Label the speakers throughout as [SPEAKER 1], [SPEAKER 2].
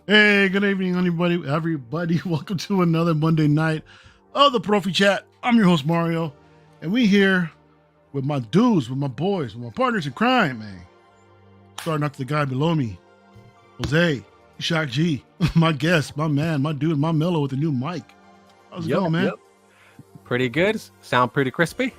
[SPEAKER 1] Hey, good evening, everybody. Welcome to another Monday night of the Proffi Chat. I'm your host, Mario, and we here with my dudes, with my boys, with my partners in crime, man. Starting off to the guy below me, Jose, Shock G, my guest, my man, my dude, my mellow with the new mic. How's it going, man?
[SPEAKER 2] Pretty good. Sound pretty crispy.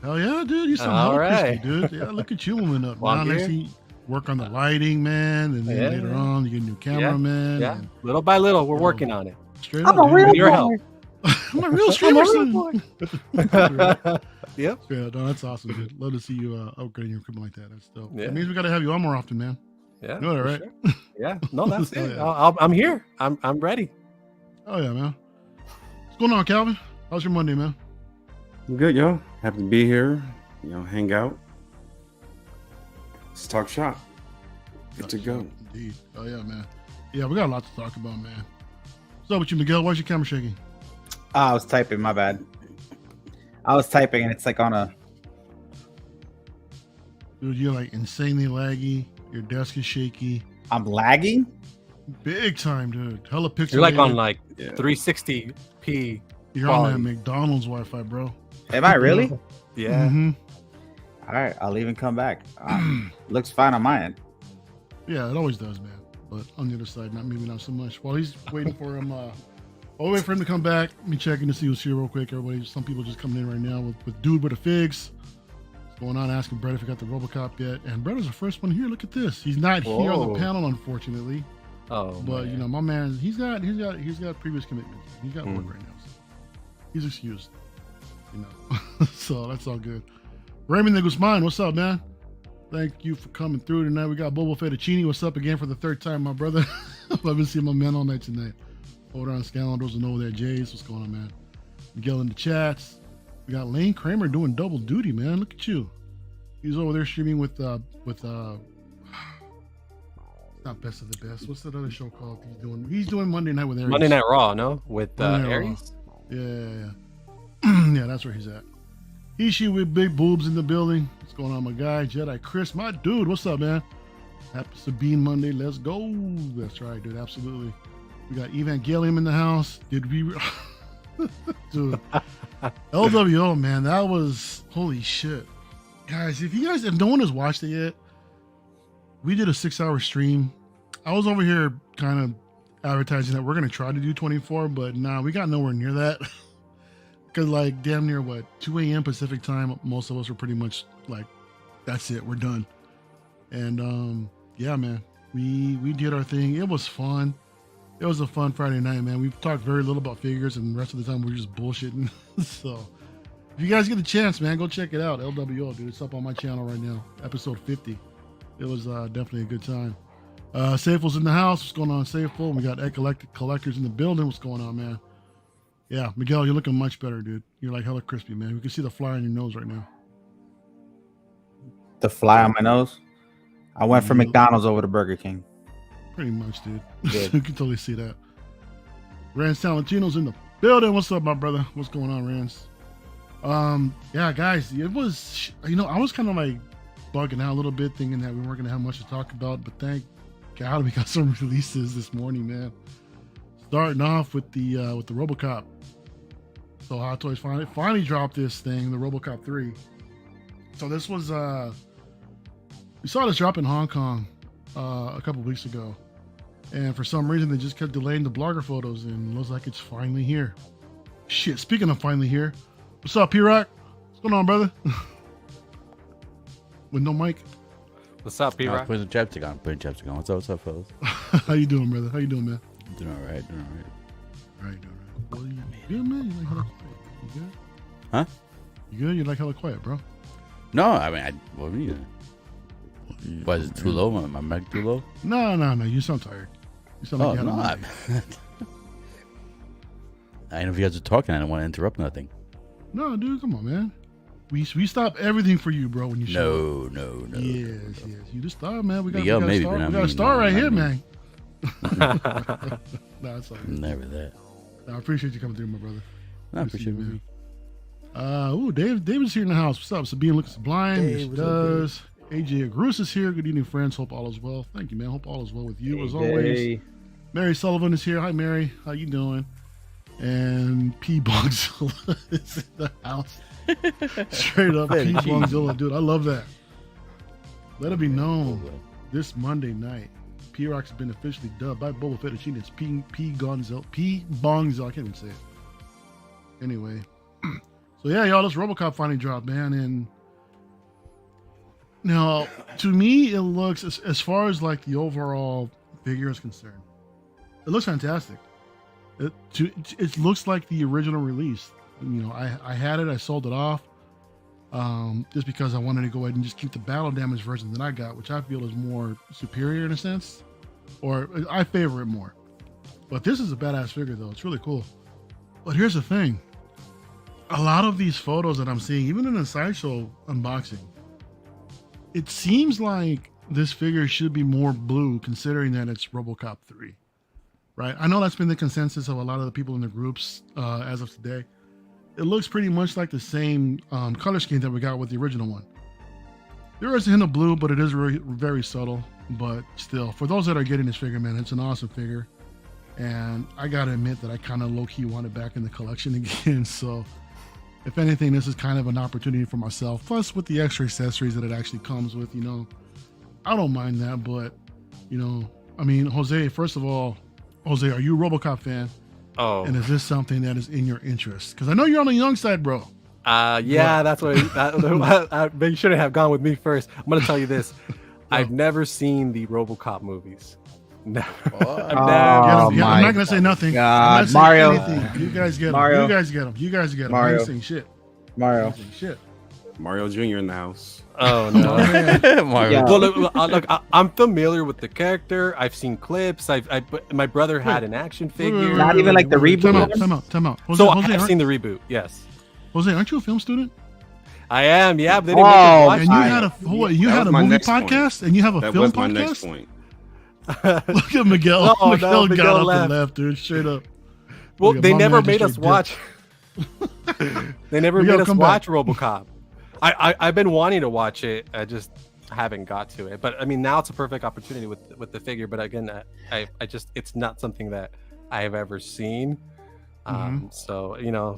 [SPEAKER 1] Hell yeah, dude. You sound hella crispy, dude. Yeah, look at you warming up. Now next thing, work on the lighting, man, and then later on you get a new cameraman.
[SPEAKER 2] Yeah, little by little, we're working on it.
[SPEAKER 1] Straight
[SPEAKER 3] I'm
[SPEAKER 1] up,
[SPEAKER 3] a real
[SPEAKER 1] dude.
[SPEAKER 2] Your help.
[SPEAKER 1] I'm a real streamer.
[SPEAKER 2] Yep.
[SPEAKER 1] Yeah, no, that's awesome, dude. Love to see you upgrading your equipment like that. That's dope.
[SPEAKER 2] Yeah.
[SPEAKER 1] That means we got to have you on more often, man.
[SPEAKER 2] Yeah.
[SPEAKER 1] You know that, right?
[SPEAKER 2] Sure. Yeah. No, that's it.
[SPEAKER 1] Yeah.
[SPEAKER 2] I'm here. I'm ready.
[SPEAKER 1] Oh yeah, man. What's going on, Calvin? How's your Monday, man?
[SPEAKER 3] I'm good, yo. Happy to be here. You know, hang out. Let's talk shop. Good to go.
[SPEAKER 1] Indeed. Oh yeah, man. Yeah, we got a lot to talk about, man. What's up with you, Miguel? Why's your camera shaking?
[SPEAKER 4] I was typing, my bad. I was typing and it's like on a...
[SPEAKER 1] Dude, you're like insanely laggy. Your desk is shaky.
[SPEAKER 4] I'm lagging?
[SPEAKER 1] Big time, dude. Hella pixelated.
[SPEAKER 2] You're like on like 360p.
[SPEAKER 1] You're
[SPEAKER 2] quality.
[SPEAKER 1] on that McDonald's Wi-Fi, bro.
[SPEAKER 4] Am I really?
[SPEAKER 2] Yeah.
[SPEAKER 1] Mm-hmm.
[SPEAKER 4] All right, I'll even come back. Looks fine on my end.
[SPEAKER 1] Yeah, it always does, man. But on the other side, maybe not so much. While he's waiting for him, I'll wait for him to come back. Let me check in to see who's here real quick. Everybody, some people just coming in right now with Dude with the Figs. What's going on? Asking Breda if he got the Robocop yet. And Breda's the first one here. Look at this. He's not here on the panel, unfortunately.
[SPEAKER 2] Oh,
[SPEAKER 1] but you know, my man, he's got previous commitments. He's got work right now, so he's excused. You know, so that's all good. Raymond de Guzman, what's up, man? Thank you for coming through tonight. We got Bobo Fettuccini. What's up again for the third time, my brother? I've been seeing my man all night tonight. Hold on, Scalandros and over there, Jays. What's going on, man? Miguel in the chats. We got Lane Kramer doing double duty, man. Look at you. He's over there streaming with not Best of the Best. What's that other show called? He's doing Monday Night with Aries.
[SPEAKER 2] Monday Night Raw, no? With Aries?
[SPEAKER 1] Yeah. Yeah, that's where he's at. He with big boobs in the building. What's going on, my guy? Jedi Chris, my dude. What's up, man? Happy Sabine Monday. Let's go. That's right, dude. Absolutely. We got Evangelium in the house. Did we... Dude. LWO, man. That was... Holy shit. Guys, if no one has watched it yet, we did a 6-hour stream. I was over here kind of advertising that we're going to try to do 24, but nah, we got nowhere near that. Because like damn near 2 a.m. Pacific time, most of us were pretty much like, that's it, we're done. And yeah, man, we did our thing. It was fun. It was a fun Friday night, man. We've talked very little about figures, and the rest of the time we're just bullshitting. So if you guys get a chance, man, go check it out. LWO, dude. It's up on my channel right now. Episode 50. It was definitely a good time. Safeful's in the house. What's going on, Safeful? We got Eclectic Collectors in the building. What's going on, man? Yeah, Miguel, you're looking much better, dude. You're like hella crispy, man. We can see the fly on your nose right now.
[SPEAKER 4] The fly on my nose? I went from McDonald's over to Burger King.
[SPEAKER 1] Pretty much, dude. You can totally see that. Renz Tolentino's in the building. What's up, my brother? What's going on, Renz? Yeah, guys, it was, I was kind of like bugging out a little bit, thinking that we weren't going to have much to talk about, but thank God we got some releases this morning, man. Starting off with the Robocop. So Hot Toys finally dropped this thing, the Robocop 3. So this was we saw this drop in Hong Kong a couple weeks ago, and for some reason they just kept delaying the blogger photos, and it looks like it's finally here. Shit, speaking of finally here, what's up, PRock? What's going on, brother? With no mic.
[SPEAKER 2] What's up, PRock?
[SPEAKER 5] Putting the chapstick on. What's up, fellas?
[SPEAKER 1] How you doing, brother? How you doing, man?
[SPEAKER 5] Doing all right.
[SPEAKER 1] All right. Well, you good, man? You like hella quiet? You good?
[SPEAKER 5] Huh?
[SPEAKER 1] You good? You like hella quiet, bro?
[SPEAKER 5] No, I mean, what do you mean? Was it too low? My mic too low?
[SPEAKER 1] No. You sound tired. You sound like you had a mic.
[SPEAKER 5] I know if you guys are talking, I don't want to interrupt nothing.
[SPEAKER 1] No, dude, come on, man. We stop everything for you, bro, when you show up.
[SPEAKER 5] No.
[SPEAKER 1] Yes. You just start, man. We got a star right here, man. No, it's all good.
[SPEAKER 5] Never that.
[SPEAKER 1] I appreciate you coming through, my brother.
[SPEAKER 5] I appreciate it.
[SPEAKER 1] David's here in the house. What's up? Sabine looks blind. Yes, she does. AJ Agrus is here. Good evening, friends. Hope all is well. Thank you, man. Hope all is well with you as always. Mary Sullivan is here. Hi, Mary. How you doing? And P Bongzilla is in the house. Straight up, P Bongzilla, dude. I love that. Let it be known this Monday night, P-Rock's been officially dubbed by Boba Fettuccine. It's P Bongzilla. I can't even say it. Anyway, so yeah, y'all, this RoboCop finally dropped, man. And now, to me, it looks, as far as like the overall figure is concerned, it looks fantastic. It looks like the original release. You know, I had it, I sold it off, just because I wanted to go ahead and just keep the battle damage version that I got, which I feel is more superior in a sense, or I favor it more. But this is a badass figure, though. It's really cool. But here's the thing. A lot of these photos that I'm seeing, even in a Sideshow unboxing, it seems like this figure should be more blue, considering that it's RoboCop 3, right? I know that's been the consensus of a lot of the people in the groups as of today. It looks pretty much like the same color scheme that we got with the original one. There is a hint of blue, but it is very, very subtle. But still, for those that are getting this figure, man, it's an awesome figure. And I gotta admit that I kind of low-key want it back in the collection again. So if anything, this is kind of an opportunity for myself. Plus, with the extra accessories that it actually comes with, you know, I don't mind that. But, you know, I mean, Jose, first of all, Jose, are you a RoboCop fan?
[SPEAKER 2] Oh.
[SPEAKER 1] And is this something that is in your interest? Because I know you're on the young side, bro.
[SPEAKER 2] Yeah, that's what you shouldn't have gone with me first. I'm gonna tell you this. I've never seen the RoboCop movies. No.
[SPEAKER 1] I'm not gonna say nothing.
[SPEAKER 4] God.
[SPEAKER 1] I'm not saying
[SPEAKER 4] Mario.
[SPEAKER 1] anything. You guys get
[SPEAKER 4] Mario.
[SPEAKER 1] them. You guys get them. You guys get them.
[SPEAKER 4] Mario.
[SPEAKER 1] I ain't saying shit.
[SPEAKER 4] Mario.
[SPEAKER 1] I ain't saying shit.
[SPEAKER 3] Mario Jr. in the house.
[SPEAKER 2] Oh no.
[SPEAKER 5] Mario.
[SPEAKER 4] Yeah.
[SPEAKER 2] Well, look, I'm familiar with the character. I've seen clips. My brother had an action figure.
[SPEAKER 4] Not even like the reboot?
[SPEAKER 1] Time out. Jose,
[SPEAKER 2] So
[SPEAKER 1] Jose,
[SPEAKER 2] I've seen the reboot. Yes,
[SPEAKER 1] Jose, aren't you a film student?
[SPEAKER 2] I am. Yeah, but they didn't
[SPEAKER 4] Oh,
[SPEAKER 2] make
[SPEAKER 1] And
[SPEAKER 2] me
[SPEAKER 1] you
[SPEAKER 2] watch
[SPEAKER 1] had a
[SPEAKER 3] That
[SPEAKER 1] had
[SPEAKER 3] was
[SPEAKER 1] a
[SPEAKER 3] my
[SPEAKER 1] movie
[SPEAKER 3] next point.
[SPEAKER 1] podcast, and you have a
[SPEAKER 3] That
[SPEAKER 1] film
[SPEAKER 3] was my next
[SPEAKER 1] podcast.
[SPEAKER 3] point.
[SPEAKER 1] Look at Miguel.
[SPEAKER 2] No,
[SPEAKER 1] Miguel
[SPEAKER 2] Miguel
[SPEAKER 1] got up
[SPEAKER 2] left.
[SPEAKER 1] and left, dude. Straight up.
[SPEAKER 2] Well,
[SPEAKER 1] Look at
[SPEAKER 2] they
[SPEAKER 1] my
[SPEAKER 2] never
[SPEAKER 1] man,
[SPEAKER 2] made
[SPEAKER 1] just
[SPEAKER 2] us
[SPEAKER 1] straight
[SPEAKER 2] watch. They never
[SPEAKER 1] Miguel,
[SPEAKER 2] made us
[SPEAKER 1] come
[SPEAKER 2] watch
[SPEAKER 1] back.
[SPEAKER 2] RoboCop. I've been wanting to watch it. I just haven't got to it. But I mean, now it's a perfect opportunity with the figure. But again, I just it's not something that I have ever seen. So you know,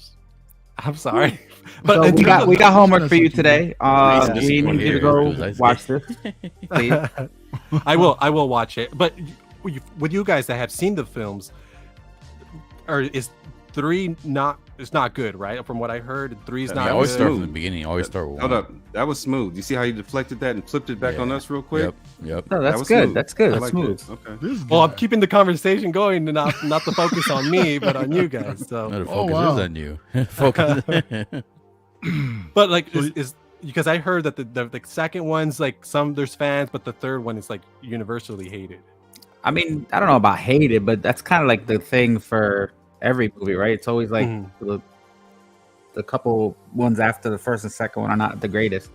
[SPEAKER 2] I'm sorry. But
[SPEAKER 4] So
[SPEAKER 2] in
[SPEAKER 4] we
[SPEAKER 2] terms
[SPEAKER 4] got
[SPEAKER 2] of-
[SPEAKER 4] homework for you today.
[SPEAKER 3] Reason
[SPEAKER 4] We need you to go watch this. Please.
[SPEAKER 2] I will watch it. But with you guys that have seen the films, or is 3 not? It's not good, right? From what I heard, 3 is
[SPEAKER 3] Yeah,
[SPEAKER 2] not
[SPEAKER 5] I
[SPEAKER 2] good.
[SPEAKER 5] always start from
[SPEAKER 3] Smooth.
[SPEAKER 5] the beginning. Always start with
[SPEAKER 3] Hold
[SPEAKER 5] one.
[SPEAKER 3] up. That was smooth. You see how he deflected that and flipped it back on
[SPEAKER 5] Yeah.
[SPEAKER 3] us real quick?
[SPEAKER 5] Yep.
[SPEAKER 4] No,
[SPEAKER 3] That
[SPEAKER 4] that's
[SPEAKER 3] was
[SPEAKER 4] good.
[SPEAKER 3] smooth.
[SPEAKER 4] That's good.
[SPEAKER 3] I
[SPEAKER 4] That's
[SPEAKER 3] like
[SPEAKER 4] smooth.
[SPEAKER 3] this. Okay.
[SPEAKER 1] This
[SPEAKER 2] Well, I'm
[SPEAKER 1] guy.
[SPEAKER 2] keeping the conversation going, and not the focus on me, but on you guys. So,
[SPEAKER 5] No, the
[SPEAKER 1] Oh,
[SPEAKER 5] focus
[SPEAKER 1] wow.
[SPEAKER 5] is on you. Focus.
[SPEAKER 2] but like,
[SPEAKER 1] So
[SPEAKER 2] is because I heard that the second one's like there's fans, but the third one is like universally hated.
[SPEAKER 4] I mean, I don't know about hated, but that's kind of like the thing for every movie, right? It's always like the couple ones after the first and second one are not the greatest,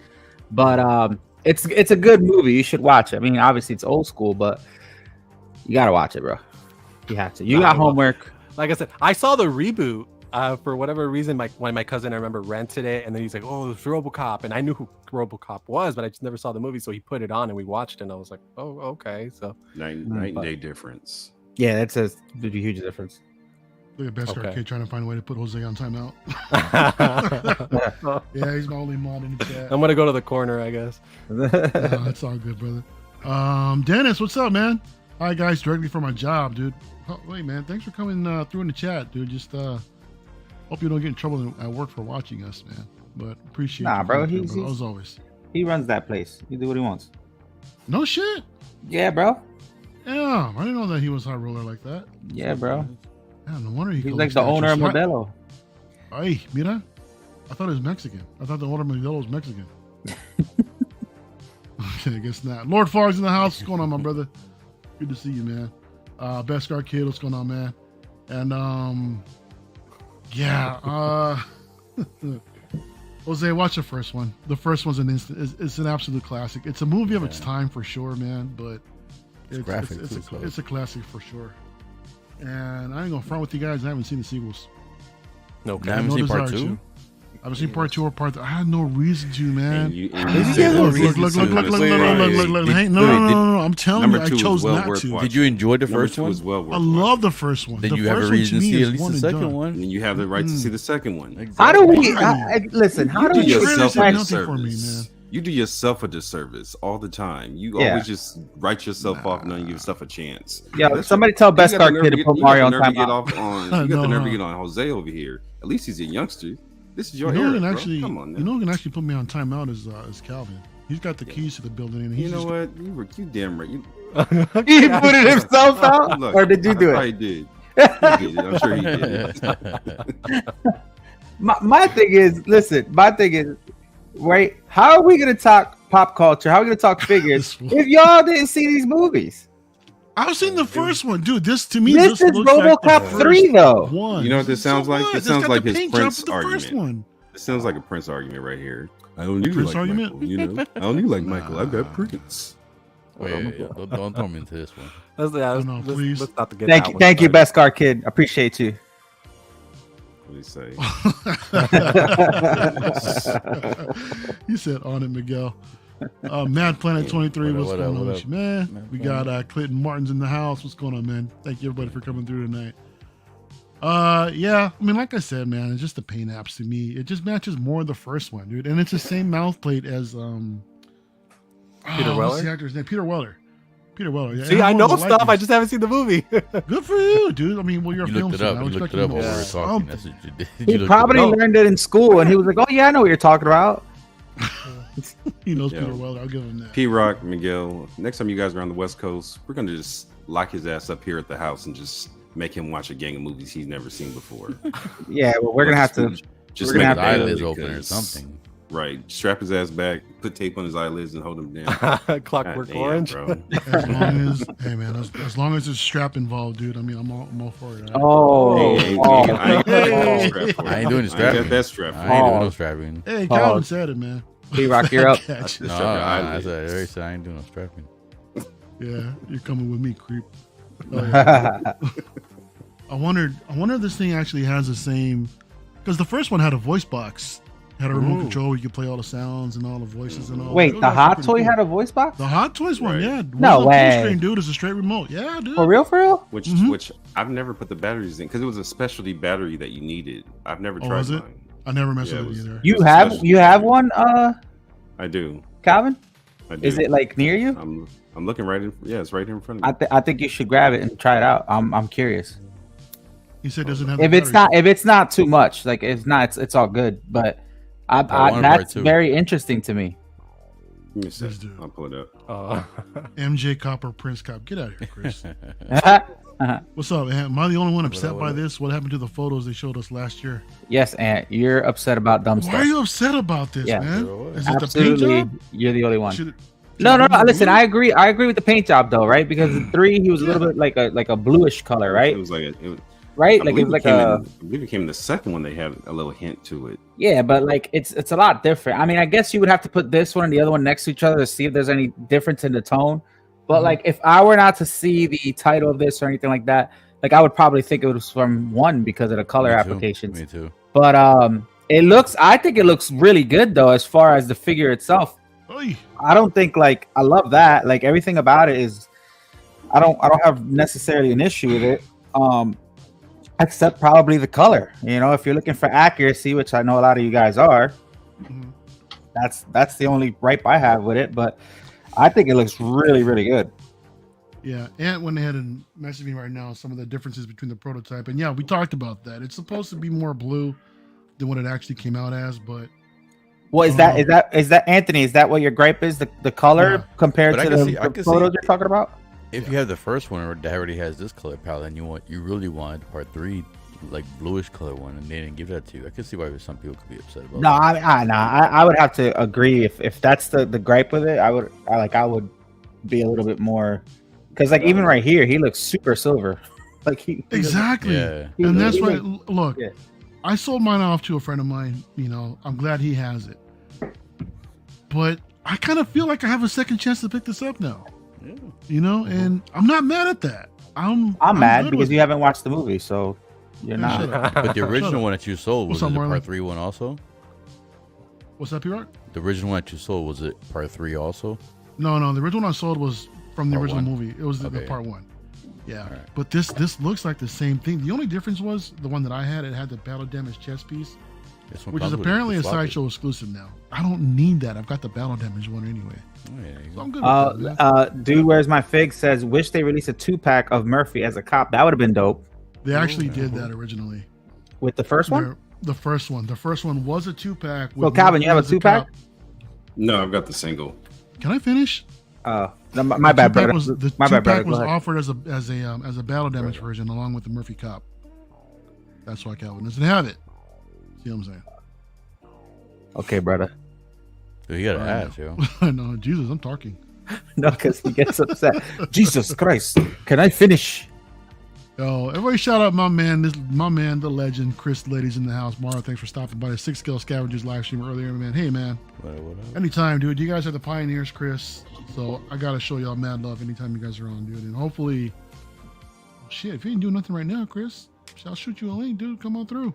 [SPEAKER 4] but it's a good movie. You should watch it. I mean, obviously it's old school, but you gotta watch it, bro. You have to. You got homework.
[SPEAKER 2] Like I said, I saw the reboot. For whatever reason, my cousin, I remember, rented it, and then he's like, "Oh, it's RoboCop," and I knew who RoboCop was, but I just never saw the movie, so he put it on and we watched it, and I was like, "Oh, okay." So
[SPEAKER 3] Night and day difference.
[SPEAKER 4] Yeah, that's a huge difference.
[SPEAKER 1] Look at Best
[SPEAKER 2] Okay.
[SPEAKER 1] Arcade trying to find a way to put Jose on timeout.
[SPEAKER 2] I'm
[SPEAKER 1] Yeah, he's my only mod in the chat.
[SPEAKER 2] gonna go to the corner, I guess.
[SPEAKER 1] That's all good, brother. Dennis, what's up, man? Hi, guys. Directly from my job, dude. Oh, wait, man. Thanks for coming through in the chat, dude. Just hope you don't get in trouble at work for watching us, man. But appreciate
[SPEAKER 4] Nah,
[SPEAKER 1] you
[SPEAKER 4] bro,
[SPEAKER 1] coming through,
[SPEAKER 4] he's-
[SPEAKER 1] brother, as always.
[SPEAKER 4] He runs that place. He do what he wants.
[SPEAKER 1] No shit.
[SPEAKER 4] Yeah, bro.
[SPEAKER 1] Yeah, I didn't know that he was high roller like that.
[SPEAKER 4] Yeah, bro.
[SPEAKER 1] Yeah, no wonder he
[SPEAKER 4] He's
[SPEAKER 1] collects
[SPEAKER 4] like the owner of
[SPEAKER 1] statues.
[SPEAKER 4] Modelo.
[SPEAKER 1] Ay, mira. I thought he was Mexican. I thought the owner of Modelo was Mexican. Okay, I guess not. Lord Far's in the house. What's going on, my brother? Good to see you, man. Beskar Kid, what's going on, man? And yeah, Jose, watch the first one. The first one's it's an absolute classic. It's a movie of its time for sure, man. But
[SPEAKER 5] graphic
[SPEAKER 1] it's,
[SPEAKER 5] too,
[SPEAKER 1] it's,
[SPEAKER 5] so.
[SPEAKER 1] it's a classic for sure. And I ain't gonna front with you guys. I haven't seen the sequels.
[SPEAKER 2] Okay.
[SPEAKER 5] I haven't
[SPEAKER 1] No
[SPEAKER 5] seen part
[SPEAKER 1] desire
[SPEAKER 5] 2.
[SPEAKER 1] to. I haven't seen part 2 or part 3. I had no reason to, man.
[SPEAKER 3] And you
[SPEAKER 1] Look.
[SPEAKER 3] Wait,
[SPEAKER 1] Hey, no. I'm telling you, I chose not to.
[SPEAKER 5] Did you enjoy the
[SPEAKER 3] Number
[SPEAKER 5] first
[SPEAKER 3] 2
[SPEAKER 5] one?
[SPEAKER 3] was well worth
[SPEAKER 1] I
[SPEAKER 3] watching.
[SPEAKER 1] love the first one.
[SPEAKER 5] Then
[SPEAKER 1] The
[SPEAKER 5] you have a
[SPEAKER 1] first one
[SPEAKER 5] reason to
[SPEAKER 1] me
[SPEAKER 5] see
[SPEAKER 1] is
[SPEAKER 5] at least
[SPEAKER 1] one
[SPEAKER 5] the
[SPEAKER 1] and
[SPEAKER 5] second
[SPEAKER 1] done.
[SPEAKER 5] one.
[SPEAKER 3] And you have the right to see the second one.
[SPEAKER 4] How do we?
[SPEAKER 1] Exactly.
[SPEAKER 4] Listen, how
[SPEAKER 3] You
[SPEAKER 4] do
[SPEAKER 3] do
[SPEAKER 4] we?
[SPEAKER 3] yourself a
[SPEAKER 1] Trailers did nothing for me,
[SPEAKER 3] disservice.
[SPEAKER 1] man.
[SPEAKER 3] You do yourself a disservice all the time. You
[SPEAKER 4] Yeah.
[SPEAKER 3] always just write yourself off and don't give yourself a chance.
[SPEAKER 4] Yeah, somebody tell Best Car Kid to put Mario on timeout.
[SPEAKER 3] You got the nerve to get on Jose over here. At least he's a youngster. This is your
[SPEAKER 1] You know
[SPEAKER 3] era,
[SPEAKER 1] who can
[SPEAKER 3] bro.
[SPEAKER 1] actually,
[SPEAKER 3] Come on,
[SPEAKER 1] you know who can actually put me on timeout is Calvin. He's got the keys to the building, and he's
[SPEAKER 3] You know
[SPEAKER 1] just,
[SPEAKER 3] what? You damn right. You,
[SPEAKER 4] He put it himself out,
[SPEAKER 3] look,
[SPEAKER 4] or did you do
[SPEAKER 3] I
[SPEAKER 4] it?
[SPEAKER 3] did. He did it. I'm sure he did it.
[SPEAKER 4] My thing is, listen. My thing is, right? How are we gonna talk pop culture? How are we gonna talk figures if y'all didn't see these movies?
[SPEAKER 1] I've seen the first one, dude. This to me,
[SPEAKER 4] This is
[SPEAKER 1] looks like the
[SPEAKER 4] RoboCop
[SPEAKER 1] first
[SPEAKER 4] 3, though.
[SPEAKER 1] One.
[SPEAKER 3] You know what this sounds like?
[SPEAKER 1] what?
[SPEAKER 3] This
[SPEAKER 1] It's
[SPEAKER 3] sounds
[SPEAKER 1] got
[SPEAKER 3] like
[SPEAKER 1] the
[SPEAKER 3] his
[SPEAKER 1] paint job
[SPEAKER 3] Prince
[SPEAKER 1] with the first
[SPEAKER 3] argument.
[SPEAKER 1] one.
[SPEAKER 3] It sounds like a Prince argument right here. I don't need
[SPEAKER 1] Prince
[SPEAKER 3] like
[SPEAKER 1] argument?
[SPEAKER 3] Michael, you know. I don't need like Michael. I've got Prince.
[SPEAKER 5] Wait, don't throw me into this one.
[SPEAKER 1] No, please.
[SPEAKER 2] Let's not get
[SPEAKER 4] Thank
[SPEAKER 2] that
[SPEAKER 4] you,
[SPEAKER 2] one
[SPEAKER 4] thank you,
[SPEAKER 2] started.
[SPEAKER 4] Best Car Kid. Appreciate you.
[SPEAKER 3] What do you say?
[SPEAKER 1] He said on it, Miguel. Mad Planet 23, what's
[SPEAKER 5] What
[SPEAKER 1] going
[SPEAKER 5] up,
[SPEAKER 1] on
[SPEAKER 5] what
[SPEAKER 1] with
[SPEAKER 5] up?
[SPEAKER 1] you, man?
[SPEAKER 5] Mad
[SPEAKER 1] We got Clinton Martin's in the house. What's going on, man? Thank you, everybody, for coming through tonight. Yeah, I mean, like I said, man, it's just the paint apps to me. It just matches more the first one, dude. And it's the same mouth plate as
[SPEAKER 2] Peter
[SPEAKER 1] what's
[SPEAKER 2] Weller?
[SPEAKER 1] the actor's name? Peter Weller. Peter Weller. Yeah,
[SPEAKER 2] See, I know
[SPEAKER 1] everyone's
[SPEAKER 2] stuff. I
[SPEAKER 1] likeness.
[SPEAKER 2] just haven't seen the movie.
[SPEAKER 1] Good for you, dude. I mean, well, you're
[SPEAKER 5] You
[SPEAKER 1] a film
[SPEAKER 5] looked it
[SPEAKER 1] student.
[SPEAKER 5] up.
[SPEAKER 1] I
[SPEAKER 5] You
[SPEAKER 1] expect
[SPEAKER 5] looked it up
[SPEAKER 1] to
[SPEAKER 5] while we
[SPEAKER 1] know
[SPEAKER 5] were talking.
[SPEAKER 1] something.
[SPEAKER 5] That's what you did.
[SPEAKER 4] He
[SPEAKER 5] You looked
[SPEAKER 4] probably
[SPEAKER 5] it up.
[SPEAKER 4] learned it in school, and he was like, "Oh yeah, I know what you're talking about."
[SPEAKER 1] He knows
[SPEAKER 3] Yeah.
[SPEAKER 1] Peter Weller. I'll give him that.
[SPEAKER 3] P-Rock, Miguel, next time you guys are on the West Coast, we're going to just lock his ass up here at the house and just make him watch a gang of movies he's never seen before.
[SPEAKER 4] Yeah, well, we're gonna have to.
[SPEAKER 3] Just
[SPEAKER 4] we're
[SPEAKER 3] make
[SPEAKER 4] gonna
[SPEAKER 3] it
[SPEAKER 4] have
[SPEAKER 5] His
[SPEAKER 3] daily
[SPEAKER 5] eyelids open or
[SPEAKER 3] because-
[SPEAKER 5] something.
[SPEAKER 3] Right. Strap his ass back, put tape on his eyelids and hold him down.
[SPEAKER 2] Clockwork
[SPEAKER 3] God damn,
[SPEAKER 2] Orange.
[SPEAKER 3] bro.
[SPEAKER 1] As long as, hey man, as long as there's strap involved, dude. I mean, I'm all for it. Right?
[SPEAKER 4] Oh,
[SPEAKER 3] Hey,
[SPEAKER 4] oh.
[SPEAKER 3] I ain't got that strap for
[SPEAKER 5] I ain't
[SPEAKER 3] you.
[SPEAKER 5] doing the
[SPEAKER 3] I
[SPEAKER 5] strapping.
[SPEAKER 3] got that strap for
[SPEAKER 5] I
[SPEAKER 3] you.
[SPEAKER 5] ain't doing
[SPEAKER 4] Oh.
[SPEAKER 5] no strapping.
[SPEAKER 1] Hey,
[SPEAKER 4] Pause.
[SPEAKER 1] Calvin said it, man.
[SPEAKER 4] P-Rock, you're up.
[SPEAKER 1] Gotcha.
[SPEAKER 3] Just
[SPEAKER 5] No,
[SPEAKER 3] strap your
[SPEAKER 5] I
[SPEAKER 3] eyelids.
[SPEAKER 5] said I ain't doing no strapping.
[SPEAKER 1] Yeah, you're coming with me, creep. Oh, yeah. I wondered if this thing actually has the same, because the first one had a voice box, had a remote
[SPEAKER 3] Ooh.
[SPEAKER 1] control where you could play all the sounds and all the voices and all.
[SPEAKER 4] Wait,
[SPEAKER 1] It was
[SPEAKER 4] the
[SPEAKER 1] actually
[SPEAKER 4] Hot
[SPEAKER 1] pretty
[SPEAKER 4] Toy
[SPEAKER 1] cool.
[SPEAKER 4] had a voice box?
[SPEAKER 1] The Hot Toys one,
[SPEAKER 3] Right.
[SPEAKER 1] yeah.
[SPEAKER 4] No
[SPEAKER 1] One
[SPEAKER 4] way.
[SPEAKER 1] full screen, dude, is a straight remote. Yeah, dude.
[SPEAKER 4] For real? For real?
[SPEAKER 3] Which
[SPEAKER 1] Mhm.
[SPEAKER 3] which I've never put the batteries in because it was a specialty battery that you needed. I've never
[SPEAKER 1] Oh,
[SPEAKER 3] tried
[SPEAKER 1] is it?
[SPEAKER 3] mine.
[SPEAKER 1] I never messed
[SPEAKER 3] Yeah,
[SPEAKER 1] with
[SPEAKER 3] it
[SPEAKER 1] it
[SPEAKER 3] was-
[SPEAKER 1] either.
[SPEAKER 4] You
[SPEAKER 3] It's a
[SPEAKER 4] have
[SPEAKER 3] special
[SPEAKER 4] you have
[SPEAKER 3] battery.
[SPEAKER 4] one,
[SPEAKER 3] I do.
[SPEAKER 4] Calvin?
[SPEAKER 3] I do.
[SPEAKER 4] Is it like near you?
[SPEAKER 3] I'm looking right in. Yeah, it's right here in front of me.
[SPEAKER 4] I think you should grab it and try it out. I'm curious.
[SPEAKER 1] He said it doesn't have.
[SPEAKER 4] If
[SPEAKER 1] the
[SPEAKER 4] it's
[SPEAKER 1] battery.
[SPEAKER 4] not too much, like if not, it's all good. But
[SPEAKER 5] Part one or part
[SPEAKER 4] that's
[SPEAKER 5] two?
[SPEAKER 4] very interesting to me.
[SPEAKER 3] Let me see.
[SPEAKER 1] This dude.
[SPEAKER 3] I'll pull it up.
[SPEAKER 1] MJ Copper Prince Cop, get out of here, Chris. What's up, man? Am I the only one upset
[SPEAKER 5] up,
[SPEAKER 1] by
[SPEAKER 5] what up?
[SPEAKER 1] this? What happened to the photos they showed us last year?
[SPEAKER 4] Yes, Ant, you're upset about dumb
[SPEAKER 1] Why
[SPEAKER 4] stuff.
[SPEAKER 1] are you upset about this,
[SPEAKER 4] Yeah.
[SPEAKER 1] man?
[SPEAKER 5] Sure was.
[SPEAKER 1] Is it the paint
[SPEAKER 4] Absolutely,
[SPEAKER 1] job?
[SPEAKER 4] you're the only one.
[SPEAKER 1] Should it-
[SPEAKER 4] No,
[SPEAKER 1] should it be
[SPEAKER 4] listen,
[SPEAKER 1] blue?
[SPEAKER 4] I agree with the paint job though, right? Because the 3 he was a little bit like a bluish color, right?
[SPEAKER 3] It was like
[SPEAKER 4] Right?
[SPEAKER 3] I
[SPEAKER 4] Like it
[SPEAKER 3] believe
[SPEAKER 4] was like
[SPEAKER 3] came
[SPEAKER 4] a
[SPEAKER 3] in, I believe it came in the second one. They had a little hint to it.
[SPEAKER 4] yeah, but like it's a lot different. I mean, I guess you would have to put this one and the other one next to each other to see if there's any difference in the tone. But
[SPEAKER 1] Mhm.
[SPEAKER 4] like if I were not to see the title of this or anything like that, like I would probably think it was from one because of the color
[SPEAKER 5] Me too.
[SPEAKER 4] applications.
[SPEAKER 5] Me too.
[SPEAKER 4] But I think it looks really good though as far as the figure itself.
[SPEAKER 1] Oy.
[SPEAKER 4] I don't think like I love that. Like everything about it is I don't have necessarily an issue with it. Except probably the color. You know, if you're looking for accuracy, which I know a lot of you guys are,
[SPEAKER 1] Mhm.
[SPEAKER 4] that's the only gripe I have with it. But I think it looks really, really good.
[SPEAKER 1] Yeah, Ant went ahead and messaged me right now some of the differences between the prototype, and yeah, we talked about that. It's supposed to be more blue than what it actually came out as, but
[SPEAKER 4] Well, is that Anthony? Is that what your gripe is? The color
[SPEAKER 1] Yeah.
[SPEAKER 4] compared
[SPEAKER 5] But I
[SPEAKER 4] to
[SPEAKER 5] can
[SPEAKER 4] the,
[SPEAKER 5] see- I
[SPEAKER 4] the
[SPEAKER 5] can
[SPEAKER 4] photos
[SPEAKER 5] see-
[SPEAKER 4] you're talking about?
[SPEAKER 5] If you have the first one that already has this color palette, and you really want part 3, like bluish color one, and they didn't give that to you, I can see why some people could be upset about.
[SPEAKER 4] No,
[SPEAKER 5] that.
[SPEAKER 4] I would have to agree. If that's the gripe with it, I would be a little bit more because like even right here, he looks super silver. Like he
[SPEAKER 1] exactly.
[SPEAKER 5] Yeah.
[SPEAKER 4] he-
[SPEAKER 1] And that's
[SPEAKER 4] he
[SPEAKER 1] why,
[SPEAKER 4] looks-
[SPEAKER 1] look,
[SPEAKER 4] yeah.
[SPEAKER 1] I sold mine off to a friend of mine. You know, I'm glad he has it, but I kind of feel like I have a second chance to pick this up now.
[SPEAKER 5] Yeah.
[SPEAKER 1] You know, and I'm not mad at that. I'm
[SPEAKER 4] mad
[SPEAKER 1] good
[SPEAKER 4] because
[SPEAKER 1] with
[SPEAKER 4] you
[SPEAKER 1] it.
[SPEAKER 4] haven't watched the movie, so you're
[SPEAKER 1] Yeah,
[SPEAKER 4] not.
[SPEAKER 1] shut up.
[SPEAKER 5] But the
[SPEAKER 1] Shut
[SPEAKER 5] original
[SPEAKER 1] up.
[SPEAKER 5] one that you sold,
[SPEAKER 1] What's
[SPEAKER 5] was
[SPEAKER 1] up,
[SPEAKER 5] it the
[SPEAKER 1] Marlon?
[SPEAKER 5] part 3 one also?
[SPEAKER 1] What's that, P-Rock?
[SPEAKER 5] The original one that you sold, was it part 3 also?
[SPEAKER 1] No, the original one I sold was from the
[SPEAKER 5] Part
[SPEAKER 1] original
[SPEAKER 5] one?
[SPEAKER 1] movie. It was the
[SPEAKER 5] Okay.
[SPEAKER 1] part 1. Yeah,
[SPEAKER 5] Alright.
[SPEAKER 1] but this looks like the same thing. The only difference was the one that I had. It had the battle damage chest piece,
[SPEAKER 5] This one
[SPEAKER 1] which is
[SPEAKER 5] comes with it.
[SPEAKER 1] apparently a
[SPEAKER 5] Swap it.
[SPEAKER 1] sideshow exclusive now. I don't need that. I've got the battle damage one anyway.
[SPEAKER 5] Oh, yeah, there you
[SPEAKER 1] So
[SPEAKER 5] go.
[SPEAKER 1] I'm good with that, man.
[SPEAKER 4] Dude, where's my fig? Says, wish they released a 2-pack of Murphy as a cop. That would have been dope.
[SPEAKER 1] They actually did that originally.
[SPEAKER 4] With the first one.
[SPEAKER 1] The first one. The first one was a 2-pack.
[SPEAKER 4] So, Calvin, you have a 2-pack?
[SPEAKER 3] No, I've got the single.
[SPEAKER 1] Can I finish?
[SPEAKER 4] No, my bad, brother.
[SPEAKER 1] The
[SPEAKER 4] My bad, brother.
[SPEAKER 1] two-pack
[SPEAKER 4] Go
[SPEAKER 1] was
[SPEAKER 4] ahead.
[SPEAKER 1] offered as a battle damage version along with the Murphy Cop. That's why Calvin doesn't have it. See what I'm saying?
[SPEAKER 4] Okay, brother.
[SPEAKER 5] Dude, you gotta
[SPEAKER 1] I
[SPEAKER 5] ask, yo.
[SPEAKER 1] I know. Jesus, I'm talking.
[SPEAKER 4] No, because he gets upset. Jesus Christ. Can I finish?
[SPEAKER 1] Yo, everybody shout out my man, the legend, Chris, ladies in the house. Mara, thanks for stopping by the 6-Scale Scavengers live stream earlier, man. Hey, man.
[SPEAKER 5] What up?
[SPEAKER 1] Anytime, dude. You guys are the pioneers, Chris. So I gotta show y'all mad love anytime you guys are on, dude. And hopefully, shit, if you ain't doing nothing right now, Chris, I'll shoot you a link, dude. Come on through. You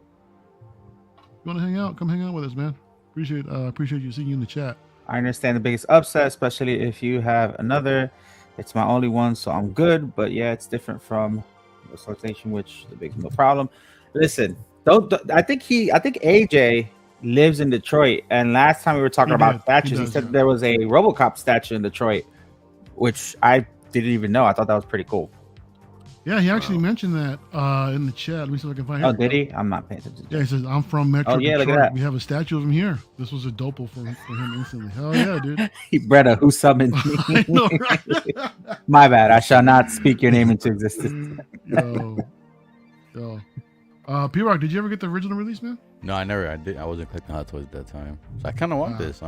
[SPEAKER 1] wanna hang out? Come hang out with us, man. Appreciate you seeing you in the chat.
[SPEAKER 4] I understand the biggest upset, especially if you have another. It's my only one, so I'm good. But yeah, it's different from the association, which the biggest no problem. Listen, don't. I think AJ lives in Detroit, and last time we were talking
[SPEAKER 1] He
[SPEAKER 4] about
[SPEAKER 1] did.
[SPEAKER 4] statues,
[SPEAKER 1] He
[SPEAKER 4] he
[SPEAKER 1] does,
[SPEAKER 4] said
[SPEAKER 1] yeah.
[SPEAKER 4] there was a RoboCop statue in Detroit, which I didn't even know. I thought that was pretty cool.
[SPEAKER 1] Yeah, he actually mentioned that in the chat. Let me see if I can find it.
[SPEAKER 4] Oh, did he? I'm not paying attention.
[SPEAKER 1] Yeah, he says, I'm from Metro
[SPEAKER 4] Oh, yeah, look at
[SPEAKER 1] Detroit.
[SPEAKER 4] that.
[SPEAKER 1] We have a statue of him here. This was a dopo for him instantly. Hell yeah, dude.
[SPEAKER 4] Breda, who summoned
[SPEAKER 1] I
[SPEAKER 4] me?
[SPEAKER 1] know, right?
[SPEAKER 4] My bad. I shall not speak your name into existence.
[SPEAKER 1] Yo. P-Rock, did you ever get the original release, man?
[SPEAKER 5] No, I did. I wasn't collecting Hot Toys at that time, so I kind of want this.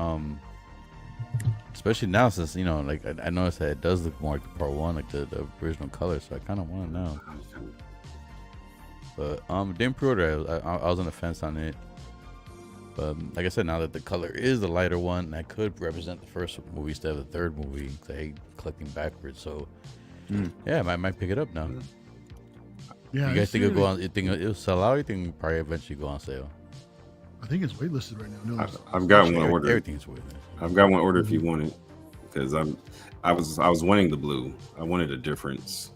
[SPEAKER 5] Especially now, since like I noticed that it does look more like the part 1, like the original color. So I kind of want it now. But didn't pre-order. I was on the fence on it. But like I said, now that the color is the lighter one, that could represent the first movie instead of the third movie. 'Cause I hate collecting backwards. So yeah, I might pick it up now.
[SPEAKER 1] Yeah.
[SPEAKER 5] You guys think it'll go on? You think it'll sell out? You think it'll probably eventually go on sale?
[SPEAKER 1] I think it's waitlisted right now. No,
[SPEAKER 3] I've got one ordered.
[SPEAKER 5] Everything's worth it.
[SPEAKER 3] I've got one ordered if you want it, because I was wanting the blue. I wanted a difference.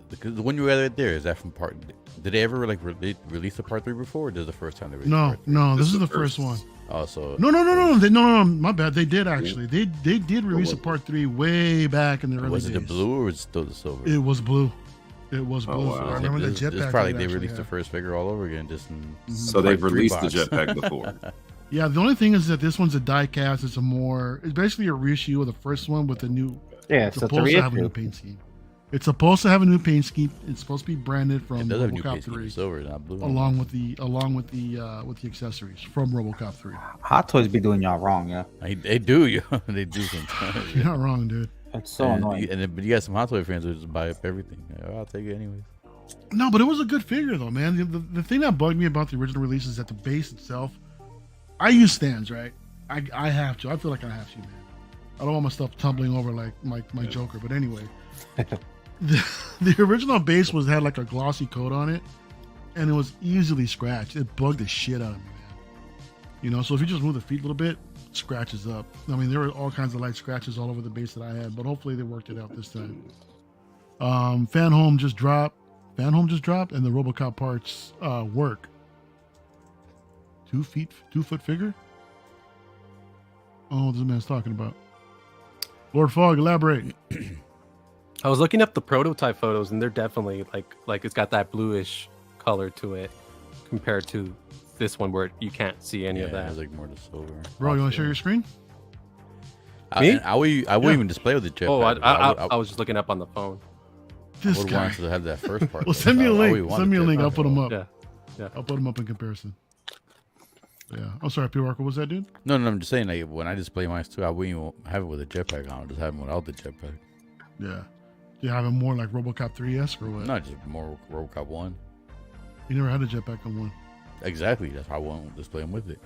[SPEAKER 5] Because the one you got right there, is that from part? Did they ever release the part 3 before? Or this is the first time they released part 3?
[SPEAKER 1] No. This is the first one.
[SPEAKER 5] Oh, so
[SPEAKER 1] No. My bad. They did actually. They did release a part 3 way back in the early
[SPEAKER 5] was it
[SPEAKER 1] days.
[SPEAKER 5] the blue or was it still the silver?
[SPEAKER 1] It was blue. It was blue.
[SPEAKER 3] wow.
[SPEAKER 1] I remember the
[SPEAKER 5] This
[SPEAKER 1] jetpack.
[SPEAKER 5] probably
[SPEAKER 1] that
[SPEAKER 5] they
[SPEAKER 1] actually
[SPEAKER 5] released the
[SPEAKER 1] had.
[SPEAKER 5] first figure all over again, just in
[SPEAKER 3] So they've
[SPEAKER 5] part 3
[SPEAKER 3] released the
[SPEAKER 5] box.
[SPEAKER 3] jetpack before.
[SPEAKER 1] Yeah, the only thing is that this one's a die cast. It's basically a reissue of the first one with the new.
[SPEAKER 4] Yeah,
[SPEAKER 1] It's
[SPEAKER 4] so it's a
[SPEAKER 1] supposed to have a new
[SPEAKER 4] reissue.
[SPEAKER 1] paint scheme. It's supposed to have a new paint scheme. It's supposed to be branded from
[SPEAKER 5] It does have a new
[SPEAKER 1] RoboCop
[SPEAKER 5] paint scheme,
[SPEAKER 1] 3,
[SPEAKER 5] silver, not blue.
[SPEAKER 1] along with the accessories from RoboCop 3.
[SPEAKER 4] Hot Toys be doing y'all wrong, yeah.
[SPEAKER 5] They do, yo. They do sometimes.
[SPEAKER 1] You're not wrong, dude.
[SPEAKER 4] It's so annoying.
[SPEAKER 5] But you got some Hot Toy fans who just buy up everything. I'll take it anyways.
[SPEAKER 1] No, but it was a good figure though, man. The thing that bugged me about the original release is that the base itself. I use stands, right? I have to. I feel like I have to, man. I don't want my stuff tumbling over like my Joker. But anyway, the original base had like a glossy coat on it, and it was easily scratched. It bugged the shit out of me, man. So if you just move the feet a little bit, it scratches up. I mean, there were all kinds of light scratches all over the base that I had, but hopefully they worked it out this time. Fan Home just dropped, and the RoboCop parts work. 2 foot figure. Oh, this man's talking about. Lord Fogg, elaborate.
[SPEAKER 2] I was looking up the prototype photos, and they're definitely like it's got that bluish color to it compared to this one where you can't see any of
[SPEAKER 5] It
[SPEAKER 2] that.
[SPEAKER 5] was like more the silver.
[SPEAKER 1] Bro, you want to share your screen?
[SPEAKER 2] Me?
[SPEAKER 5] I wouldn't even display with the jetpack.
[SPEAKER 2] Oh,
[SPEAKER 5] I
[SPEAKER 2] I was just looking up on the phone.
[SPEAKER 1] This
[SPEAKER 5] would
[SPEAKER 1] guy.
[SPEAKER 5] want to have that first part.
[SPEAKER 1] Well, send me a
[SPEAKER 5] I
[SPEAKER 1] link.
[SPEAKER 5] wouldn't want
[SPEAKER 1] Send me a
[SPEAKER 5] the
[SPEAKER 1] link. I'll
[SPEAKER 5] jetpack
[SPEAKER 1] put
[SPEAKER 5] at
[SPEAKER 1] them
[SPEAKER 5] all.
[SPEAKER 1] up.
[SPEAKER 2] Yeah.
[SPEAKER 1] I'll put them up in comparison. Yeah. I'm sorry, P-Rock. What was that, dude?
[SPEAKER 5] No, I'm just saying, like, when I display mine too, I wouldn't even have it with a jetpack on. I'll just have them without the jetpack.
[SPEAKER 1] Yeah. Do you have it more like RoboCop 3-esque or what?
[SPEAKER 5] Not just more RoboCop 1.
[SPEAKER 1] You never had a jetpack on one.
[SPEAKER 5] Exactly. That's why I won't display him with it.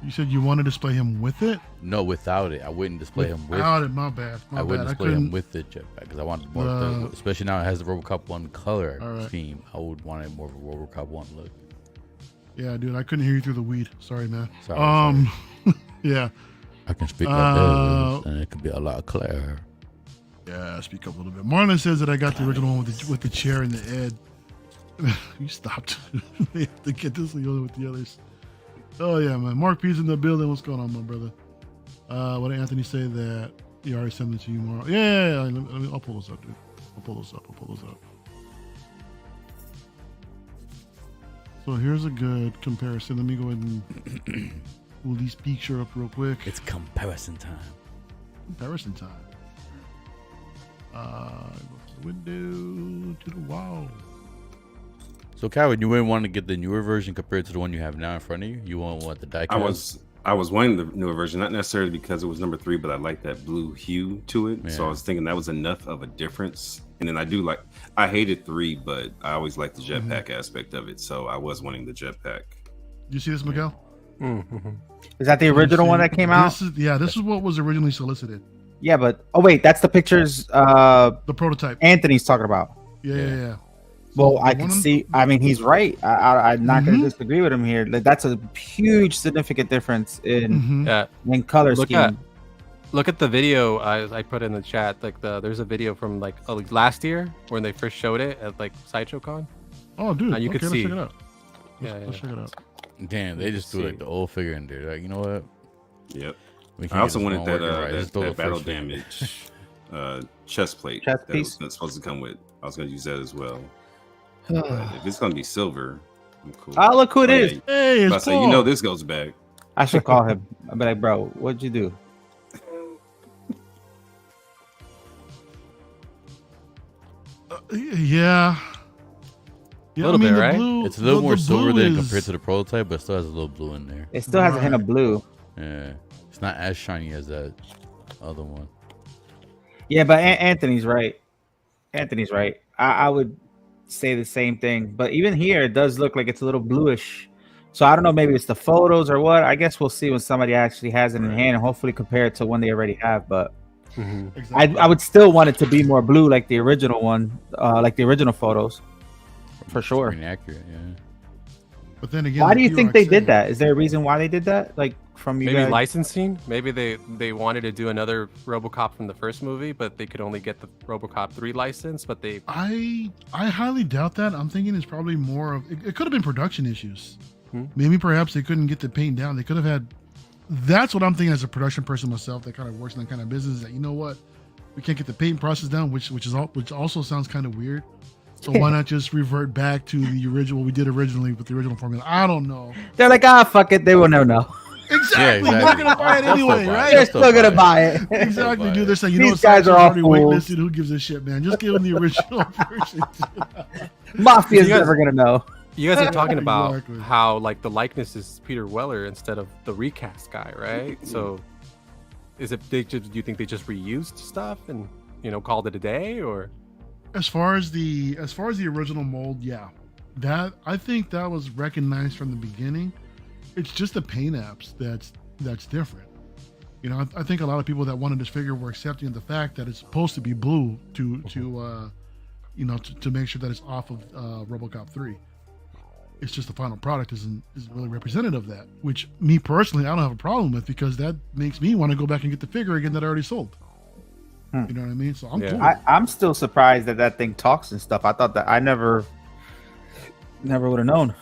[SPEAKER 1] You said you want to display him with it?
[SPEAKER 5] No, without it. I wouldn't display him with
[SPEAKER 1] Without it, my bad.
[SPEAKER 5] I wouldn't display him with the jetpack because I want more, especially now it has the RoboCop 1 color
[SPEAKER 1] All right.
[SPEAKER 5] scheme. I would want it more of a RoboCop 1 look.
[SPEAKER 1] Yeah, dude, I couldn't hear you through the weed. Sorry, man.
[SPEAKER 5] Sorry.
[SPEAKER 1] Yeah.
[SPEAKER 5] I can speak like this, and it could be a lot clearer.
[SPEAKER 1] Yeah, speak up a little bit. Marlon says that I got the original one with the chair and the Ed. You stopped. They have to get this one with the others. Oh yeah, man. Mark P's in the building. What's going on, my brother? What did Anthony say that he already sent it to you tomorrow? Yeah. I'll pull those up, dude. I'll pull those up. So here's a good comparison. Let me go ahead and pull these pictures up real quick.
[SPEAKER 5] It's comparison time.
[SPEAKER 1] Comparison time. Go from the window to the wall.
[SPEAKER 5] So, Calvin, you wouldn't want to get the newer version compared to the one you have now in front of you? You won't want the diecast?
[SPEAKER 3] I was wanting the newer version, not necessarily because it was number 3, but I like that blue hue to it.
[SPEAKER 5] Yeah.
[SPEAKER 3] So I was thinking that was enough of a difference. And then I hated 3, but I always liked the jetpack aspect of it. So I was wanting the jetpack.
[SPEAKER 1] You see this, Miguel?
[SPEAKER 2] Mm-hmm.
[SPEAKER 4] Is that the original one that came out?
[SPEAKER 1] This is what was originally solicited.
[SPEAKER 4] Yeah, but wait, that's the pictures
[SPEAKER 1] The prototype.
[SPEAKER 4] Anthony's talking about.
[SPEAKER 1] Yeah.
[SPEAKER 4] Well,
[SPEAKER 1] So
[SPEAKER 4] I
[SPEAKER 1] the
[SPEAKER 4] can
[SPEAKER 1] one-
[SPEAKER 4] see. I mean, he's right. I'm not going to disagree with him here. Like, that's a huge, significant difference in
[SPEAKER 1] Mhm.
[SPEAKER 2] Yeah.
[SPEAKER 4] color
[SPEAKER 2] Look
[SPEAKER 4] scheme.
[SPEAKER 2] Look at the video I put in the chat. Like there's a video from like last year when they first showed it at like Sideshow Con.
[SPEAKER 1] Oh, dude.
[SPEAKER 2] You could
[SPEAKER 1] let's
[SPEAKER 2] see.
[SPEAKER 1] check it out.
[SPEAKER 2] Yeah,
[SPEAKER 1] Let's check it out.
[SPEAKER 5] Damn, they just threw like the old figure in there. Like, you know what?
[SPEAKER 3] Yep.
[SPEAKER 5] We
[SPEAKER 3] I
[SPEAKER 5] can't
[SPEAKER 3] also
[SPEAKER 5] get this
[SPEAKER 3] wanted
[SPEAKER 5] one
[SPEAKER 3] that
[SPEAKER 5] working right. Just throw
[SPEAKER 3] that
[SPEAKER 5] the
[SPEAKER 3] battle
[SPEAKER 5] first figure.
[SPEAKER 3] damage chest plate
[SPEAKER 4] Chest
[SPEAKER 3] that
[SPEAKER 4] piece?
[SPEAKER 3] was supposed to come with. I was going to use that as well. But if it's going to be silver, I'm cool.
[SPEAKER 4] Oh, look who it is.
[SPEAKER 3] Yeah,
[SPEAKER 1] Hey,
[SPEAKER 3] I
[SPEAKER 1] it's
[SPEAKER 3] say,
[SPEAKER 1] Paul.
[SPEAKER 3] this goes back.
[SPEAKER 4] I should call him. I'll be like, bro, what'd you do?
[SPEAKER 1] Yeah. Yeah,
[SPEAKER 2] Little bit,
[SPEAKER 1] the
[SPEAKER 2] right?
[SPEAKER 1] blue-
[SPEAKER 5] It's a little
[SPEAKER 1] the
[SPEAKER 5] more silver
[SPEAKER 1] blue
[SPEAKER 5] than
[SPEAKER 1] is-
[SPEAKER 5] compared to the prototype, but it still has a little blue in there.
[SPEAKER 4] It still has a hint of blue.
[SPEAKER 5] Yeah. It's not as shiny as that other one.
[SPEAKER 4] Yeah, but Anthony's right. Anthony's right. I would say the same thing. But even here, it does look like it's a little bluish. So I don't know. Maybe it's the photos or what. I guess we'll see when somebody actually has it in hand and hopefully compare it to one they already have. But
[SPEAKER 1] Exactly.
[SPEAKER 4] I would still want it to be more blue like the original one, like the original photos. For sure.
[SPEAKER 5] Pretty accurate, yeah.
[SPEAKER 1] But then again,
[SPEAKER 4] Why
[SPEAKER 1] like
[SPEAKER 4] do you think
[SPEAKER 1] P-Rock
[SPEAKER 4] they
[SPEAKER 1] said,
[SPEAKER 4] did that? Is there a reason why they did that? Like from you
[SPEAKER 2] Maybe
[SPEAKER 4] guys?
[SPEAKER 2] licensing. Maybe they wanted to do another RoboCop from the first movie, but they could only get the RoboCop 3 license. But they
[SPEAKER 1] I highly doubt that. I'm thinking it's probably more of it could have been production issues.
[SPEAKER 2] Hmm.
[SPEAKER 1] Maybe perhaps they couldn't get the paint down. They could have had. That's what I'm thinking as a production person myself that kind of works in that kind of business. That, you know what, we can't get the paint process down, which also sounds kind of weird. So why not just revert back to the original we did originally with the original formula? I don't know.
[SPEAKER 4] They're like, fuck it. They will never know.
[SPEAKER 1] Exactly.
[SPEAKER 5] Yeah,
[SPEAKER 1] They're gonna buy it
[SPEAKER 5] They'll still
[SPEAKER 1] anyway,
[SPEAKER 5] buy it.
[SPEAKER 1] right?
[SPEAKER 4] They're
[SPEAKER 5] still
[SPEAKER 4] still gonna
[SPEAKER 5] buy
[SPEAKER 4] buy it.
[SPEAKER 1] Exactly,
[SPEAKER 5] buy
[SPEAKER 1] dude.
[SPEAKER 5] it.
[SPEAKER 1] They're saying,
[SPEAKER 4] These guys are all
[SPEAKER 1] already
[SPEAKER 4] fools.
[SPEAKER 1] waitlisted. Who gives a shit, man? Just give them the original version.
[SPEAKER 4] Mafia's
[SPEAKER 2] You guys-
[SPEAKER 4] never gonna know.
[SPEAKER 2] you guys are talking about
[SPEAKER 1] Exactly.
[SPEAKER 2] how like the likeness is Peter Weller instead of the recast guy, right? So is it do you think they just reused stuff and called it a day, or?
[SPEAKER 1] As far as the original mold, yeah, that I think that was recognized from the beginning. It's just the paint apps that's different. I think a lot of people that wanted this figure were accepting of the fact that it's supposed to be blue to make sure that it's off of RoboCop 3. It's just the final product isn't really representative of that, which me personally I don't have a problem with, because that makes me want to go back and get the figure again that I already sold. You know what I mean? So I'm
[SPEAKER 2] Yeah.
[SPEAKER 1] cool.
[SPEAKER 4] I'm still surprised that thing talks and stuff. I thought that I never would have known.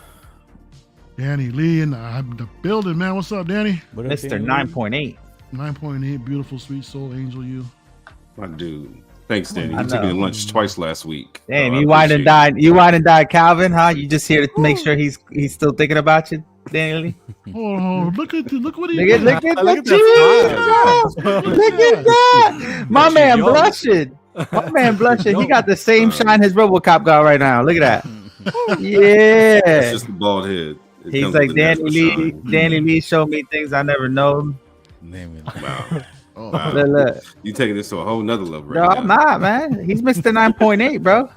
[SPEAKER 1] Danny Lee in the building, man. What's up, Danny?
[SPEAKER 5] What if
[SPEAKER 4] Mr.
[SPEAKER 5] they-
[SPEAKER 4] 9.8.
[SPEAKER 1] 9.8, beautiful, sweet soul, angel you.
[SPEAKER 3] My dude. Thanks, Danny.
[SPEAKER 4] I
[SPEAKER 3] You took me to
[SPEAKER 4] know.
[SPEAKER 3] lunch twice last week.
[SPEAKER 4] Damn,
[SPEAKER 3] I
[SPEAKER 4] you wine and
[SPEAKER 3] appreciate
[SPEAKER 4] dine. You wine and dine, Calvin, huh? You just here to make sure he's still thinking about you, Danny.
[SPEAKER 1] Oh, look what he
[SPEAKER 4] Look at
[SPEAKER 1] did.
[SPEAKER 4] the
[SPEAKER 2] Look at
[SPEAKER 4] cheese.
[SPEAKER 2] that
[SPEAKER 4] Look at that. My man
[SPEAKER 2] Yo.
[SPEAKER 4] blushing. My man blushing. He got the same shine his RoboCop got right now. Look at that.
[SPEAKER 3] It's
[SPEAKER 4] Yeah.
[SPEAKER 3] just a bald head. It
[SPEAKER 4] He's
[SPEAKER 3] comes
[SPEAKER 4] like
[SPEAKER 3] with a
[SPEAKER 4] Danny
[SPEAKER 3] natural
[SPEAKER 4] Lee.
[SPEAKER 3] shine.
[SPEAKER 4] Danny Lee showed me things I never known.
[SPEAKER 5] Name it.
[SPEAKER 3] Wow.
[SPEAKER 1] Oh,
[SPEAKER 3] Wow.
[SPEAKER 4] Look.
[SPEAKER 3] You taking this to a whole nother level
[SPEAKER 4] No,
[SPEAKER 3] right
[SPEAKER 4] I'm
[SPEAKER 3] now.
[SPEAKER 4] not, man. He's Mr. 9.8, bro.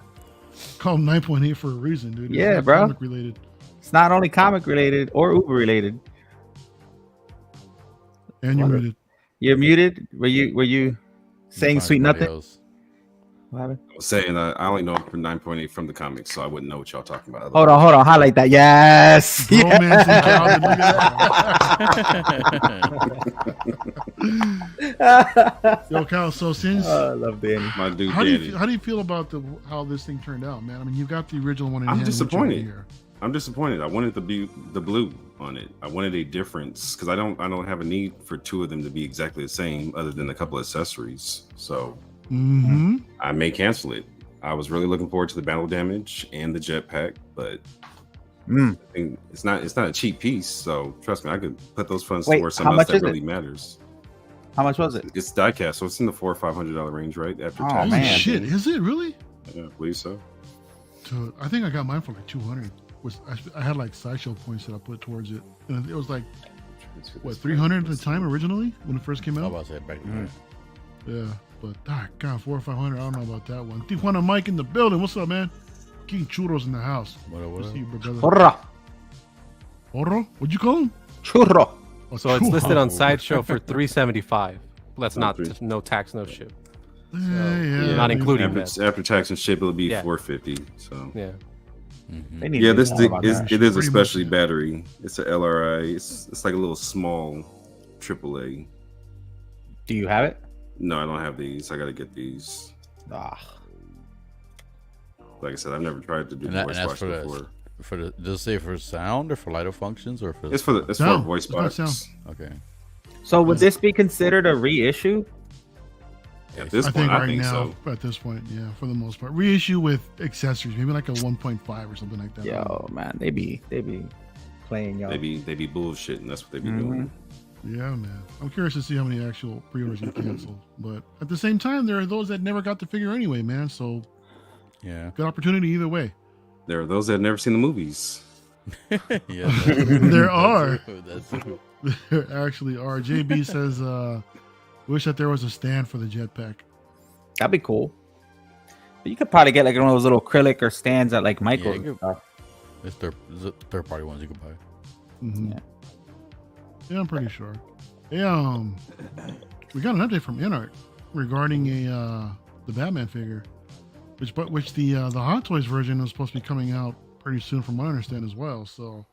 [SPEAKER 1] call him 9.8 for a reason, dude. It's
[SPEAKER 4] Yeah,
[SPEAKER 1] not
[SPEAKER 4] bro.
[SPEAKER 1] comic related.
[SPEAKER 4] It's not only comic related or Uber related.
[SPEAKER 1] And you're
[SPEAKER 4] What?
[SPEAKER 1] muted.
[SPEAKER 4] You're muted. Were you saying
[SPEAKER 5] Find
[SPEAKER 4] sweet
[SPEAKER 5] somebody
[SPEAKER 4] nothing?
[SPEAKER 5] else.
[SPEAKER 4] What happened?
[SPEAKER 3] I was saying I only know for 9.8 from the comics, so I wouldn't know what y'all talking about.
[SPEAKER 4] Hold on. Highlight that. Yes.
[SPEAKER 1] Romance and childhood. Look at that. Yo, Kyle. So since
[SPEAKER 4] I love Danny.
[SPEAKER 3] My dude,
[SPEAKER 1] how do
[SPEAKER 3] Danny.
[SPEAKER 1] you feel about how this thing turned out, man? I mean, you got the original one in
[SPEAKER 3] I'm
[SPEAKER 1] hand.
[SPEAKER 3] disappointed.
[SPEAKER 1] Here.
[SPEAKER 3] I'm disappointed. I wanted the blue on it. I wanted a difference because I don't have a need for two of them to be exactly the same, other than a couple of accessories. So I may cancel it. I was really looking forward to the battle damage and the jetpack, but I think it's not a cheap piece. So trust me, I could put those funds towards something else that really matters.
[SPEAKER 4] How much was it?
[SPEAKER 3] It's diecast, so it's in the $400 or $500 range, right? After
[SPEAKER 4] Oh,
[SPEAKER 3] tax.
[SPEAKER 4] man.
[SPEAKER 1] Holy shit! Is it really?
[SPEAKER 3] Yeah, I believe so.
[SPEAKER 1] Dude, I think I got mine for like 200. I had like sideshow points that I put towards it, and it was like what 300 at the time originally when it first came
[SPEAKER 5] I
[SPEAKER 1] out.
[SPEAKER 5] was about to say back then.
[SPEAKER 1] Yeah, but God, 400 or 500. I don't know about that one. Tijuana Mike in the building. What's up, man? King Churros in the house.
[SPEAKER 5] What
[SPEAKER 1] Good to
[SPEAKER 5] up?
[SPEAKER 1] see you, brother.
[SPEAKER 4] Churro.
[SPEAKER 1] Churro? What'd you call him?
[SPEAKER 4] Churro.
[SPEAKER 1] Oh,
[SPEAKER 2] So it's listed
[SPEAKER 1] churro.
[SPEAKER 2] on Sideshow for $375. That's not no tax, no ship.
[SPEAKER 1] Yeah,
[SPEAKER 2] not including
[SPEAKER 3] After tax and ship, it'll be
[SPEAKER 2] Yeah.
[SPEAKER 3] $450. So
[SPEAKER 2] Yeah.
[SPEAKER 4] They need
[SPEAKER 3] yeah,
[SPEAKER 4] to
[SPEAKER 3] this
[SPEAKER 4] do
[SPEAKER 3] thing
[SPEAKER 4] more about
[SPEAKER 3] is
[SPEAKER 4] that.
[SPEAKER 3] it is a
[SPEAKER 1] Pretty
[SPEAKER 3] specialty
[SPEAKER 1] much, yeah.
[SPEAKER 3] battery. It's a LRI. It's like a little small AAA.
[SPEAKER 4] Do you have it?
[SPEAKER 3] No, I don't have these. I gotta get these.
[SPEAKER 4] Ah.
[SPEAKER 3] Like I said, I've never tried to do
[SPEAKER 5] And
[SPEAKER 3] voice
[SPEAKER 5] that's
[SPEAKER 3] box before.
[SPEAKER 5] does it say for sound or for lighter functions or for?
[SPEAKER 3] It's for
[SPEAKER 1] Sound.
[SPEAKER 3] voice
[SPEAKER 1] It's not
[SPEAKER 3] box.
[SPEAKER 1] sound.
[SPEAKER 5] Okay.
[SPEAKER 4] So would this be considered a reissue?
[SPEAKER 3] At this
[SPEAKER 1] I
[SPEAKER 3] point,
[SPEAKER 1] think
[SPEAKER 3] I
[SPEAKER 1] right
[SPEAKER 3] think
[SPEAKER 1] now,
[SPEAKER 3] so.
[SPEAKER 1] at this point, yeah, for the most part, reissue with accessories, maybe like a 1.5 or something like that.
[SPEAKER 4] Yo, man, they be playing y'all.
[SPEAKER 3] They be bullshitting. That's what they be
[SPEAKER 1] Mm-hmm.
[SPEAKER 3] doing.
[SPEAKER 1] Yeah, man. I'm curious to see how many actual pre-orders get canceled. But at the same time, there are those that never got the figure anyway, man. So
[SPEAKER 5] Yeah.
[SPEAKER 1] good opportunity either way.
[SPEAKER 3] There are those that have never seen the movies.
[SPEAKER 5] Yeah.
[SPEAKER 1] There are.
[SPEAKER 5] That's true.
[SPEAKER 1] There actually are. JB says, wish that there was a stand for the jetpack.
[SPEAKER 4] That'd be cool. But you could probably get like one of those little acrylic or stands at like Michael's.
[SPEAKER 5] you
[SPEAKER 4] and stuff.
[SPEAKER 5] It's third party ones you can buy.
[SPEAKER 1] Mhm.
[SPEAKER 4] Yeah.
[SPEAKER 1] Yeah, I'm pretty sure. Yeah, we got an update from Inart regarding the Batman figure, which the Hot Toys version is supposed to be coming out pretty soon, from what I understand as well. So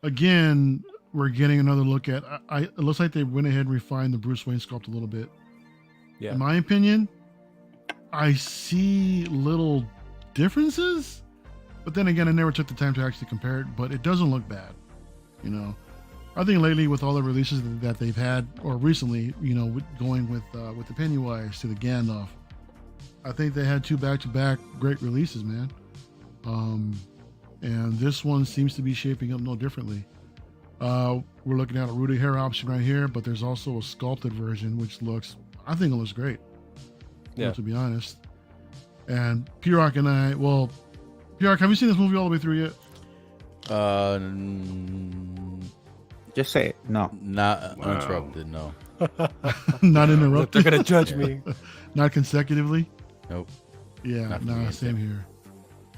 [SPEAKER 1] again, we're getting another look at. It looks like they went ahead and refined the Bruce Wayne sculpt a little bit.
[SPEAKER 2] Yeah.
[SPEAKER 1] In my opinion, I see little differences, but then again, I never took the time to actually compare it. But it doesn't look bad, you know. I think lately, with all the releases that they've had, or recently, you know, going with the Pennywise to the Gandalf, I think they had two back-to-back great releases, man. And this one seems to be shaping up no differently. We're looking at a rooted hair option right here, but there's also a sculpted version, which I think it looks great. You know,
[SPEAKER 2] Yeah.
[SPEAKER 1] to be honest. And P-Rock and I, well, P-Rock, have you seen this movie all the way through yet?
[SPEAKER 4] Just say it. No.
[SPEAKER 5] Not
[SPEAKER 3] Wow.
[SPEAKER 5] uninterrupted. No.
[SPEAKER 1] Not interrupted.
[SPEAKER 2] They're gonna judge me.
[SPEAKER 1] Not consecutively.
[SPEAKER 5] Nope.
[SPEAKER 1] Yeah,
[SPEAKER 5] Not for
[SPEAKER 1] nah,
[SPEAKER 5] me,
[SPEAKER 1] same here.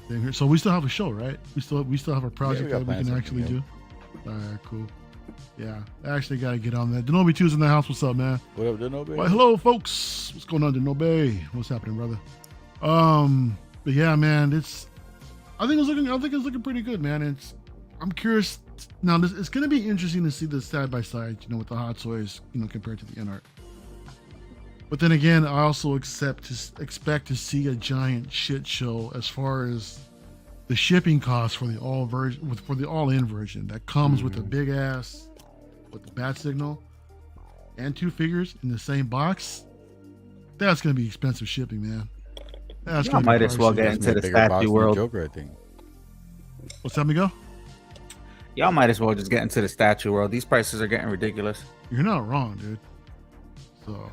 [SPEAKER 1] Same here. So we still have a show, right? We still have a project
[SPEAKER 5] got
[SPEAKER 1] that we
[SPEAKER 5] plans
[SPEAKER 1] can
[SPEAKER 5] for it,
[SPEAKER 1] actually
[SPEAKER 5] yeah.
[SPEAKER 1] do. All right, cool. Yeah, I actually got to get on that. Denobi 2's in the house. What's up, man?
[SPEAKER 5] What up, Denobe?
[SPEAKER 1] Why, hello, folks. What's going on, Denobi? What's happening, brother? But yeah, man, I think it's looking pretty good, man. I'm curious. Now, it's going to be interesting to see this side by side, you know, with the Hot Toys, you know, compared to the Inart. But then again, I also expect to see a giant shit show as far as the shipping costs for the all-in version that comes with a big ass with the bat signal and two figures in the same box. That's gonna be expensive shipping, man. That's
[SPEAKER 4] Y'all
[SPEAKER 1] gonna be
[SPEAKER 4] might as well
[SPEAKER 1] pricey.
[SPEAKER 4] get
[SPEAKER 5] That's
[SPEAKER 4] into
[SPEAKER 5] my
[SPEAKER 4] the
[SPEAKER 5] bigger box
[SPEAKER 4] statue
[SPEAKER 5] than
[SPEAKER 4] world.
[SPEAKER 5] Joker, I think.
[SPEAKER 1] What's that, Miguel?
[SPEAKER 4] Y'all might as well just get into the statue world. These prices are getting ridiculous.
[SPEAKER 1] You're not wrong, dude. So,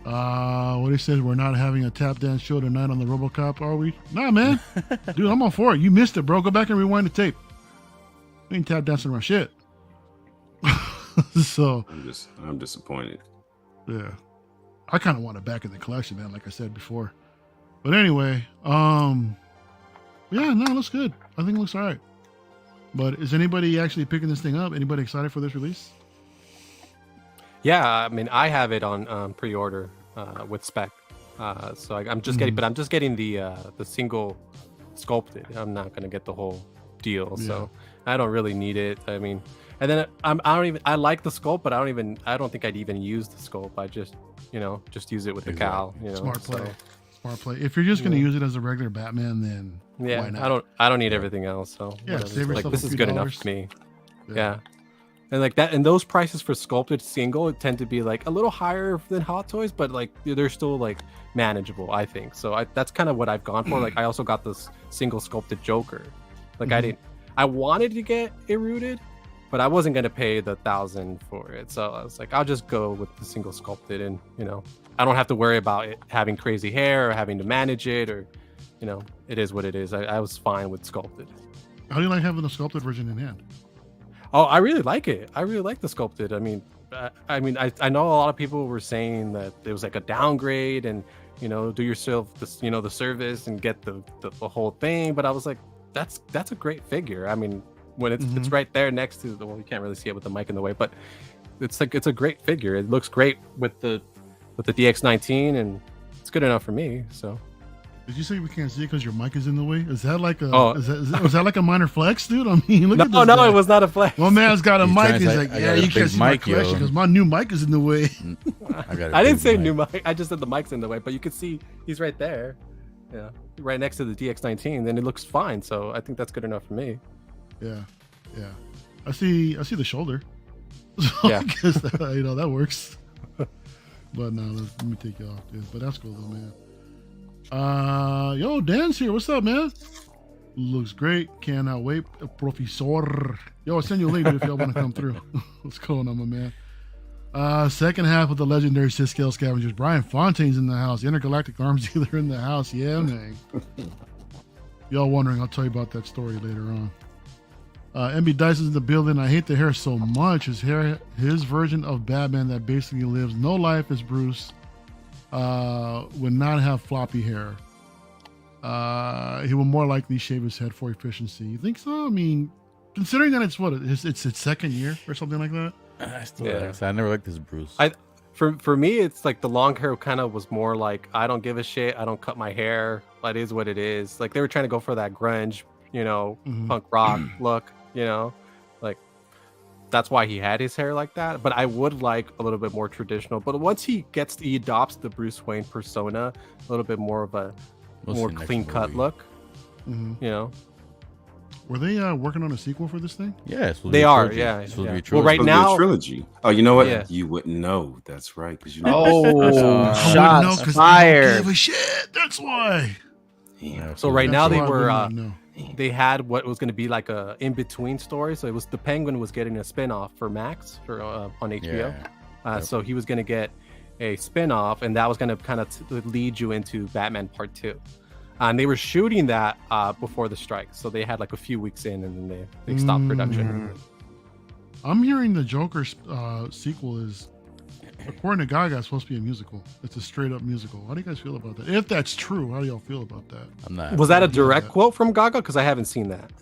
[SPEAKER 1] what he said, we're not having a tap dance show tonight on the RoboCop, are we? Nah, man. Dude, I'm all for it. You missed it, bro. Go back and rewind the tape. We ain't tap dancing around shit. So,
[SPEAKER 3] I'm disappointed.
[SPEAKER 1] yeah. I kind of want it back in the collection, man, like I said before. But anyway, yeah, no, it looks good. I think it looks all right. But is anybody actually picking this thing up? Anybody excited for this release?
[SPEAKER 2] Yeah, I mean, I have it on pre-order with spec. So I'm just getting, but I'm just getting the single sculpted. I'm not gonna get the whole deal, so I don't really need it. I mean, and then I like the sculpt, but I don't think I'd even use the sculpt. I just use it with the cowl.
[SPEAKER 1] Smart play. Smart play. If you're just gonna use it as a regular Batman, then why not?
[SPEAKER 2] I don't need everything else. So
[SPEAKER 1] save yourself
[SPEAKER 2] this
[SPEAKER 1] a
[SPEAKER 2] is
[SPEAKER 1] few
[SPEAKER 2] good
[SPEAKER 1] dollars.
[SPEAKER 2] enough for me. Yeah. And like that, and those prices for sculpted single tend to be like a little higher than Hot Toys, but like they're still like manageable, I think. So that's kind of what I've gone for. Like I also got this single sculpted Joker. Like I wanted to get it rooted, but I wasn't gonna pay the $1,000 for it. So I was like, I'll just go with the single sculpted, and I don't have to worry about it having crazy hair or having to manage it, or it is what it is. I was fine with sculpted.
[SPEAKER 1] How do you like having the sculpted version in hand?
[SPEAKER 2] Oh, I really like it. I really like the sculpted. I mean, I know a lot of people were saying that it was like a downgrade, and do yourself the service and get the whole thing. But I was like, that's a great figure. I mean, when it's right there next to you can't really see it with the mic in the way, but it's a great figure. It looks great with the DX19, and it's good enough for me. So.
[SPEAKER 1] Did you say we can't see it because your mic is in the way? Is that like a was that like a minor flex, dude? I mean, look at this.
[SPEAKER 2] No,
[SPEAKER 1] guy.
[SPEAKER 2] it was not a flex.
[SPEAKER 1] My man's got a mic. He's like,
[SPEAKER 5] I
[SPEAKER 1] you can't see my collection because my new mic is in the way.
[SPEAKER 2] I didn't say new mic. I just said the mic's in the way, but you can see he's right there. Yeah, right next to the DX19, and it looks fine. So I think that's good enough for me.
[SPEAKER 1] Yeah. I see the shoulder. So
[SPEAKER 2] Yeah.
[SPEAKER 1] I guess that works. But no, let me take you off, dude. But that's cool though, man. Yo, Dan's here. What's up, man? Looks great. Cannot wait. Professor. Yo, I'll send you a link, dude, if y'all want to come through. What's going on, my man? Second half of the legendary Ciscale Scavengers. Brian Fontaine's in the house. Intergalactic Arms Dealer in the house. Yeah, man. Y'all wondering, I'll tell you about that story later on. MB Dice is in the building. I hate the hair so much. His version of Batman that basically lives no life as Bruce would not have floppy hair. He will more likely shave his head for efficiency. You think so? I mean, considering that it's its second year or something like that.
[SPEAKER 5] I never liked this Bruce.
[SPEAKER 2] For me, it's like the long hair kind of was more like, I don't give a shit. I don't cut my hair. That is what it is. Like they were trying to go for that grunge, punk rock look, like that's why he had his hair like that. But I would like a little bit more traditional. But once he adopts the Bruce Wayne persona, a little bit more of a more clean cut look,
[SPEAKER 1] Were they working on a sequel for this thing?
[SPEAKER 5] Yeah,
[SPEAKER 2] they are. Yeah. Well, right now,
[SPEAKER 3] trilogy. Oh, you know what?
[SPEAKER 2] Yeah.
[SPEAKER 3] You wouldn't know. That's right. Because
[SPEAKER 4] Shots fired.
[SPEAKER 1] I don't give a shit. That's why.
[SPEAKER 3] Yeah.
[SPEAKER 2] So right now
[SPEAKER 1] That's
[SPEAKER 2] they had what was going to be like a in-between story. So it was the Penguin was getting a spin-off for Max on HBO. So he was going to get a spin-off, and that was going to kind of lead you into Batman Part 2. And they were shooting that before the strike. So they had like a few weeks in, and then they stopped production.
[SPEAKER 1] I'm hearing the Joker sequel is, according to Gaga, it's supposed to be a musical. It's a straight up musical. How do you guys feel about that? If that's true, how do y'all feel about that?
[SPEAKER 5] I'm not.
[SPEAKER 2] Was that a direct quote from Gaga? Because I haven't seen that.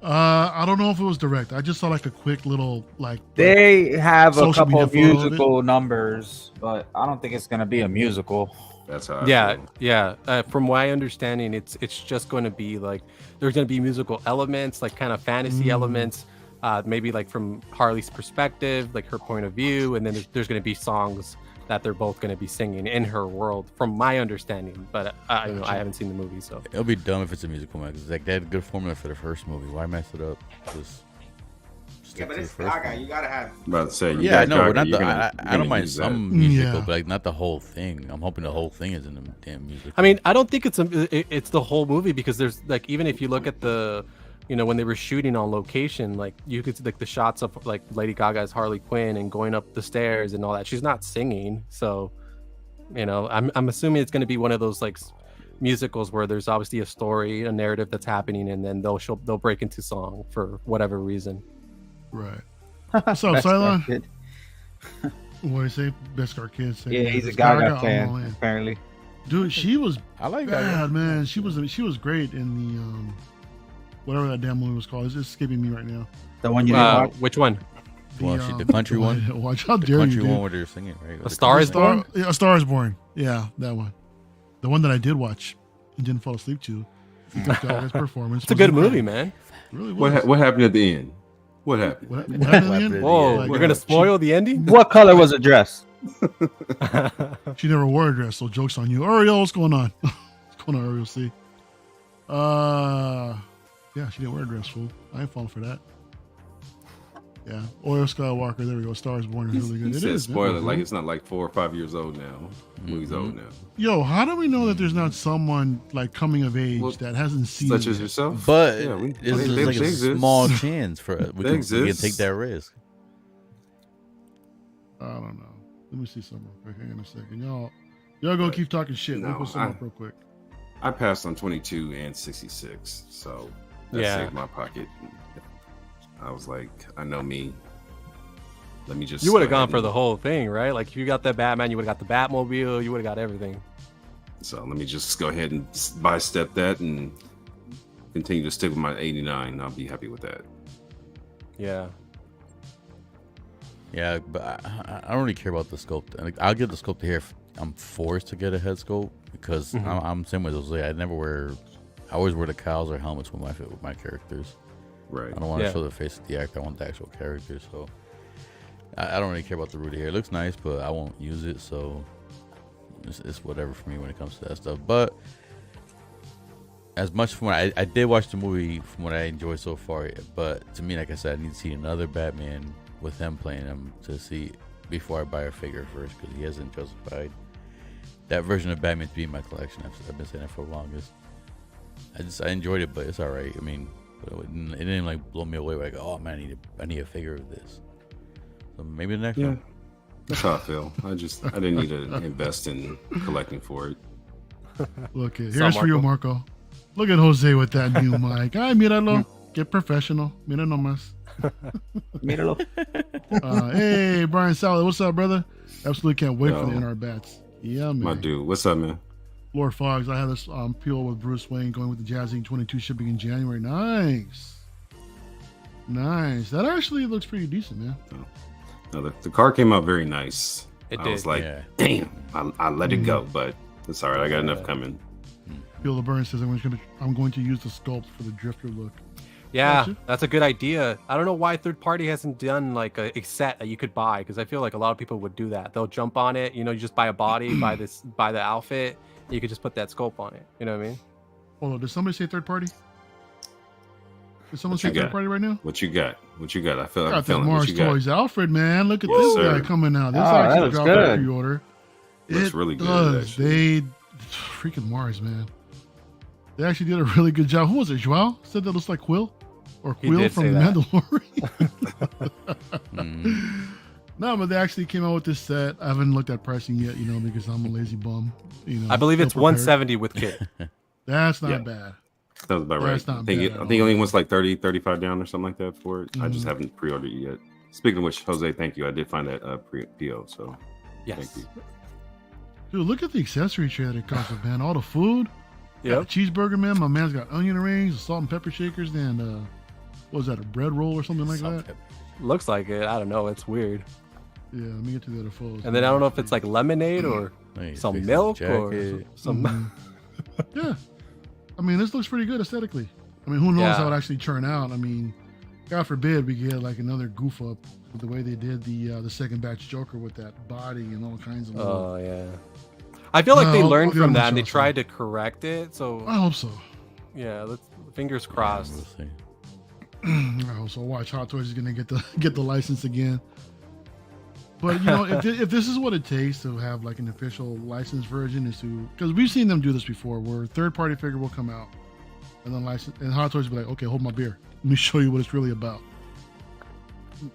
[SPEAKER 1] I don't know if it was direct. I just saw like a quick little
[SPEAKER 4] They have a
[SPEAKER 1] social
[SPEAKER 4] couple
[SPEAKER 1] media
[SPEAKER 4] of
[SPEAKER 1] photo of it.
[SPEAKER 4] musical numbers, but I don't think it's gonna be a musical.
[SPEAKER 3] That's how.
[SPEAKER 2] From my understanding, it's just going to be like there's going to be musical elements, like kind of fantasy elements, maybe like from Harley's perspective, like her point of view, and then there's going to be songs that they're both going to be singing in her world, from my understanding. But I haven't seen the movie, so
[SPEAKER 5] It'll be dumb if it's a musical, man. Because like they had a good formula for the first movie. Why mess it up? Just
[SPEAKER 6] Yeah, but it's Gaga. You gotta have.
[SPEAKER 3] About to say,
[SPEAKER 5] Yeah, I know. We're not
[SPEAKER 3] Gaga,
[SPEAKER 5] I don't mind
[SPEAKER 3] use
[SPEAKER 5] some
[SPEAKER 3] that.
[SPEAKER 5] musical,
[SPEAKER 1] Yeah.
[SPEAKER 5] but like not the whole thing. I'm hoping the whole thing is in the damn music.
[SPEAKER 2] I mean, I don't think it's the whole movie, because there's like, even if you look at the, when they were shooting on location, like you could see like the shots of like Lady Gaga's Harley Quinn and going up the stairs and all that. She's not singing, so I'm assuming it's going to be one of those like musicals where there's obviously a story, a narrative that's happening, and then they'll break into song for whatever reason.
[SPEAKER 1] Right. What's up, Cylon? What do you say? Beskar Kid.
[SPEAKER 4] Yeah, he's a
[SPEAKER 1] Best
[SPEAKER 4] Gaga
[SPEAKER 1] I'm
[SPEAKER 4] fan,
[SPEAKER 1] all in.
[SPEAKER 4] apparently.
[SPEAKER 1] Dude, she was
[SPEAKER 5] I like
[SPEAKER 1] bad,
[SPEAKER 5] Gaga.
[SPEAKER 1] man. She was great in the whatever that damn movie was called. It's escaping me right now.
[SPEAKER 4] The one you didn't watch?
[SPEAKER 2] Which one?
[SPEAKER 5] The country one.
[SPEAKER 1] Watch how
[SPEAKER 5] The
[SPEAKER 1] dare you,
[SPEAKER 5] country
[SPEAKER 1] dude.
[SPEAKER 5] one where they're singing, right?
[SPEAKER 2] A Star is Born?
[SPEAKER 1] Yeah, A Star is Born. Yeah, that one. The one that I did watch and didn't fall asleep to. His performance.
[SPEAKER 2] It's a good movie, man.
[SPEAKER 1] It really was.
[SPEAKER 3] What happened at the end? What happened?
[SPEAKER 1] What happened at the end?
[SPEAKER 2] Whoa,
[SPEAKER 1] Like,
[SPEAKER 2] we're gonna spoil the ending.
[SPEAKER 4] What color was the dress?
[SPEAKER 1] She never wore a dress, so joke's on you. Ariel, what's going on? What's going on, Ariel C? Yeah, she didn't wear a dress, fool. I ain't falling for that. Yeah, Oil Skywalker. There we go. Stars Born is really good.
[SPEAKER 3] He said spoiler, like it's not like 4 or 5 years old now. Movie's old now.
[SPEAKER 1] Yo, how do we know that there's not someone like coming of age that hasn't seen
[SPEAKER 3] Such
[SPEAKER 1] it
[SPEAKER 3] as
[SPEAKER 1] yet?
[SPEAKER 3] yourself.
[SPEAKER 5] But
[SPEAKER 3] Yeah,
[SPEAKER 5] it's just like a small chance for us. We can take that risk.
[SPEAKER 1] I don't know. Let me see something real quick. Hang on a second. Y'all go keep talking shit. Let me put something up real quick.
[SPEAKER 3] I passed on 22 and 66, so that saved my pocket. I was like, I know me. Let me just.
[SPEAKER 2] You would have gone for the whole thing, right? Like if you got that Batman, you would have got the Batmobile. You would have got everything.
[SPEAKER 3] So let me just go ahead and bystep that and continue to stick with my 89. I'll be happy with that.
[SPEAKER 2] Yeah.
[SPEAKER 5] Yeah, but I don't really care about the sculpt. Like, I'll get the sculpt here if I'm forced to get a head sculpt because I'm same with Jose. I always wear the cowls or helmets with my characters.
[SPEAKER 3] Right.
[SPEAKER 5] I don't want to show the face of the actor. I want the actual character. So I don't really care about the Rudy hair. It looks nice, but I won't use it. So it's whatever for me when it comes to that stuff. But as much from what I did watch the movie from what I enjoyed so far, but to me, like I said, I need to see another Batman with him playing him to see before I buy a figure first because he hasn't justified that version of Batman to be in my collection. I've been saying that for the longest. I enjoyed it, but it's all right. I mean, it didn't like blow me away. Like, oh man, I need a figure of this. So maybe the next one.
[SPEAKER 3] That's how I feel. I didn't need to invest in collecting for it.
[SPEAKER 1] Look, here's for you, Marco. Look at Jose with that new mic. Ay, míralo. Get professional. Mira nomás.
[SPEAKER 4] Míralo.
[SPEAKER 1] Hey, Brian Salad. What's up, brother? Absolutely can't wait for the Inart bats. Yeah, man.
[SPEAKER 3] My dude. What's up, man?
[SPEAKER 1] Lord Foggs. I had this PO with Bruce Wayne going with the Jazzing 22 shipping in January. Nice. That actually looks pretty decent, man.
[SPEAKER 3] No, the car came out very nice.
[SPEAKER 2] It
[SPEAKER 3] I
[SPEAKER 2] did.
[SPEAKER 3] was like, damn, I let it go, but it's all right. I got enough coming.
[SPEAKER 1] Feel the Burn says I'm going to use the sculpt for the drifter look.
[SPEAKER 2] Yeah, that's a good idea. I don't know why third party hasn't done like a set that you could buy because I feel like a lot of people would do that. They'll jump on it. You just buy a body, buy the outfit. You could just put that scope on it. You know what I mean?
[SPEAKER 1] Hold on. Did somebody say third party? Did someone say third party right now?
[SPEAKER 3] What you got? I feel like
[SPEAKER 1] got this Hawkwarz Toyz Alfred, man. Look at this guy coming out. This
[SPEAKER 4] that
[SPEAKER 1] actually
[SPEAKER 4] looks
[SPEAKER 1] dropped
[SPEAKER 4] good.
[SPEAKER 1] a pre-order.
[SPEAKER 3] Looks really good.
[SPEAKER 1] Does. They freaking Mars, man. They actually did a really good job. Who was it? Joao said that looks like Quill or Quill from The Mandalorian. No, but they actually came out with this set. I haven't looked at pricing yet, because I'm a lazy bum.
[SPEAKER 2] I believe it's 170 with kit.
[SPEAKER 1] That's not bad.
[SPEAKER 3] That was about right. I think it only was like 30, 35 down or something like that for it. I just haven't pre-ordered it yet. Speaking of which, Jose, thank you. I did find that PO, so
[SPEAKER 2] yes.
[SPEAKER 3] Thank you.
[SPEAKER 1] Dude, look at the accessory tray that it comes with, man. All the food.
[SPEAKER 2] Yeah.
[SPEAKER 1] Cheeseburger, man. My man's got onion rings, salt and pepper shakers, and what was that, a bread roll or something like that?
[SPEAKER 2] Looks like it. I don't know. It's weird.
[SPEAKER 1] Yeah, let me get to the other photos.
[SPEAKER 2] And then I don't know if it's like lemonade or some milk or some.
[SPEAKER 1] Yeah. I mean, this looks pretty good aesthetically. I mean, who knows how it actually turn out? I mean, God forbid we get like another goof up with the way they did the second batch Joker with that body and all kinds of.
[SPEAKER 2] Oh yeah. I feel like they learned from that and they tried to correct it. So
[SPEAKER 1] I hope so.
[SPEAKER 2] Yeah, fingers crossed.
[SPEAKER 5] Yeah,
[SPEAKER 1] we'll see. I also watch Hot Toys is gonna get the license again. But if this is what it takes to have like an official licensed version, is to, because we've seen them do this before, where third party figure will come out, and then Hot Toys will be like, okay, hold my beer, let me show you what it's really about.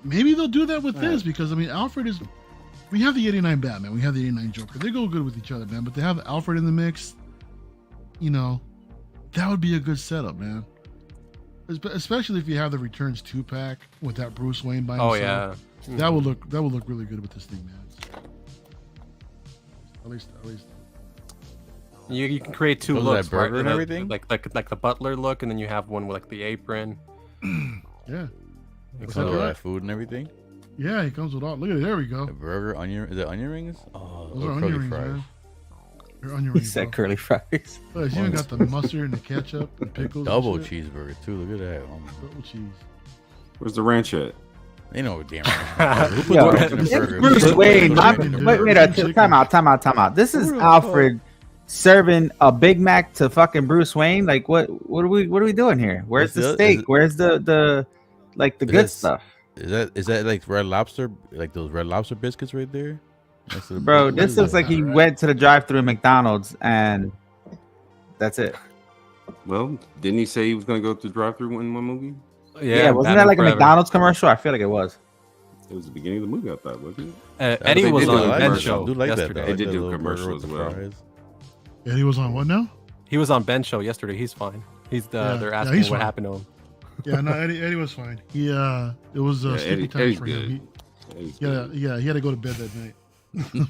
[SPEAKER 1] Maybe they'll do that with this, because I mean, Alfred is. We have the 89 Batman, we have the 89 Joker. They go good with each other, man. But to have Alfred in the mix, that would be a good setup, man. Especially if you have the Returns 2-pack with that Bruce Wayne by himself.
[SPEAKER 2] Oh yeah.
[SPEAKER 1] That would look really good with this thing, man. At least.
[SPEAKER 2] You can create two looks,
[SPEAKER 5] that burger and everything,
[SPEAKER 2] like the butler look, and then you have one with like the apron.
[SPEAKER 1] Yeah.
[SPEAKER 5] It comes with that food and everything.
[SPEAKER 1] Yeah, he comes with all. Look at it. There we go.
[SPEAKER 5] A burger, onion. Is it onion rings? Oh,
[SPEAKER 1] those are onion rings, man. They're onion
[SPEAKER 4] He
[SPEAKER 1] rings.
[SPEAKER 4] said
[SPEAKER 1] Bro.
[SPEAKER 4] curly fries.
[SPEAKER 1] Oh, you even got the mustard and the ketchup and pickles.
[SPEAKER 5] Double
[SPEAKER 1] and shit.
[SPEAKER 5] cheeseburger too. Look at that. Oh my
[SPEAKER 1] Double cheese.
[SPEAKER 3] Where's the ranch at?
[SPEAKER 5] They know damn right. Who put
[SPEAKER 4] Yo,
[SPEAKER 5] ranch in a
[SPEAKER 4] it's
[SPEAKER 5] burger?
[SPEAKER 4] Bruce Wayne.
[SPEAKER 1] Chicken, dude.
[SPEAKER 4] Time out. This is Alfred serving a Big Mac to fucking Bruce Wayne. Like, what are we doing here? Where's the steak? Where's the like the good stuff?
[SPEAKER 5] Is that like Red Lobster? Like those Red Lobster biscuits right there?
[SPEAKER 4] Bro, this looks like he went to the drive-thru at McDonald's and that's it.
[SPEAKER 3] Well, didn't he say he was going to go to drive-through in one movie?
[SPEAKER 4] Yeah, wasn't that like a McDonald's commercial? I feel like it was.
[SPEAKER 3] It was the beginning of the movie, I thought, wasn't
[SPEAKER 2] it? Eddie was on Ben
[SPEAKER 5] I
[SPEAKER 2] Show
[SPEAKER 5] do like
[SPEAKER 2] yesterday.
[SPEAKER 5] that.
[SPEAKER 3] They did do a commercial as well.
[SPEAKER 1] Eddie was on what now?
[SPEAKER 2] He was on Ben Show yesterday. He's fine. They're asking what happened to him.
[SPEAKER 1] Yeah, no, Eddie was fine. He it was sleepy times for him. He had to go to bed that night.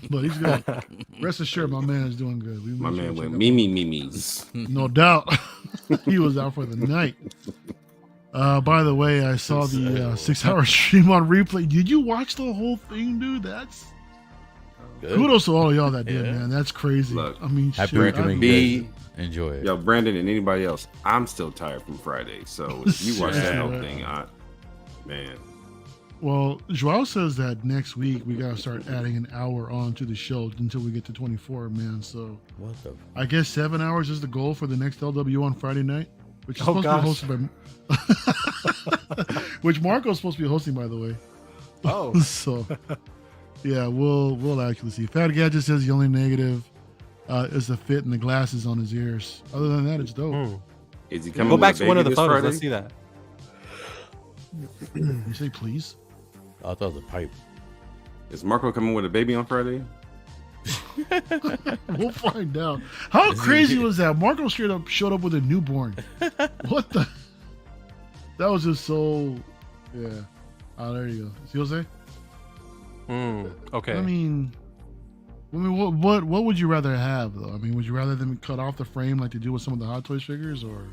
[SPEAKER 1] But he's good. Rest assured, my man is doing good.
[SPEAKER 3] My man went Mimi's.
[SPEAKER 1] No doubt. He was out for the night. By the way, I saw the 6-hour stream on replay. Did you watch the whole thing, dude? That's good. Kudos to all of y'all that did, man. That's crazy.
[SPEAKER 3] Look,
[SPEAKER 1] I mean,
[SPEAKER 5] enjoy it.
[SPEAKER 3] Yo, Brandon and anybody else, I'm still tired from Friday. So if you watch that whole thing, man.
[SPEAKER 1] Well, Joao says that next week we gotta start adding an hour on to the show until we get to 24, man. So I guess 7 hours is the goal for the next LW on Friday night, which is supposed to be hosted by which Marco's supposed to be hosting, by the way.
[SPEAKER 2] Oh.
[SPEAKER 1] So yeah, we'll actually see. Fat Gadget says the only negative is the fit and the glasses on his ears. Other than that, it's dope.
[SPEAKER 3] Is he coming?
[SPEAKER 2] Go back
[SPEAKER 3] with
[SPEAKER 2] to
[SPEAKER 3] a
[SPEAKER 2] one of the
[SPEAKER 3] baby this
[SPEAKER 2] photos.
[SPEAKER 3] Friday?
[SPEAKER 2] Let's see that.
[SPEAKER 1] You say please?
[SPEAKER 5] I thought it was a pipe.
[SPEAKER 3] Is Marco coming with a baby on Friday?
[SPEAKER 1] We'll find out. How crazy was that? Marco straight up showed up with a newborn. What the? That was just so. Yeah. Oh, there you go. See what I'm saying?
[SPEAKER 2] Okay.
[SPEAKER 1] I mean, what would you rather have though? I mean, would you rather them cut off the frame like they do with some of the Hot Toys figures, or?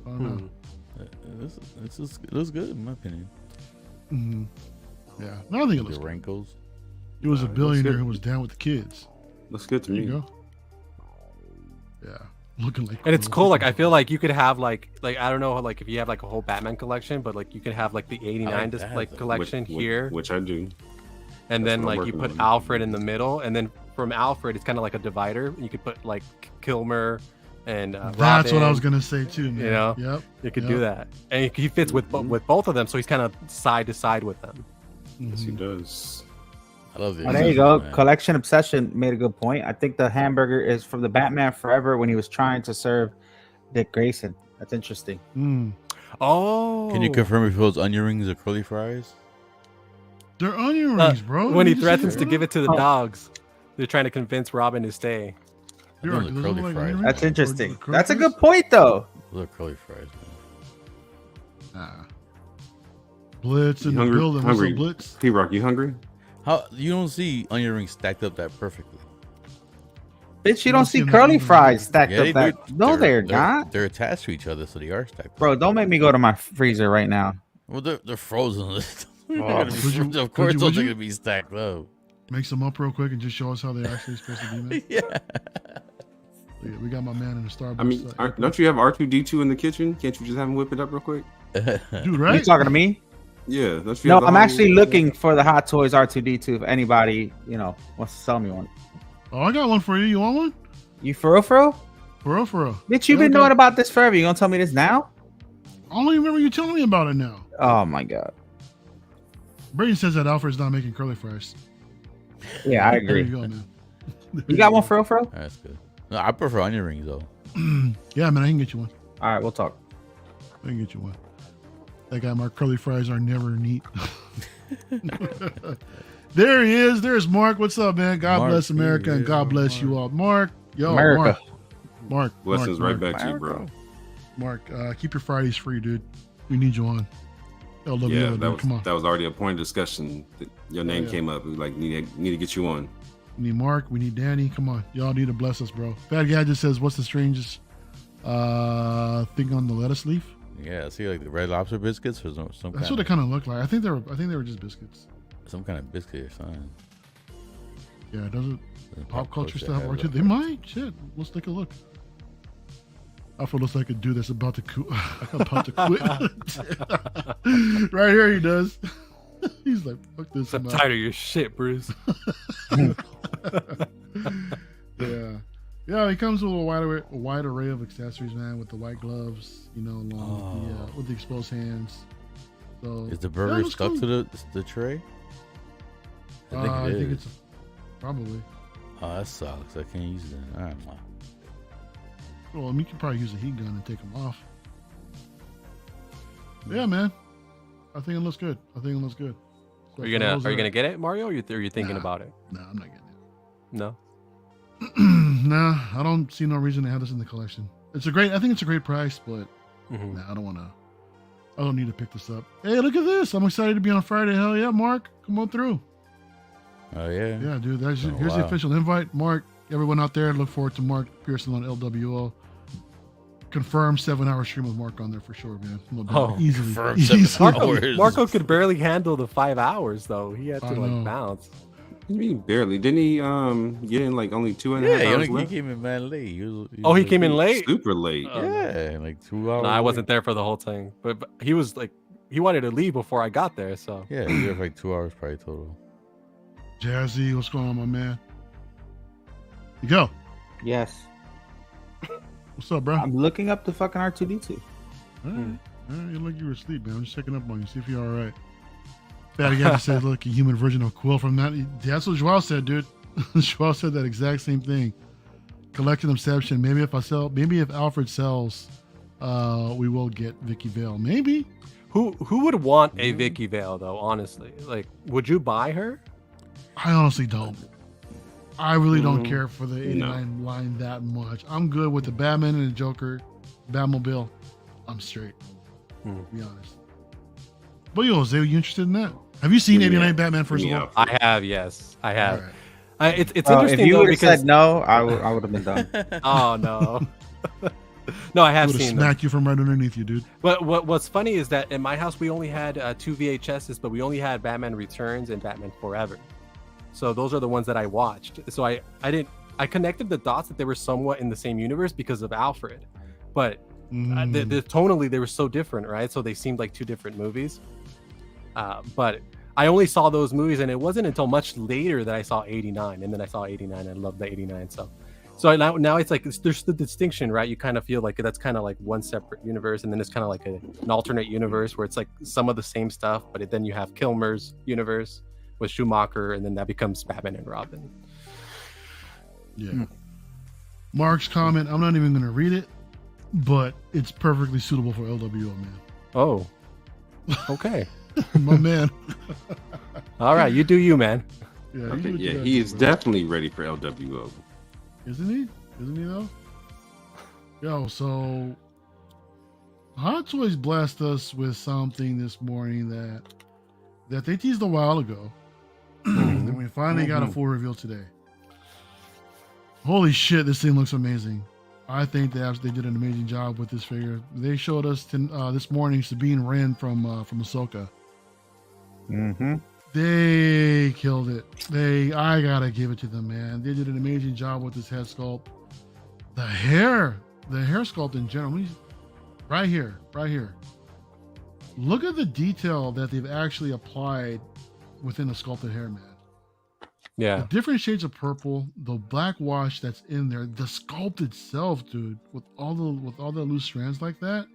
[SPEAKER 1] I don't know.
[SPEAKER 5] It looks good in my opinion.
[SPEAKER 1] Mm-hmm. Yeah, no, I think it looks
[SPEAKER 5] the wrinkles.
[SPEAKER 1] He was a billionaire who was down with the kids.
[SPEAKER 3] Looks good to
[SPEAKER 1] There
[SPEAKER 3] me.
[SPEAKER 1] you go. Yeah, looking like.
[SPEAKER 2] And it's cool. Like I feel like you could have like I don't know, like if you have like a whole Batman collection, but like you could have like the '89 collection here,
[SPEAKER 3] which I do.
[SPEAKER 2] And then
[SPEAKER 3] what I'm
[SPEAKER 2] like you
[SPEAKER 3] working
[SPEAKER 2] put
[SPEAKER 3] on.
[SPEAKER 2] Alfred in the middle, and then from Alfred it's kind of like a divider. You could put like Kilmer and
[SPEAKER 1] That's
[SPEAKER 2] Robin,
[SPEAKER 1] what I was gonna say too, man.
[SPEAKER 2] You know,
[SPEAKER 1] yep.
[SPEAKER 2] You could do that, and he fits with both of them, so he's kind of side to side with them.
[SPEAKER 3] Yes, he does.
[SPEAKER 5] I love it.
[SPEAKER 4] Oh, there you go. Collection Obsession made a good point. I think the hamburger is from the Batman Forever when he was trying to serve Dick Grayson. That's interesting.
[SPEAKER 2] Oh,
[SPEAKER 5] can you confirm if it was onion rings or curly fries?
[SPEAKER 1] They're onion rings, bro.
[SPEAKER 2] When he
[SPEAKER 1] You just
[SPEAKER 2] threatens
[SPEAKER 1] said
[SPEAKER 2] to
[SPEAKER 1] that?
[SPEAKER 2] give it to the dogs, they're trying to convince Robin to stay.
[SPEAKER 1] You're right. Those look like onion rings?
[SPEAKER 4] That's interesting.
[SPEAKER 1] Or
[SPEAKER 4] That's a
[SPEAKER 1] crackers?
[SPEAKER 4] good point, though.
[SPEAKER 5] Those are curly fries, man.
[SPEAKER 1] Blitz in
[SPEAKER 3] You
[SPEAKER 1] the
[SPEAKER 3] hungry?
[SPEAKER 1] building. What's up, Blitz?
[SPEAKER 3] P-Rock, you hungry?
[SPEAKER 5] How you don't see onion rings stacked up that perfectly?
[SPEAKER 4] Bitch, you don't see curly fries stacked
[SPEAKER 5] Yeah,
[SPEAKER 4] up that. No, they're not.
[SPEAKER 5] They're attached to each other, so they are stacked.
[SPEAKER 4] Bro, don't make me go to my freezer right now.
[SPEAKER 5] Well, they're frozen. Of course,
[SPEAKER 1] would
[SPEAKER 5] those are
[SPEAKER 1] you?
[SPEAKER 5] gonna be stacked up.
[SPEAKER 1] Make some up real quick and just show us how they're actually supposed to be made.
[SPEAKER 5] Yeah.
[SPEAKER 1] Yeah, we got my man in the Starbucks.
[SPEAKER 3] I mean, don't you have R2D2 in the kitchen? Can't you just have him whip it up real quick?
[SPEAKER 1] dude, right?
[SPEAKER 4] You talking to me?
[SPEAKER 3] Yeah. Don't you
[SPEAKER 4] No,
[SPEAKER 3] have the
[SPEAKER 4] I'm
[SPEAKER 3] whole-
[SPEAKER 4] actually looking for the Hot Toys R2D2 if anybody, wants to sell me one.
[SPEAKER 1] Oh, I got one for you. You want one?
[SPEAKER 4] You for real, for real?
[SPEAKER 1] For real, for real.
[SPEAKER 4] Bitch, you've been knowing about this forever. You gonna tell me this now?
[SPEAKER 1] I only remember you telling me about it now.
[SPEAKER 4] Oh my god.
[SPEAKER 1] Brady says that Alfred's not making curly fries.
[SPEAKER 4] Yeah, I
[SPEAKER 1] There
[SPEAKER 4] agree.
[SPEAKER 1] you go, man.
[SPEAKER 4] You got one for real, for real?
[SPEAKER 5] That's good. No, I prefer onion rings though.
[SPEAKER 1] Yeah, man, I can get you one.
[SPEAKER 4] All right, we'll talk.
[SPEAKER 1] I can get you one. That guy, Mark, curly fries are never neat. There he is. There's Mark. What's up, man? God
[SPEAKER 5] Mark,
[SPEAKER 1] bless America and God bless you all. Mark, yo,
[SPEAKER 4] America.
[SPEAKER 1] Mark.
[SPEAKER 3] Blessings
[SPEAKER 1] Mark,
[SPEAKER 3] right back to you, bro.
[SPEAKER 1] Mark, keep your Fridays free, dude. We need you on. LWO,
[SPEAKER 3] Yeah,
[SPEAKER 1] dude. Come on.
[SPEAKER 3] that was already a point of discussion. Your name
[SPEAKER 1] yeah.
[SPEAKER 3] came up. We like need to get you on.
[SPEAKER 1] We need Mark. We need Danny. Come on. Y'all need to bless us, bro. Fat Guy just says, what's the strangest thing on the lettuce leaf?
[SPEAKER 5] Yeah, see like the Red Lobster biscuits or some
[SPEAKER 1] That's
[SPEAKER 5] kind
[SPEAKER 1] what
[SPEAKER 5] of,
[SPEAKER 1] it kind of looked like. I think they were just biscuits.
[SPEAKER 5] some kind of biscuit or something.
[SPEAKER 1] Yeah, doesn't pop culture stuff
[SPEAKER 5] have
[SPEAKER 1] R2? They might. Shit, let's take a look. Alfred looks like a dude that's about to quit. Right here, he does. He's like, "Fuck this."
[SPEAKER 2] I'm tired of your shit, Bruce.
[SPEAKER 1] Yeah. He comes with a wide array of accessories, man. With the white gloves, along with the exposed hands. So
[SPEAKER 5] is the burger stuck to the tray?
[SPEAKER 1] I think it's probably.
[SPEAKER 5] Oh, that sucks. I can't use it. I don't know.
[SPEAKER 1] Well, I mean, you can probably use a heat gun and take them off. Yeah, man. I think it looks good. So
[SPEAKER 2] are you gonna get it, Mario? Or are you thinking about it?
[SPEAKER 1] No, I'm not getting it.
[SPEAKER 2] No.
[SPEAKER 1] Nah, I don't see no reason to have this in the collection. I think it's a great price, but nah, I don't need to pick this up. Hey, look at this. I'm excited to be on Friday. Hell yeah, Mark. Come on through.
[SPEAKER 5] Oh yeah.
[SPEAKER 1] Yeah, dude. Here's the official invite. Mark, everyone out there, look forward to Mark Pearson on LWO. Confirmed 7-hour stream with Mark on there for sure, man. Easily.
[SPEAKER 2] Marco could barely handle the 5 hours though. He had to bounce.
[SPEAKER 3] You mean barely? Didn't he get in like only 2.5 hours left?
[SPEAKER 5] He came in man late.
[SPEAKER 2] He came in late?
[SPEAKER 3] Super late.
[SPEAKER 5] Yeah, like 2 hours.
[SPEAKER 2] No, I wasn't there for the whole thing. But he was like, he wanted to leave before I got there, so.
[SPEAKER 5] Yeah, he was like 2 hours probably total.
[SPEAKER 1] Jazzy, what's going on, my man? You go.
[SPEAKER 4] Yes.
[SPEAKER 1] What's up, bro?
[SPEAKER 4] I'm looking up the fucking R2D2.
[SPEAKER 1] All right. You look like you were asleep, man. I'm just checking up on you, see if you're all right. Fatty guy just said, look, a human version of Quill from that. That's what Joao said, dude. Joao said that exact same thing. Collection Inception. Maybe if Alfred sells, we will get Vicky Vale. Maybe.
[SPEAKER 2] Who would want a Vicky Vale though? Honestly, like, would you buy her?
[SPEAKER 1] I honestly don't. I really don't care for the 89 line that much. I'm good with the Batman and the Joker, Batmobile. I'm straight. To be honest. But Jose, are you interested in that? Have you seen 89 Batman first of all?
[SPEAKER 2] I have, yes. I have.
[SPEAKER 1] Right.
[SPEAKER 2] It's interesting.
[SPEAKER 4] If you
[SPEAKER 2] would
[SPEAKER 4] have said no, I would have been done.
[SPEAKER 2] Oh no. No, I have seen
[SPEAKER 1] smack you from right underneath you, dude.
[SPEAKER 2] But what's funny is that in my house we only had 2 VHSs, but we only had Batman Returns and Batman Forever. So those are the ones that I watched. So I connected the dots that they were somewhat in the same universe because of Alfred, but tonally they were so different, right? So they seemed like two different movies. But I only saw those movies, and it wasn't until much later that I saw 89, and then I saw 89. I loved the 89. So now it's like there's the distinction, right? You kind of feel like that's kind of like one separate universe, and then it's kind of like an alternate universe where it's like some of the same stuff, but then you have Kilmer's universe with Schumacher, and then that becomes Batman and Robin.
[SPEAKER 1] Yeah. Mark's comment, I'm not even going to read it, but it's perfectly suitable for LWO, man.
[SPEAKER 2] Oh, okay.
[SPEAKER 1] My man.
[SPEAKER 2] All right, you do you, man.
[SPEAKER 1] Yeah,
[SPEAKER 3] he is definitely ready for LWO.
[SPEAKER 1] Isn't he though? Yo, so Hot Toys blessed us with something this morning that they teased a while ago. And we finally got a full reveal today. Holy shit, this thing looks amazing. I think they did an amazing job with this figure. They showed us this morning Sabine Wren from Ahsoka. They killed it. I gotta give it to them, man. They did an amazing job with this head sculpt. The hair sculpt in general. Right here. Look at the detail that they've actually applied within the sculpted hair, man.
[SPEAKER 2] Yeah.
[SPEAKER 1] The different shades of purple, the black wash that's in there, the sculpt itself, dude, with all the loose strands like that.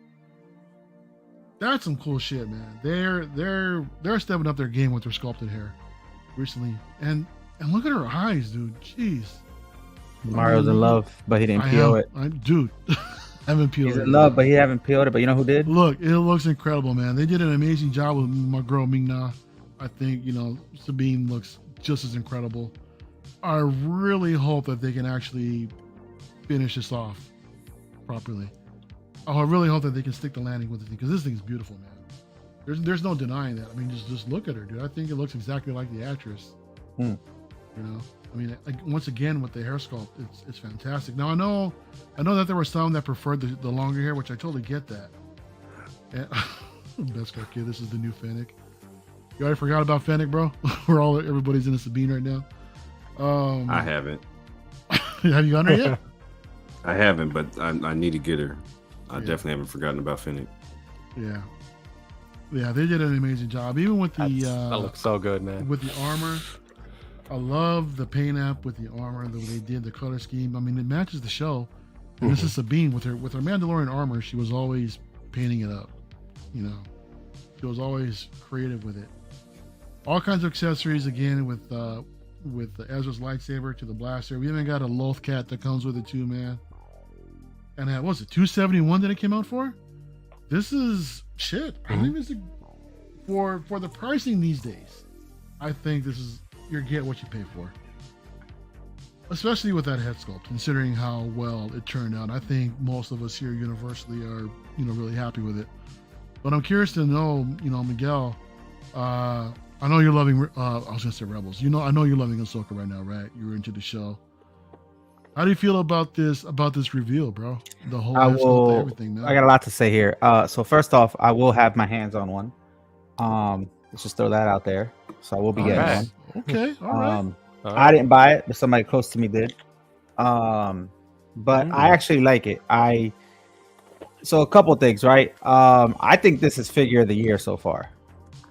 [SPEAKER 1] That's some cool shit, man. They're stepping up their game with their sculpted hair recently. And look at her eyes, dude. Jeez.
[SPEAKER 4] Mario's in love, but he didn't peel it.
[SPEAKER 1] Dude, I haven't peeled it.
[SPEAKER 4] He's in love, but he haven't peeled it. But you know who did?
[SPEAKER 1] Look, it looks incredible, man. They did an amazing job with my girl Ming-Na. I think, Sabine looks just as incredible. I really hope that they can actually finish this off properly. I really hope that they can stick the landing with it because this thing is beautiful, man. There's no denying that. I mean, just look at her, dude. I think it looks exactly like the actress. I mean, once again with the hair sculpt, it's fantastic. Now I know that there were some that preferred the longer hair, which I totally get that. And, best car kid, this is the new Fennec. You already forgot about Fennec, bro? Everybody's in a Sabine right now.
[SPEAKER 3] I haven't.
[SPEAKER 1] Have you gotten her yet?
[SPEAKER 3] I haven't, but I need to get her. I definitely haven't forgotten about Finnick.
[SPEAKER 1] Yeah. Yeah, they did an amazing job. Even with the
[SPEAKER 2] that looks so good, man.
[SPEAKER 1] With the armor. I love the paint app with the armor, the way they did the color scheme. I mean, it matches the show. And this is Sabine with her Mandalorian armor. She was always painting it up. You know, she was always creative with it. All kinds of accessories again with Ezra's lightsaber to the blaster. We even got a Loth cat that comes with it too, man. And that was it, $271 that it came out for? This is shit. I think this is for the pricing these days. I think this is you get what you pay for. Especially with that head sculpt, considering how well it turned out. I think most of us here universally are, really happy with it. But I'm curious to know, Miguel, I know you're loving, I was gonna say Rebels. I know you're loving Ahsoka right now, right? You're into the show. How do you feel about this reveal, bro? The whole head sculpt, everything, man.
[SPEAKER 4] I got a lot to say here. So first off, I will have my hands on one. Let's just throw that out there. So I will be getting one.
[SPEAKER 1] Okay, all right.
[SPEAKER 4] I didn't buy it, but somebody close to me did. But I actually like it. So a couple things, right? I think this is figure of the year so far.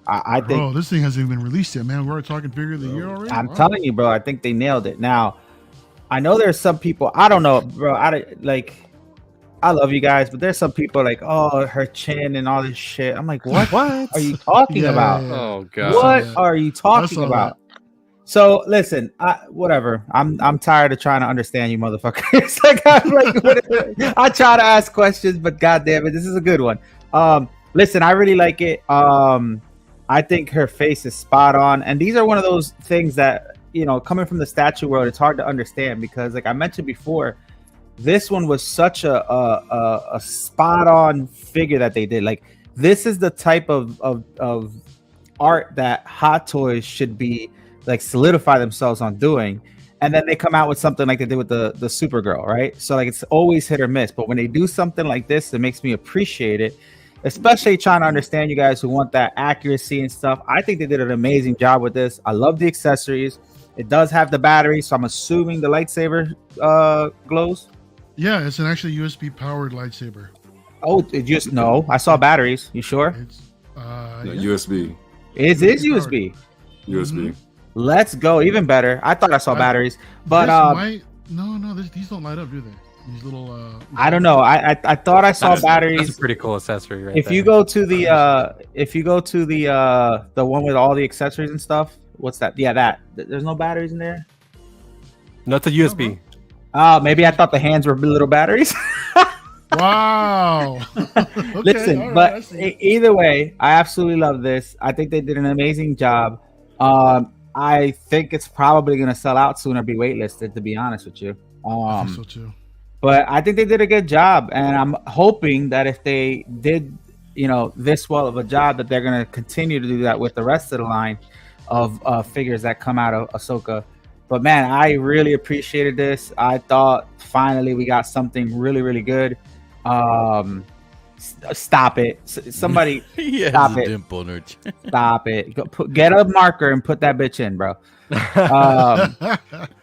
[SPEAKER 4] I think.
[SPEAKER 1] Oh, this thing hasn't even been released yet, man. We're talking figure of the year already.
[SPEAKER 4] I'm telling you, bro. I think they nailed it. Now, I know there's some people. I don't know, bro. I love you guys, but there's some people like, oh, her chin and all this shit. I'm like, what? What are you talking about?
[SPEAKER 1] Yeah.
[SPEAKER 2] Oh god.
[SPEAKER 4] What are you talking about? So listen, whatever. I'm tired of trying to understand you, motherfuckers. I try to ask questions, but goddamn it, this is a good one. Listen, I really like it. I think her face is spot on, and these are one of those things that coming from the statue world, it's hard to understand because, like I mentioned before, this one was such a spot on figure that they did. Like this is the type of art that Hot Toys should be like solidify themselves on doing, and then they come out with something like they did with the Supergirl, right? So like it's always hit or miss, but when they do something like this, it makes me appreciate it, especially trying to understand you guys who want that accuracy and stuff. I think they did an amazing job with this. I love the accessories. It does have the battery, so I'm assuming the lightsaber glows.
[SPEAKER 1] Yeah, it's an actually USB powered lightsaber.
[SPEAKER 4] Oh, no, I saw batteries. You sure?
[SPEAKER 1] It's
[SPEAKER 3] USB.
[SPEAKER 4] It is USB.
[SPEAKER 3] USB.
[SPEAKER 4] Let's go. Even better. I thought I saw batteries, but
[SPEAKER 1] these don't light up, do they? These little.
[SPEAKER 4] I don't know. I thought I saw batteries.
[SPEAKER 2] That's a pretty cool accessory, right?
[SPEAKER 4] If you go to the the one with all the accessories and stuff, what's that? Yeah, that. There's no batteries in there.
[SPEAKER 2] Not the USB.
[SPEAKER 4] Maybe I thought the hands were little batteries.
[SPEAKER 1] Wow. Okay,
[SPEAKER 4] listen,
[SPEAKER 1] right,
[SPEAKER 4] but either way, I absolutely love this. I think they did an amazing job. I think it's probably going to sell out soon or be waitlisted, to be honest with you.
[SPEAKER 1] I think so too.
[SPEAKER 4] But I think they did a good job, and I'm hoping that if they did, this well of a job, that they're going to continue to do that with the rest of the line of figures that come out of Ahsoka. But man, I really appreciated this. I thought finally we got something really, really good. Stop it! Somebody stop it!
[SPEAKER 5] Dimple in her chin.
[SPEAKER 4] Stop it! Get a marker and put that bitch in, bro. But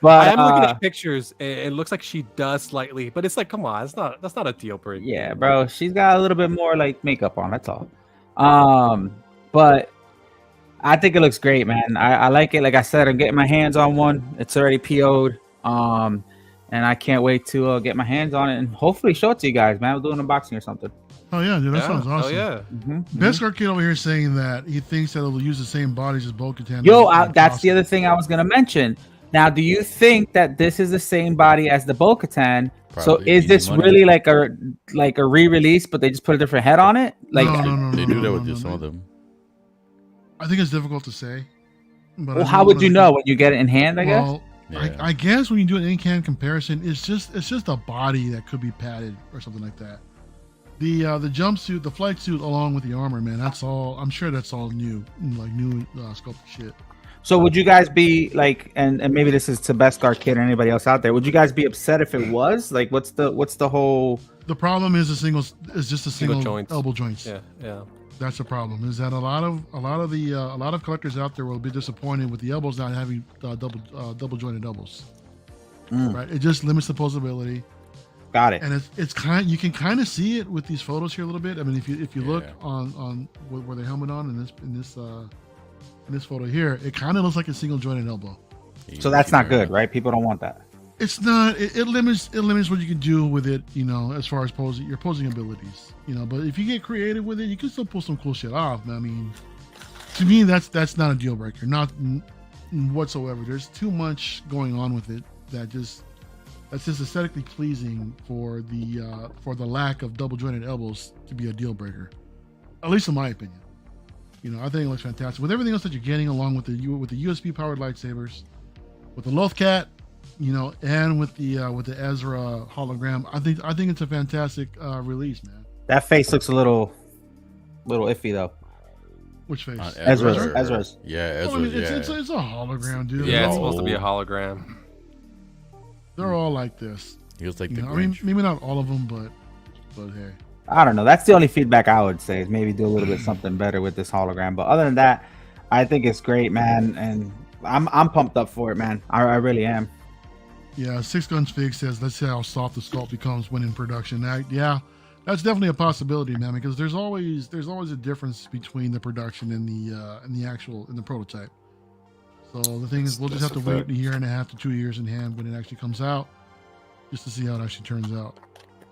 [SPEAKER 2] I am looking at pictures. It looks like she does slightly, but it's like, come on, that's not a deal breaker.
[SPEAKER 4] Yeah, bro, she's got a little bit more like makeup on. That's all. But I think it looks great, man. I like it. Like I said, I'm getting my hands on one. It's already PO'd. And I can't wait to get my hands on it and hopefully show it to you guys, man. We'll do an unboxing or something.
[SPEAKER 1] Oh yeah, dude, that sounds awesome.
[SPEAKER 2] Oh yeah.
[SPEAKER 1] Best Kid over here saying that he thinks that it'll use the same bodies as Bo-Katan.
[SPEAKER 4] That's the other thing I was gonna mention. Now, do you think that this is the same body as the Bo-Katan? So is this really like a re-release, but they just put a different head on it? Like
[SPEAKER 1] no,
[SPEAKER 5] they do that with some of them.
[SPEAKER 1] I think it's difficult to say. But
[SPEAKER 4] well, how would you know when you get it in hand? I guess.
[SPEAKER 1] Yeah. I guess when you do an in-can comparison, it's just a body that could be padded or something like that. The jumpsuit, the flight suit, along with the armor, man. That's all. I'm sure that's all new sculpted shit.
[SPEAKER 4] So would you guys be like, and maybe this is to Beskar Kid or anybody else out there? Would you guys be upset if it was like, what's the whole?
[SPEAKER 1] The problem is just a single
[SPEAKER 2] joints.
[SPEAKER 1] elbow joints.
[SPEAKER 2] Yeah.
[SPEAKER 1] That's the problem. Is that a lot of collectors out there will be disappointed with the elbows not having double jointed elbows. Right? It just limits the posability.
[SPEAKER 4] Got it.
[SPEAKER 1] And it's kind. You can kind of see it with these photos here a little bit. I mean, if you look on where the helmet on in this photo here, it kind of looks like a single jointed elbow.
[SPEAKER 4] So that's not good, right? People don't want that.
[SPEAKER 1] It's not. It limits what you can do with it. As far as your posing abilities. But if you get creative with it, you can still pull some cool shit off. I mean, to me, that's not a deal breaker, not whatsoever. There's too much going on with it that's just aesthetically pleasing for the lack of double jointed elbows to be a deal breaker, at least in my opinion. I think it looks fantastic with everything else that you're getting, along with the USB powered lightsabers, with the Lothcat, and with the Ezra hologram. I think it's a fantastic release, man.
[SPEAKER 4] That face looks a little iffy though.
[SPEAKER 1] Which face?
[SPEAKER 4] Ezra's.
[SPEAKER 5] Yeah, Ezra's.
[SPEAKER 1] Well, I mean, it's a hologram, dude.
[SPEAKER 2] Yeah, it's supposed to be a hologram.
[SPEAKER 1] They're all like this.
[SPEAKER 5] He was like the
[SPEAKER 1] I mean, maybe not all of them, but hey.
[SPEAKER 4] I don't know. That's the only feedback I would say, is maybe do a little bit something better with this hologram. But other than that, I think it's great, man, and I'm pumped up for it, man. I really am. Yeah,
[SPEAKER 1] Six Guns Fig says, let's see how soft the sculpt becomes when in production. That's definitely a possibility, man, because there's always a difference between the production and the prototype. So the thing is, we'll just have to wait a year and a half to 2 years in hand when it actually comes out, just to see how it actually turns out.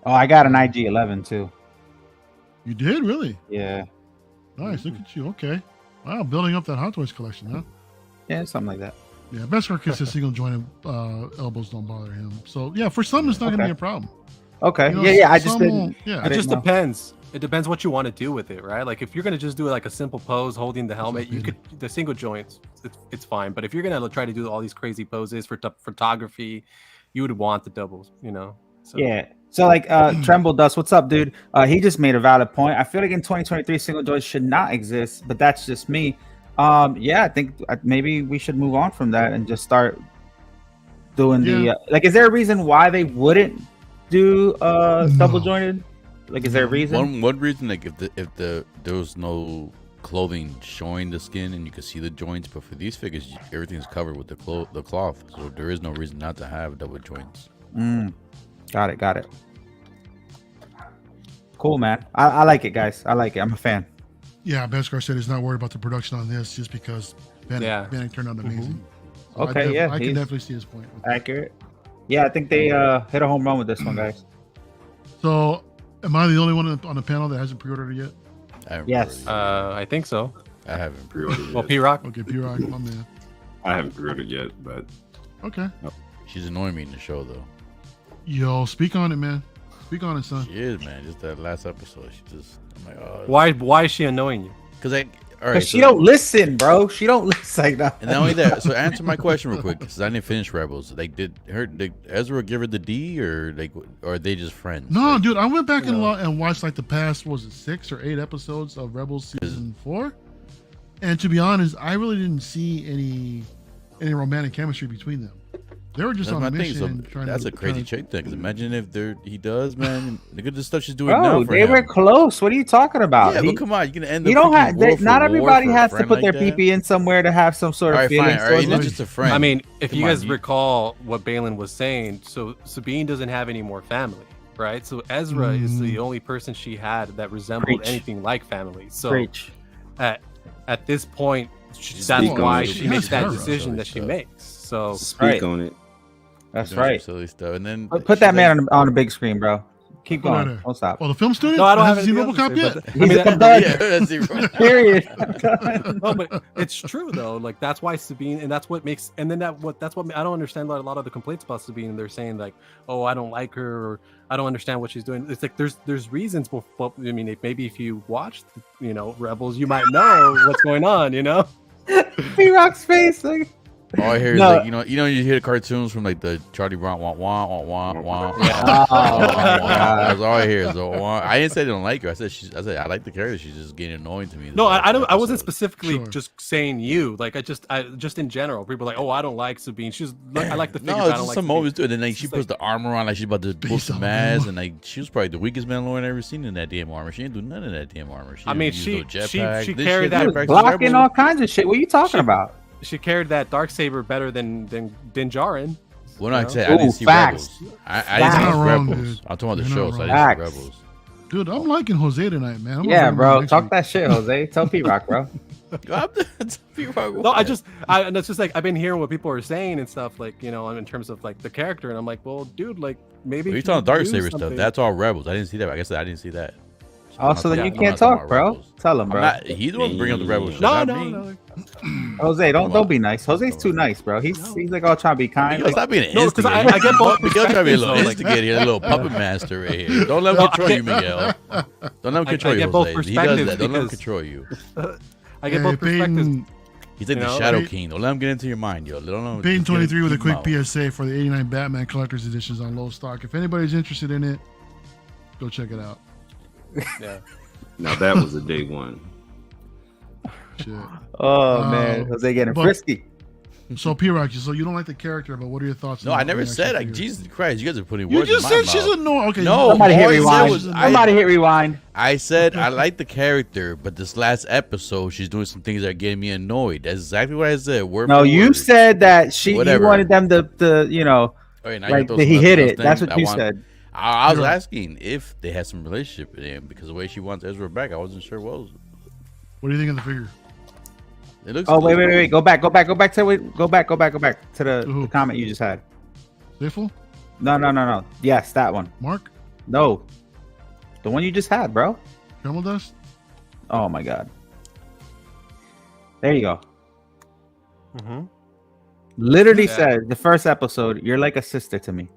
[SPEAKER 4] Oh, I got an IG-11 too.
[SPEAKER 1] You did, really?
[SPEAKER 4] Yeah.
[SPEAKER 1] Nice. Look at you. Okay. Wow, building up that Hot Toys collection, huh?
[SPEAKER 4] Yeah, something like that.
[SPEAKER 1] Yeah, Beskar Kid says single jointed elbows don't bother him. So yeah, for some it's not going to be a problem.
[SPEAKER 4] Okay. Yeah. I just didn't.
[SPEAKER 2] It just depends. It depends what you want to do with it, right? Like if you're gonna just do like a simple pose holding the helmet, you could the single joints. It's fine. But if you're gonna try to do all these crazy poses for photography, you would want the doubles, So.
[SPEAKER 4] Yeah. So like Tremble Dust, what's up, dude? He just made a valid point. I feel like in 2023 single joints should not exist, but that's just me. I think maybe we should move on from that and just start doing the like. Is there a reason why they wouldn't do double jointed? Like, is there a reason?
[SPEAKER 5] One reason, like if there was no clothing showing the skin and you could see the joints, but for these figures, everything's covered with the cloth, so there is no reason not to have double joints.
[SPEAKER 4] Got it. Cool, man. I like it, guys. I like it. I'm a fan.
[SPEAKER 1] Yeah, Beskar said he's not worried about the production on this just because Bannock turned out amazing. So
[SPEAKER 4] okay,
[SPEAKER 1] I can definitely see his point.
[SPEAKER 4] Accurate. Yeah, I think they hit a home run with this one, guys.
[SPEAKER 1] So, am I the only one on the panel that hasn't pre-ordered it yet?
[SPEAKER 4] Yes.
[SPEAKER 2] I think so.
[SPEAKER 5] I haven't pre-ordered
[SPEAKER 2] Well, PRock.
[SPEAKER 1] Okay, PRock, my man.
[SPEAKER 3] I haven't pre-ordered yet, but
[SPEAKER 1] okay.
[SPEAKER 5] She's annoying me in the show, though.
[SPEAKER 1] Yo, speak on it, man. Speak on it, son.
[SPEAKER 5] She is, man. Just that last episode, I'm like, oh.
[SPEAKER 2] Why is she annoying you?
[SPEAKER 4] Because she don't listen, bro. She don't listen like that.
[SPEAKER 5] And not only that, so answer my question real quick, because I didn't finish Rebels. Like, did Ezra give her the D, or are they just friends?
[SPEAKER 1] No, dude. I went back and watched like the past 6 or 8 episodes of Rebels season 4, and to be honest, I really didn't see any romantic chemistry between them. They were just on a mission.
[SPEAKER 5] That's a crazy chick thing. Because imagine if he does, man. Look at the stuff she's doing
[SPEAKER 4] bro,
[SPEAKER 5] now.
[SPEAKER 4] They were close. What are you talking about?
[SPEAKER 5] Yeah, but come on, you can end.
[SPEAKER 4] You don't have. Not everybody has to put their PP in somewhere to have some sort of feelings.
[SPEAKER 5] All right, not just a friend.
[SPEAKER 2] I mean, if you guys recall what Balin was saying, so Sabine doesn't have any more family, right? So Ezra is the only person she had that resembled anything like family. So at this point, that's why she makes that decision that she makes. So
[SPEAKER 3] speak on it.
[SPEAKER 4] That's right.
[SPEAKER 5] Silly stuff. And then
[SPEAKER 4] put that man on a big screen, bro. Keep going. Don't stop.
[SPEAKER 1] Oh, the film studio?
[SPEAKER 2] No, I don't have
[SPEAKER 1] seen Robocop
[SPEAKER 2] yet.
[SPEAKER 4] Period.
[SPEAKER 2] No, but it's true though. Like that's why Sabine, and that's what makes. And then that's what I don't understand. A lot of the complaints about Sabine, they're saying like, "Oh, I don't like her," or "I don't understand what she's doing." It's like there's reasons. But I mean, maybe if you watched, Rebels, you might know what's going on.
[SPEAKER 4] PRock's face. Like...
[SPEAKER 5] All I hear is like you hear the cartoons from like the Charlie Brown wah wah wah wah wah. That's all I hear is wah. I didn't say I don't like her. I said I like the character. She's just getting annoying to me.
[SPEAKER 2] No, I wasn't specifically just saying you. Like I just in general. People are like, oh, I don't like Sabine. I like the figure.
[SPEAKER 5] No,
[SPEAKER 2] I
[SPEAKER 5] it's
[SPEAKER 2] don't like
[SPEAKER 5] some
[SPEAKER 2] Sabine.
[SPEAKER 5] moments too. And then like she puts the armor on, like she's about to pull some ass, and like she was probably the weakest Mandalorian I ever seen in that damn armor. She didn't do none of that damn armor.
[SPEAKER 2] She
[SPEAKER 5] carried
[SPEAKER 2] carried that
[SPEAKER 4] blocking all kinds of shit. What are you talking about?
[SPEAKER 2] She carried that Darksaber better than Din Djarin.
[SPEAKER 5] Well, no, I said I didn't see
[SPEAKER 4] facts.
[SPEAKER 5] Rebels. I didn't see
[SPEAKER 1] wrong,
[SPEAKER 5] Rebels.
[SPEAKER 1] dude.
[SPEAKER 5] I'm talking about the
[SPEAKER 1] You're
[SPEAKER 5] show,
[SPEAKER 1] not
[SPEAKER 5] so I
[SPEAKER 1] wrong.
[SPEAKER 5] didn't see Rebels.
[SPEAKER 1] Dude, I'm liking Jose tonight, man.
[SPEAKER 4] Yeah, bro. Talk that shit, Jose. Tell P-Rock, bro.
[SPEAKER 2] No, it's just like I've been hearing what people are saying and stuff, like, you know, in terms of like the character, and I'm like, well, dude, like maybe
[SPEAKER 5] You're talking Darksaber stuff. That's all Rebels. I didn't see that. I guess I didn't see that.
[SPEAKER 4] Also, then you can't talk, bro. Tell him, bro.
[SPEAKER 5] He's the one to bring up the Rebels.
[SPEAKER 2] No.
[SPEAKER 4] Jose, don't be nice. Jose's too nice, bro. He's like all trying to be kind.
[SPEAKER 5] Yo, stop being an
[SPEAKER 2] No, because
[SPEAKER 5] instigator.
[SPEAKER 2] I get both.
[SPEAKER 5] Miguel trying to be a little
[SPEAKER 2] perspectives,
[SPEAKER 5] instigator here, a little puppet master right here. Don't let him control you, Miguel. Don't let him control
[SPEAKER 2] I
[SPEAKER 5] you,
[SPEAKER 2] get both
[SPEAKER 5] Jose. He does that. Don't let him
[SPEAKER 2] perspectives
[SPEAKER 5] control you.
[SPEAKER 2] I get both perspectives.
[SPEAKER 5] He's like the Shadow King. Don't let him get into your mind, yo.
[SPEAKER 1] Payne 23 with a quick PSA for the 89 Batman Collector's Editions on low stock. If anybody's interested in it, go check it out.
[SPEAKER 2] Yeah.
[SPEAKER 3] Now that was a day one.
[SPEAKER 1] Shit.
[SPEAKER 4] Oh man, Jose getting frisky.
[SPEAKER 1] So P-Rock, so you don't like the character, but what are your thoughts?
[SPEAKER 5] No, I never said like Jesus Christ. You guys are putting
[SPEAKER 1] You
[SPEAKER 5] words
[SPEAKER 1] just
[SPEAKER 5] in
[SPEAKER 1] said
[SPEAKER 5] my
[SPEAKER 1] she's
[SPEAKER 5] mouth.
[SPEAKER 1] annoying. Okay.
[SPEAKER 5] No,
[SPEAKER 4] Somebody hit
[SPEAKER 5] all I said
[SPEAKER 4] rewind.
[SPEAKER 5] was-
[SPEAKER 4] Somebody hit rewind.
[SPEAKER 5] I said I like the character, but this last episode she's doing some things that are getting me annoyed. That's exactly what I said. Word
[SPEAKER 4] No,
[SPEAKER 5] for
[SPEAKER 4] you
[SPEAKER 5] word.
[SPEAKER 4] said that you
[SPEAKER 5] Whatever.
[SPEAKER 4] wanted them to you know,
[SPEAKER 5] Okay, now
[SPEAKER 4] like
[SPEAKER 5] you throw
[SPEAKER 4] he
[SPEAKER 5] some
[SPEAKER 4] hit
[SPEAKER 5] else
[SPEAKER 4] it. That's
[SPEAKER 5] thing.
[SPEAKER 4] what you said.
[SPEAKER 5] I was
[SPEAKER 1] You're right.
[SPEAKER 5] asking if they had some relationship with him because the way she wants Ezra back, I wasn't sure what was.
[SPEAKER 1] What do you think of the figure?
[SPEAKER 5] It looks.
[SPEAKER 4] Oh wait,
[SPEAKER 5] good.
[SPEAKER 4] Go back to the comment you just had.
[SPEAKER 1] Faithful?
[SPEAKER 4] No. Yes, that one.
[SPEAKER 1] Mark?
[SPEAKER 4] No, the one you just had, bro.
[SPEAKER 1] Caramel dust?
[SPEAKER 4] Oh my god. There you go.
[SPEAKER 2] Mm-hmm.
[SPEAKER 4] Literally said the first episode, "You're like a sister to me."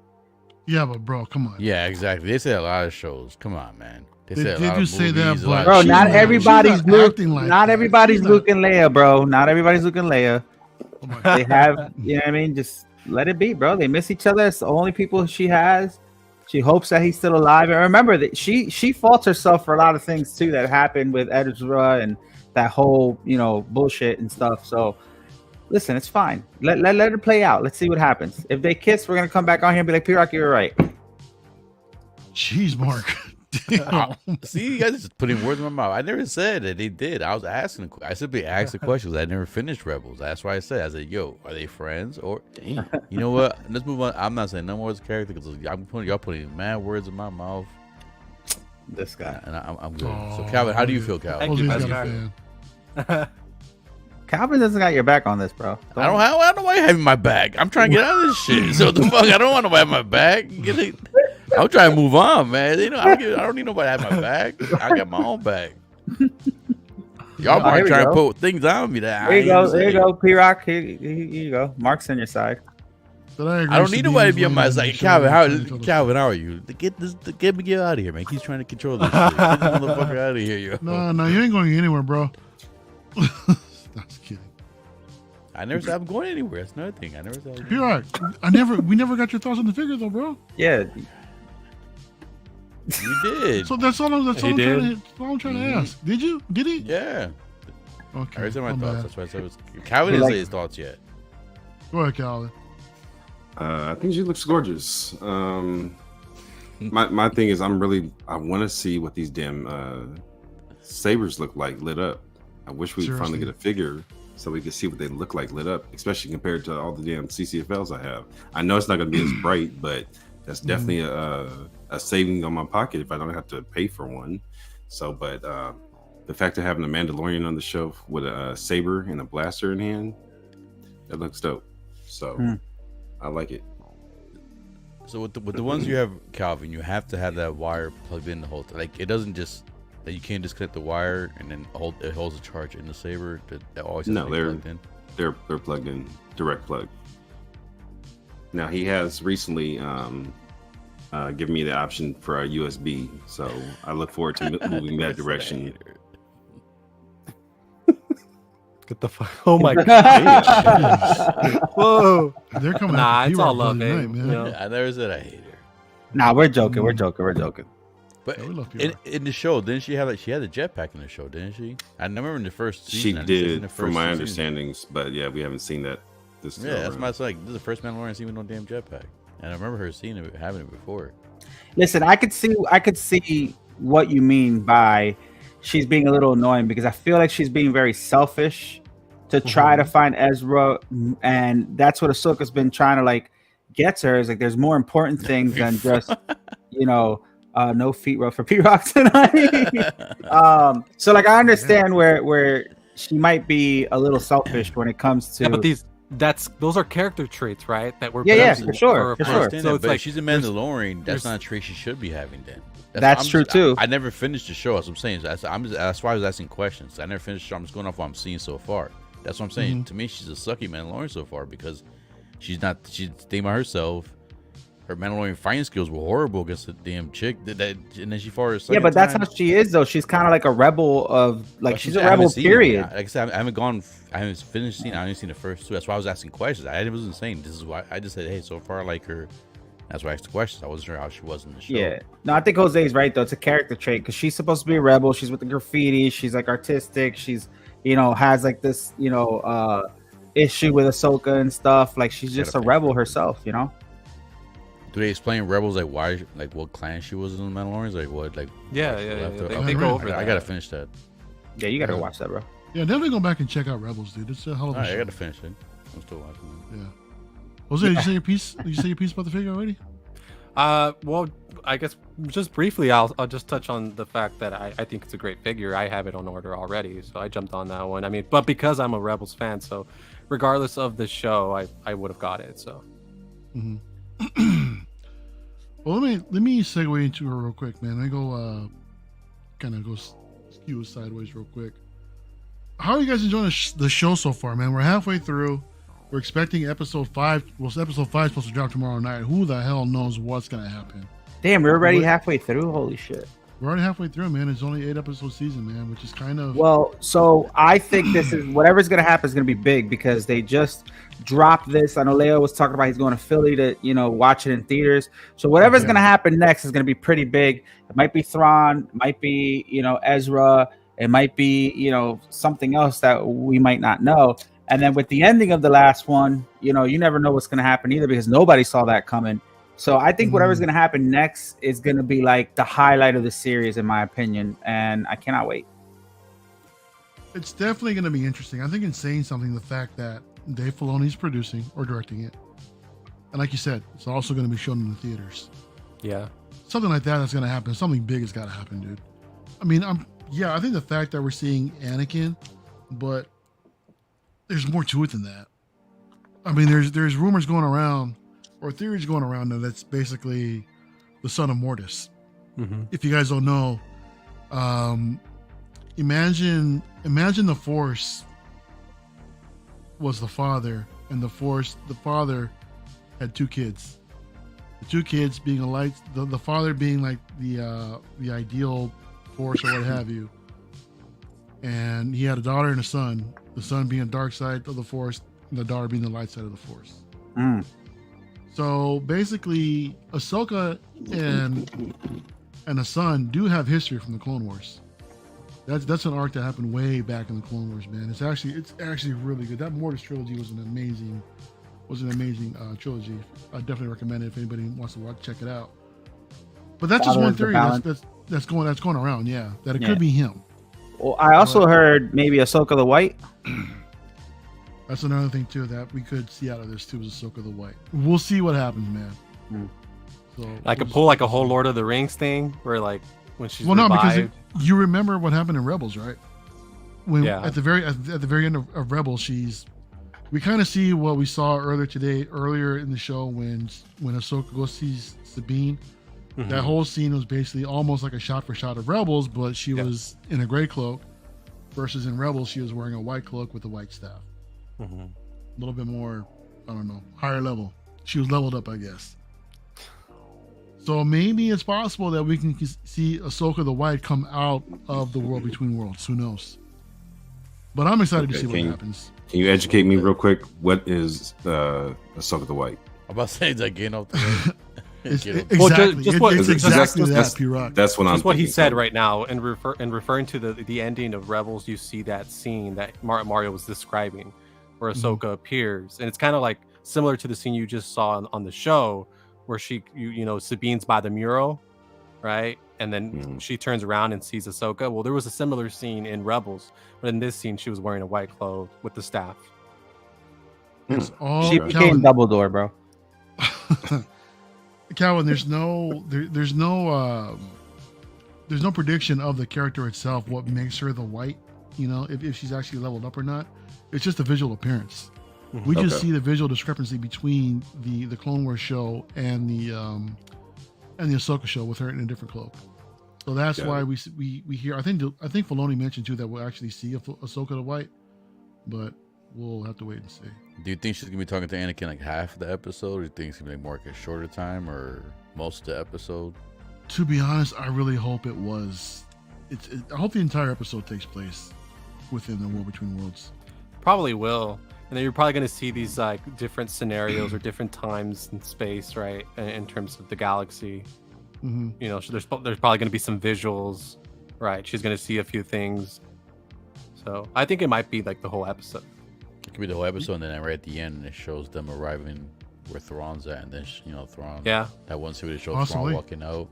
[SPEAKER 1] Yeah, but bro, come on.
[SPEAKER 5] Yeah, exactly. They say a lot of shows. Come on, man.
[SPEAKER 1] They
[SPEAKER 5] say a
[SPEAKER 1] did
[SPEAKER 5] lot
[SPEAKER 1] do
[SPEAKER 5] of
[SPEAKER 1] say that,
[SPEAKER 5] movies, a lot
[SPEAKER 1] but-
[SPEAKER 5] of
[SPEAKER 4] Bro,
[SPEAKER 1] She's
[SPEAKER 4] not
[SPEAKER 1] not-
[SPEAKER 4] everybody's
[SPEAKER 1] she's not
[SPEAKER 4] Luke.
[SPEAKER 1] acting like
[SPEAKER 4] Not
[SPEAKER 1] that.
[SPEAKER 4] everybody's
[SPEAKER 1] She's
[SPEAKER 4] Luke and Leia, bro. Not everybody's Luke and Leia.
[SPEAKER 1] Oh my God.
[SPEAKER 4] They have, you know what I mean? Just let it be, bro. They miss each other. It's the only people she has. She hopes that he's still alive. And remember that she faults herself for a lot of things too that happened with Ezra and that whole, you know, bullshit and stuff. So listen, it's fine. Let it play out. Let's see what happens. If they kiss, we're gonna come back on here and be like, P-Rock, you're right.
[SPEAKER 1] Jeez, Mark. Damn.
[SPEAKER 5] See, you guys are just putting words in my mouth. I never said that they did. I was asking. I simply asked the questions. I never finished Rebels. That's why I said, yo, are they friends or? Damn. You know what? Let's move on. I'm not saying no more as a character because y'all putting mad words in my mouth.
[SPEAKER 4] This guy.
[SPEAKER 5] And I'm good. So Calvin, how do you feel, Calvin?
[SPEAKER 2] Thank you,
[SPEAKER 1] Jose's
[SPEAKER 2] buddy.
[SPEAKER 1] got a fan.
[SPEAKER 4] Calvin doesn't got your back on this, bro.
[SPEAKER 5] I don't know why you having my back. I'm trying to get out of this shit. So the fuck, I don't want nobody have my back. I'm trying to move on, man. You know, I don't need nobody to have my back. I got my own back. Y'all
[SPEAKER 4] here
[SPEAKER 5] might
[SPEAKER 4] we
[SPEAKER 5] try to
[SPEAKER 4] go.
[SPEAKER 5] put things on me that
[SPEAKER 4] There you go.
[SPEAKER 5] ain't
[SPEAKER 4] There you
[SPEAKER 5] saying.
[SPEAKER 4] go. P-Rock. Here you go. Mark's on your side.
[SPEAKER 1] But I agree,
[SPEAKER 5] I don't need
[SPEAKER 1] Sabine
[SPEAKER 5] nobody
[SPEAKER 1] is
[SPEAKER 5] to be on my
[SPEAKER 1] one of
[SPEAKER 5] side.
[SPEAKER 1] the
[SPEAKER 5] Calvin,
[SPEAKER 1] shows
[SPEAKER 5] Calvin, how are you? Get Miguel out of here, man. He's trying to control this shit. Get this motherfucker out of here, yo.
[SPEAKER 1] No, you ain't going anywhere, bro. I was kidding.
[SPEAKER 5] I never said I'm going anywhere. That's another thing. I never said.
[SPEAKER 1] You're right. We never got your thoughts on the figure though, bro.
[SPEAKER 4] Yeah.
[SPEAKER 5] You did.
[SPEAKER 1] So that's all. That's all
[SPEAKER 2] He
[SPEAKER 1] I'm trying to ask. Did you? Did he?
[SPEAKER 5] Yeah. I
[SPEAKER 1] Okay.
[SPEAKER 5] already said my
[SPEAKER 1] my
[SPEAKER 5] thoughts.
[SPEAKER 1] bad.
[SPEAKER 5] That's why I said it was. Calvin didn't
[SPEAKER 4] Like-
[SPEAKER 5] say his thoughts yet.
[SPEAKER 1] Go ahead, Calvin.
[SPEAKER 3] I think she looks gorgeous. My thing is, I want to see what these damn sabers look like lit up. I wish we'd finally
[SPEAKER 1] Seriously.
[SPEAKER 3] get a figure so we could see what they look like lit up, especially compared to all the damn CCFLs I have. I know it's not going to be as bright, but that's definitely a saving on my pocket if I don't have to pay for one. So, but the fact of having a Mandalorian on the shelf with a saber and a blaster in hand, that looks dope. So I like it.
[SPEAKER 5] So with the ones you have, Calvin, you have to have that wire plugged in the whole time. Like it doesn't just that you can't disconnect the wire and then it holds a charge in the saber. That always has to be plugged in.
[SPEAKER 3] They're plugged in, direct plug. Now he has recently given me the option for a USB, so I look forward to moving that direction.
[SPEAKER 2] Get the fuck. Oh my god. Whoa.
[SPEAKER 1] They're coming
[SPEAKER 2] Nah,
[SPEAKER 1] after
[SPEAKER 2] it's all
[SPEAKER 1] P-Rock
[SPEAKER 2] love,
[SPEAKER 1] tonight,
[SPEAKER 2] man.
[SPEAKER 1] man.
[SPEAKER 2] You know?
[SPEAKER 5] I never said I hate her.
[SPEAKER 4] Nah, we're joking. We're joking.
[SPEAKER 5] But
[SPEAKER 1] Yeah, we love
[SPEAKER 5] in,
[SPEAKER 1] P-Rock.
[SPEAKER 5] in the show, didn't she have she had a jetpack in the show, didn't she? I remember in the first
[SPEAKER 3] She
[SPEAKER 5] season. I think it's in
[SPEAKER 3] did,
[SPEAKER 5] the
[SPEAKER 3] from
[SPEAKER 5] first
[SPEAKER 3] my
[SPEAKER 5] season.
[SPEAKER 3] understandings, but yeah, we haven't seen that. This
[SPEAKER 5] Yeah, that's why it's like this is the first Mandalorian scene with no damn jetpack, and I remember her seeing it, having it before.
[SPEAKER 4] Listen, I could see what you mean by she's being a little annoying because I feel like she's being very selfish to try to find Ezra, and that's what Ahsoka's been trying to like get to her. Is like there's more important things than just no feet rub for P-Rock tonight. So like I understand where she might be a little selfish when it comes to.
[SPEAKER 2] Yeah, but those are character traits, right? That we're
[SPEAKER 4] for sure.
[SPEAKER 2] So
[SPEAKER 5] But
[SPEAKER 2] it's like
[SPEAKER 5] she's a Mandalorian. That's not a trait she should be having. Then
[SPEAKER 4] that's true too.
[SPEAKER 5] I never finished the show. That's what I'm saying. That's why I was asking questions. I never finished the show. I'm just going off what I'm seeing so far. That's what I'm saying. To me, she's a sucky Mandalorian so far because she's staying by herself. Her Mandalorian fighting skills were horrible against the damn chick. And then she fought her.
[SPEAKER 4] Yeah, but that's how she is, though. She's kind of like a rebel of like she's a rebel. Period.
[SPEAKER 5] Like I said, I haven't finished seeing. I haven't seen the first two. That's why I was asking questions. I wasn't saying this is why. I just said, hey, so far I like her. That's why I asked the questions. I wasn't sure how she was in the show.
[SPEAKER 4] Yeah, no, I think Jose's right though. It's a character trait because she's supposed to be a rebel. She's with the graffiti. She's like artistic. She's has like this issue with Ahsoka and stuff. Like she's just a rebel herself.
[SPEAKER 5] Do they explain rebels like why, like what clan she was in the Mandalorians? Like what, like
[SPEAKER 2] yeah. They go over.
[SPEAKER 5] I gotta finish that.
[SPEAKER 4] Yeah, you gotta go watch that, bro.
[SPEAKER 1] Yeah, definitely go back and check out Rebels, dude. It's a hell of a show.
[SPEAKER 5] I gotta finish it. I'm still watching it.
[SPEAKER 1] Yeah. Jose, did you say your piece? Did you say your piece about the figure already?
[SPEAKER 2] Well, I guess just briefly, I'll just touch on the fact that I think it's a great figure. I have it on order already, so I jumped on that one. I mean, but because I'm a Rebels fan, so regardless of the show, I would have got it. So.
[SPEAKER 1] Well, let me segue into her real quick, man. I go kind of go skew sideways real quick. How are you guys enjoying the show so far, man? We're halfway through. We're expecting episode 5. Well, episode 5 is supposed to drop tomorrow night. Who the hell knows what's gonna happen?
[SPEAKER 4] Damn, we're already halfway through. Holy shit.
[SPEAKER 1] We're already halfway through, man. It's only 8 episode season, man, which is kind of
[SPEAKER 4] well. So I think this is whatever's gonna happen is gonna be big because they just dropped this. I know Leo was talking about he's going to Philly to watch it in theaters. So whatever's gonna happen next is gonna be pretty big. It might be Thrawn, it might be Ezra, it might be something else that we might not know. And then with the ending of the last one, you never know what's gonna happen either because nobody saw that coming. So I think whatever's going to happen next is going to be like the highlight of the series, in my opinion, and I cannot wait.
[SPEAKER 1] It's definitely going to be interesting. I think it's saying something, the fact that Dave Filoni's producing or directing it. And like you said, it's also going to be shown in the theaters.
[SPEAKER 2] Yeah.
[SPEAKER 1] Something like that's going to happen. Something big has got to happen, dude. I mean, I think the fact that we're seeing Anakin, but there's more to it than that. I mean, there's rumors going around or theories going around that's basically the son of Mortis. If you guys don't know, imagine the Force was the father, and the father had 2 kids. The 2 kids being the father being like the ideal Force or what have you, and he had a daughter and a son. The son being the dark side of the Force, and the daughter being the light side of the Force. So basically, Ahsoka and the son do have history from the Clone Wars. That's an arc that happened way back in the Clone Wars, man. It's actually really good. That Mortis trilogy was an amazing trilogy. I definitely recommend it if anybody wants to check it out. But that's just one theory that's going around. Yeah, that it could be him.
[SPEAKER 4] Well, I also heard maybe Ahsoka the White.
[SPEAKER 1] That's another thing too that we could see out of this too is Ahsoka the White. We'll see what happens, man. So
[SPEAKER 2] I could pull like a whole Lord of the Rings thing where like when she's
[SPEAKER 1] revived.
[SPEAKER 2] Because
[SPEAKER 1] you remember what happened in Rebels, right? At the very end of Rebels, we kind of see what we saw earlier in the show when Ahsoka goes sees Sabine. That whole scene was basically almost like a shot for shot of Rebels, but she was in a gray cloak versus in Rebels she was wearing a white cloak with a white staff. A little bit more, I don't know, higher level. She was leveled up, I guess. So maybe it's possible that we can see Ahsoka the White come out of the world between worlds. Who knows? But I'm excited to see
[SPEAKER 3] Okay,
[SPEAKER 1] what happens.
[SPEAKER 3] Can you educate me real quick? What is Ahsoka the White?
[SPEAKER 5] I'm about to say it's like getting off the road.
[SPEAKER 1] Exactly.
[SPEAKER 2] Well, just what-
[SPEAKER 1] it's exactly that, P-Rock.
[SPEAKER 3] That's what I'm
[SPEAKER 2] Just what he
[SPEAKER 3] thinking,
[SPEAKER 2] said
[SPEAKER 3] so-
[SPEAKER 2] right now, and referring to the ending of Rebels, you see that scene that Mario was describing, where Ahsoka appears, and it's kind of like similar to the scene you just saw on the show, where you know, Sabine's by the mural, right, and then she turns around and sees Ahsoka. Well, there was a similar scene in Rebels, but in this scene, she was wearing a white cloak with the staff.
[SPEAKER 1] It's all
[SPEAKER 4] She became Dumbledore, bro.
[SPEAKER 1] Calvin, there's no prediction of the character itself, what makes her the White, you know, if she's actually leveled up or not. It's just a visual appearance. We just see the visual discrepancy between the Clone Wars show and the Ahsoka show with her in a different cloak. So that's why we hear. I think Filoni mentioned too that we'll actually see Ahsoka the White, but we'll have to wait and see.
[SPEAKER 5] Do you think she's gonna be talking to Anakin like half of the episode, or do you think it's gonna be more like a shorter time, or most of the episode?
[SPEAKER 1] To be honest, I really hope it was. I hope the entire episode takes place within the War Between Worlds.
[SPEAKER 2] Probably will, and then you're probably going to see these like different scenarios or different times in space, right? In terms of the galaxy, you know, so there's probably going to be some visuals, right? She's going to see a few things, so I think it might be like the whole episode.
[SPEAKER 5] It could be the whole episode, and then right at the end, it shows them arriving where Thrawn's at, and then you know Thrawn.
[SPEAKER 2] Yeah.
[SPEAKER 5] That one scene where they show
[SPEAKER 1] Possibly.
[SPEAKER 5] Thrawn walking out.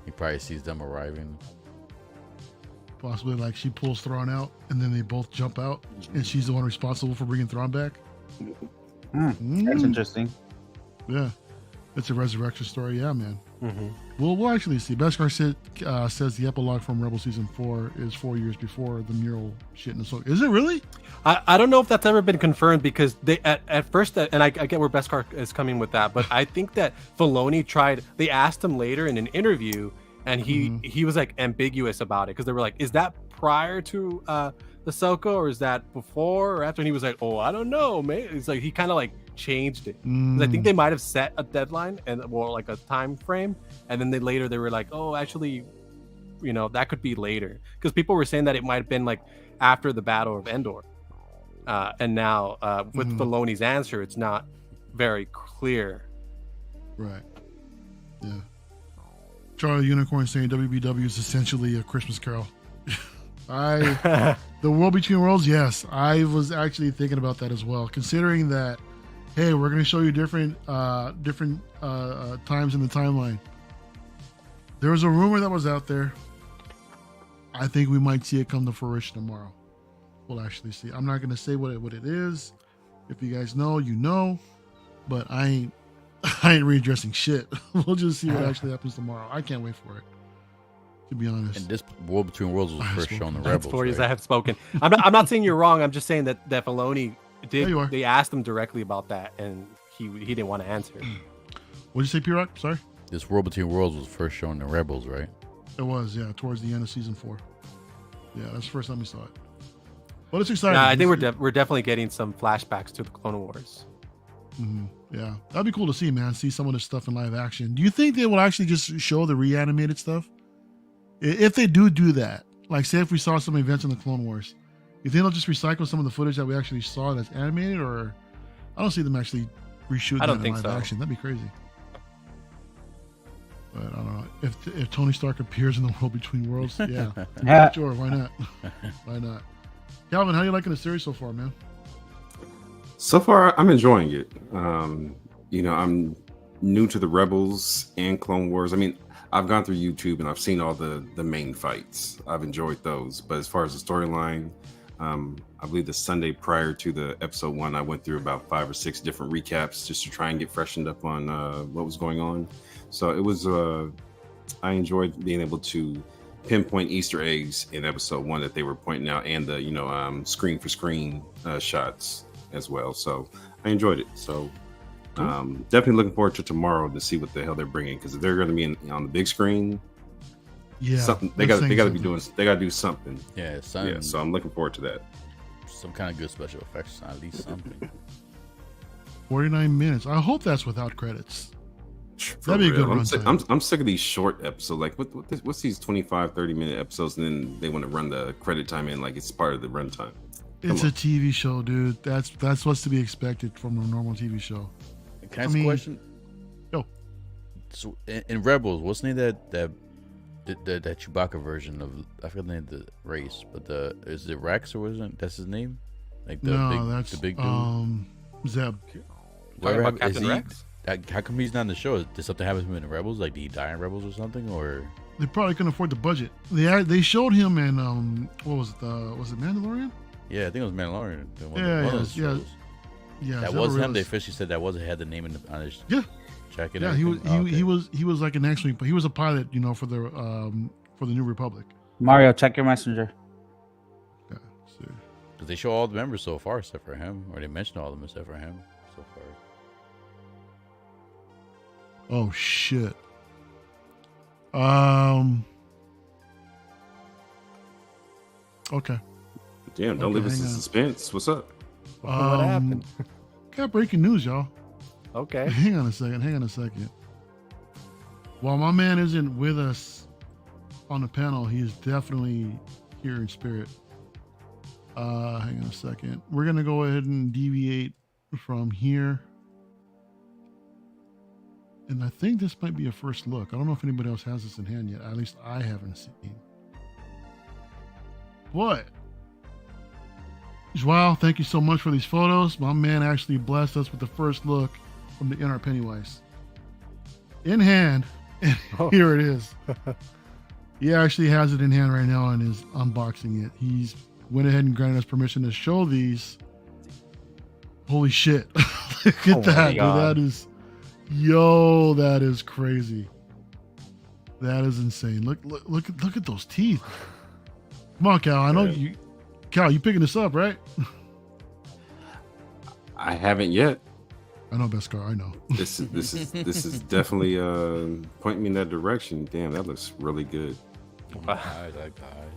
[SPEAKER 5] He probably sees them arriving.
[SPEAKER 1] Possibly like she pulls Thrawn out, and then they both jump out, and she's the one responsible for bringing Thrawn back.
[SPEAKER 4] That's interesting.
[SPEAKER 1] Yeah, it's a resurrection story. Yeah, man. We'll actually see. Beskar says the epilogue from Rebel Season 4 is 4 years before the mural shit. And so, is it really?
[SPEAKER 2] I don't know if that's ever been confirmed, because they at first, and I get where Beskar is coming with that, but I think that Filoni tried. They asked him later in an interview, and he was like ambiguous about it, because they were like, "Is that prior to Ahsoka, or is that before or after?" And he was like, "Oh, I don't know, man." It's like he kind of like changed it. 'Cause I think they might have set a deadline or like a time frame, and then they were like, "Oh, actually, you know, that could be later," because people were saying that it might have been like after the Battle of Endor. And now with Filoni's answer, it's not very clear.
[SPEAKER 1] Right. Yeah. Charlie Unicorn saying WBW is essentially a Christmas Carol. The World Between Worlds, yes. I was actually thinking about that as well, considering that, hey, we're going to show you different times in the timeline. There was a rumor that was out there. I think we might see it come to fruition tomorrow. We'll actually see. I'm not going to say what it is. If you guys know, you know. But I ain't readdressing shit. We'll just see what actually happens tomorrow. I can't wait for it, to be honest.
[SPEAKER 5] And this World Between Worlds was first shown in Rebels.
[SPEAKER 2] 4 years
[SPEAKER 5] right?
[SPEAKER 2] I have spoken. I'm not saying you're wrong. I'm just saying that Filoni did.
[SPEAKER 1] Yeah, you are.
[SPEAKER 2] They asked him directly about that, and he didn't want to answer.
[SPEAKER 1] What'd you say, P-Rock? Sorry?
[SPEAKER 5] This World Between Worlds was first shown in Rebels, right?
[SPEAKER 1] It was, yeah, towards the end of season 4. Yeah, that's the first time we saw it. But it's exciting.
[SPEAKER 2] Yeah, I think we're definitely getting some flashbacks to the Clone Wars.
[SPEAKER 1] Yeah, that'd be cool to see, man. See some of this stuff in live action. Do you think they will actually just show the reanimated stuff? If they do that, like say if we saw some events in the Clone Wars, you think they'll just recycle some of the footage that we actually saw that's animated, or I don't see them actually reshooting
[SPEAKER 2] I don't
[SPEAKER 1] that in
[SPEAKER 2] think
[SPEAKER 1] live
[SPEAKER 2] so.
[SPEAKER 1] action. That'd be crazy. But I don't know if Tony Stark appears in the World Between Worlds. Yeah, sure. Why not? Why not? Calvin, how are you liking the series so far, man?
[SPEAKER 3] So far, I'm enjoying it. You know, I'm new to the Rebels and Clone Wars. I mean, I've gone through YouTube and I've seen all the main fights. I've enjoyed those. But as far as the storyline, I believe the Sunday prior to the episode 1, I went through about 5 or 6 different recaps just to try and get freshened up on what was going on. So it was, I enjoyed being able to pinpoint Easter eggs in episode 1 that they were pointing out, and the, you know, screen for screen shots as well. So I enjoyed it. So definitely looking forward to tomorrow to see what the hell they're bringing, because if they're going to be on the big screen, something they got to be doing. They got to do something.
[SPEAKER 5] Yeah,
[SPEAKER 3] so I'm looking forward to that.
[SPEAKER 5] Some kind of good special effects, at least something.
[SPEAKER 1] 49 minutes. I hope that's without credits. That'd be a good runtime.
[SPEAKER 3] I'm sick of these short episodes. Like, what's these 25, 30-minute episodes, and then they want to run the credit time in like it's part of the runtime.
[SPEAKER 1] It's a TV show, dude. That's what's to be expected from a normal TV show.
[SPEAKER 5] Can I ask a question?
[SPEAKER 1] Yo.
[SPEAKER 5] So in Rebels, what's the name that Chewbacca version of? I forgot the name of the race, but is it Rex or wasn't that's his name? Like
[SPEAKER 1] that's
[SPEAKER 5] the big dude.
[SPEAKER 1] Zeb.
[SPEAKER 2] Talking about Captain Rex?
[SPEAKER 5] How come he's not in the show? Did something happen to him in Rebels? Like did he die in Rebels or something? Or
[SPEAKER 1] They probably couldn't afford the budget. They showed him in what was it? Was it Mandalorian?
[SPEAKER 5] yeah, I think it was Mandalorian.
[SPEAKER 1] Yeah.
[SPEAKER 5] That
[SPEAKER 1] Zeb
[SPEAKER 5] was him.
[SPEAKER 1] Arelis.
[SPEAKER 5] They officially said that had the name on his jacket.
[SPEAKER 1] Yeah, he was like an actually, but he was a pilot, for the New Republic.
[SPEAKER 4] Mario, check your messenger.
[SPEAKER 1] Yeah, see.
[SPEAKER 5] Because they show all the members so far except for him, or they mention all of them except for him so far.
[SPEAKER 1] Oh shit. Okay.
[SPEAKER 3] Damn, don't leave us in suspense. What's up?
[SPEAKER 2] What happened?
[SPEAKER 1] Got breaking news, y'all.
[SPEAKER 2] Okay.
[SPEAKER 1] Hang on a second. While my man isn't with us on the panel, he is definitely here in spirit. Hang on a second. We're gonna go ahead and deviate from here. And I think this might be a first look. I don't know if anybody else has this in hand yet. At least I haven't seen. What? Joao, thank you so much for these photos. My man actually blessed us with the first look from the Inart Pennywise. In hand. And here it is. He actually has it in hand right now and is unboxing it. He's went ahead and granted us permission to show these. Holy shit. Look at that, dude. That is... Yo, that is crazy. That is insane. Look at those teeth. Come on, Cal. I know you. Cal, you picking this up, right?
[SPEAKER 3] I haven't yet.
[SPEAKER 1] I know, Beskar. I know.
[SPEAKER 3] This is definitely pointing me in that direction. Damn, that looks really good.
[SPEAKER 5] I like the eyes.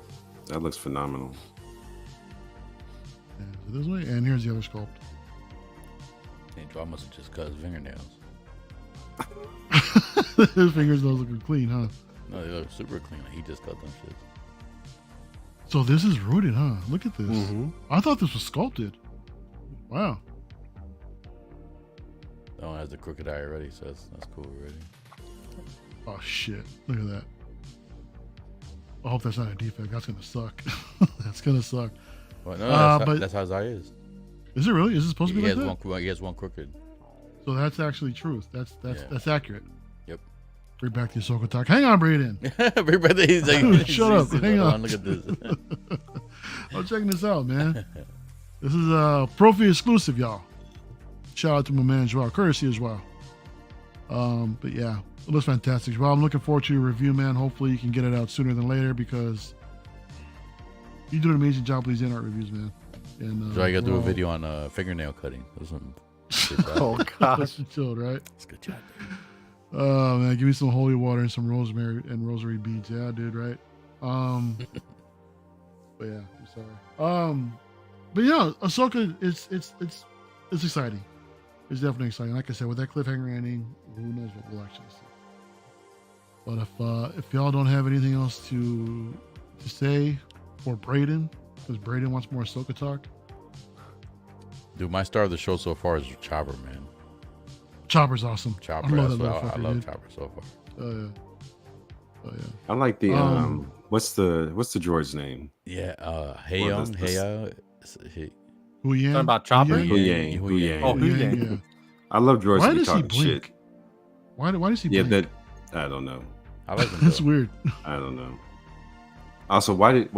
[SPEAKER 3] That looks phenomenal.
[SPEAKER 1] Yeah, so this way, and here's the other sculpt.
[SPEAKER 5] And Joe must have just cut his fingernails.
[SPEAKER 1] His fingers don't look clean, huh?
[SPEAKER 5] No, they look super clean. He just cut them shit.
[SPEAKER 1] So this is rooted, huh? Look at this.
[SPEAKER 2] Mm-hmm.
[SPEAKER 1] I thought this was sculpted. Wow.
[SPEAKER 5] That one has the crooked eye already, so that's cool already.
[SPEAKER 1] Oh shit! Look at that. I hope that's not a defect. That's gonna suck. That's gonna suck.
[SPEAKER 5] Well, no, that's how his eye is.
[SPEAKER 1] Is it really? Is it supposed to be like that?
[SPEAKER 5] He has one crooked.
[SPEAKER 1] So that's actually truth. That's accurate.
[SPEAKER 5] Yep.
[SPEAKER 1] Bring back the Ahsoka talk. Hang on, Braden.
[SPEAKER 5] Bring back the
[SPEAKER 1] Dude, shut up. Hang on.
[SPEAKER 5] Look at this.
[SPEAKER 1] I'm checking this out, man. This is a Proffi exclusive, y'all. Shout out to my man Joao, courtesy as well. But yeah, it looks fantastic. Well, I'm looking forward to your review, man. Hopefully you can get it out sooner than later because you do an amazing job with these Inart reviews, man. And
[SPEAKER 5] so I got to do a video on fingernail cutting.
[SPEAKER 2] Oh gosh,
[SPEAKER 1] chilled, right?
[SPEAKER 5] That's a good job.
[SPEAKER 1] Oh man, give me some holy water and some rosemary and rosary beads. Yeah, dude, right? But yeah, I'm sorry. But yeah, Ahsoka, it's exciting. It's definitely exciting. Like I said, with that cliffhanger ending, who knows what we'll actually see. But if y'all don't have anything else to say for Braden, because Braden wants more Ahsoka talk.
[SPEAKER 5] Dude, my star of the show so far is Chopper, man.
[SPEAKER 1] Chopper's awesome.
[SPEAKER 5] Chopper, I love Chopper so far.
[SPEAKER 1] Oh yeah.
[SPEAKER 3] I like the what's the droid's name?
[SPEAKER 5] Yeah, Huyang.
[SPEAKER 1] Hu Yang.
[SPEAKER 2] Talking about Chopper?
[SPEAKER 3] Hu Yang.
[SPEAKER 2] Oh, Hu Yang.
[SPEAKER 1] Yeah.
[SPEAKER 3] I love droids.
[SPEAKER 1] Why
[SPEAKER 3] when
[SPEAKER 1] does he
[SPEAKER 3] talking
[SPEAKER 1] blink?
[SPEAKER 3] shit.
[SPEAKER 1] Why does he
[SPEAKER 3] Yeah,
[SPEAKER 1] blink?
[SPEAKER 3] I don't know.
[SPEAKER 5] I like him.
[SPEAKER 1] That's weird.
[SPEAKER 3] I don't know. Also, why did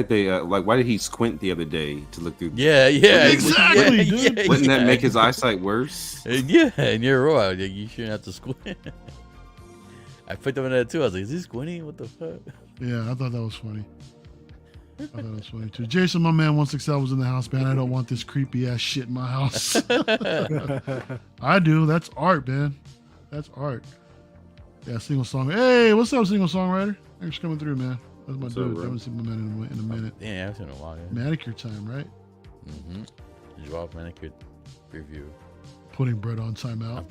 [SPEAKER 3] they why did he squint the other day to look through?
[SPEAKER 5] Yeah,
[SPEAKER 1] Exactly, dude.
[SPEAKER 3] Wouldn't that make his eyesight worse?
[SPEAKER 5] Yeah, and you're right. You shouldn't have to squint. I picked up on that too. I was like, is he squinting? What the fuck?
[SPEAKER 1] Yeah, I thought that was funny. Too. Jason, my man, 160 was in the house, man. I don't want this creepy ass shit in my house. I do. That's art, man. That's art. Yeah, single song. Hey, what's up, single songwriter? Thanks for coming through, man. That's my dude. I haven't seen my man in a minute.
[SPEAKER 5] Yeah, I haven't seen in a while. Yeah.
[SPEAKER 1] Manicure time, right?
[SPEAKER 5] Mm-hmm. Joao manicure review.
[SPEAKER 1] Putting bread on timeout.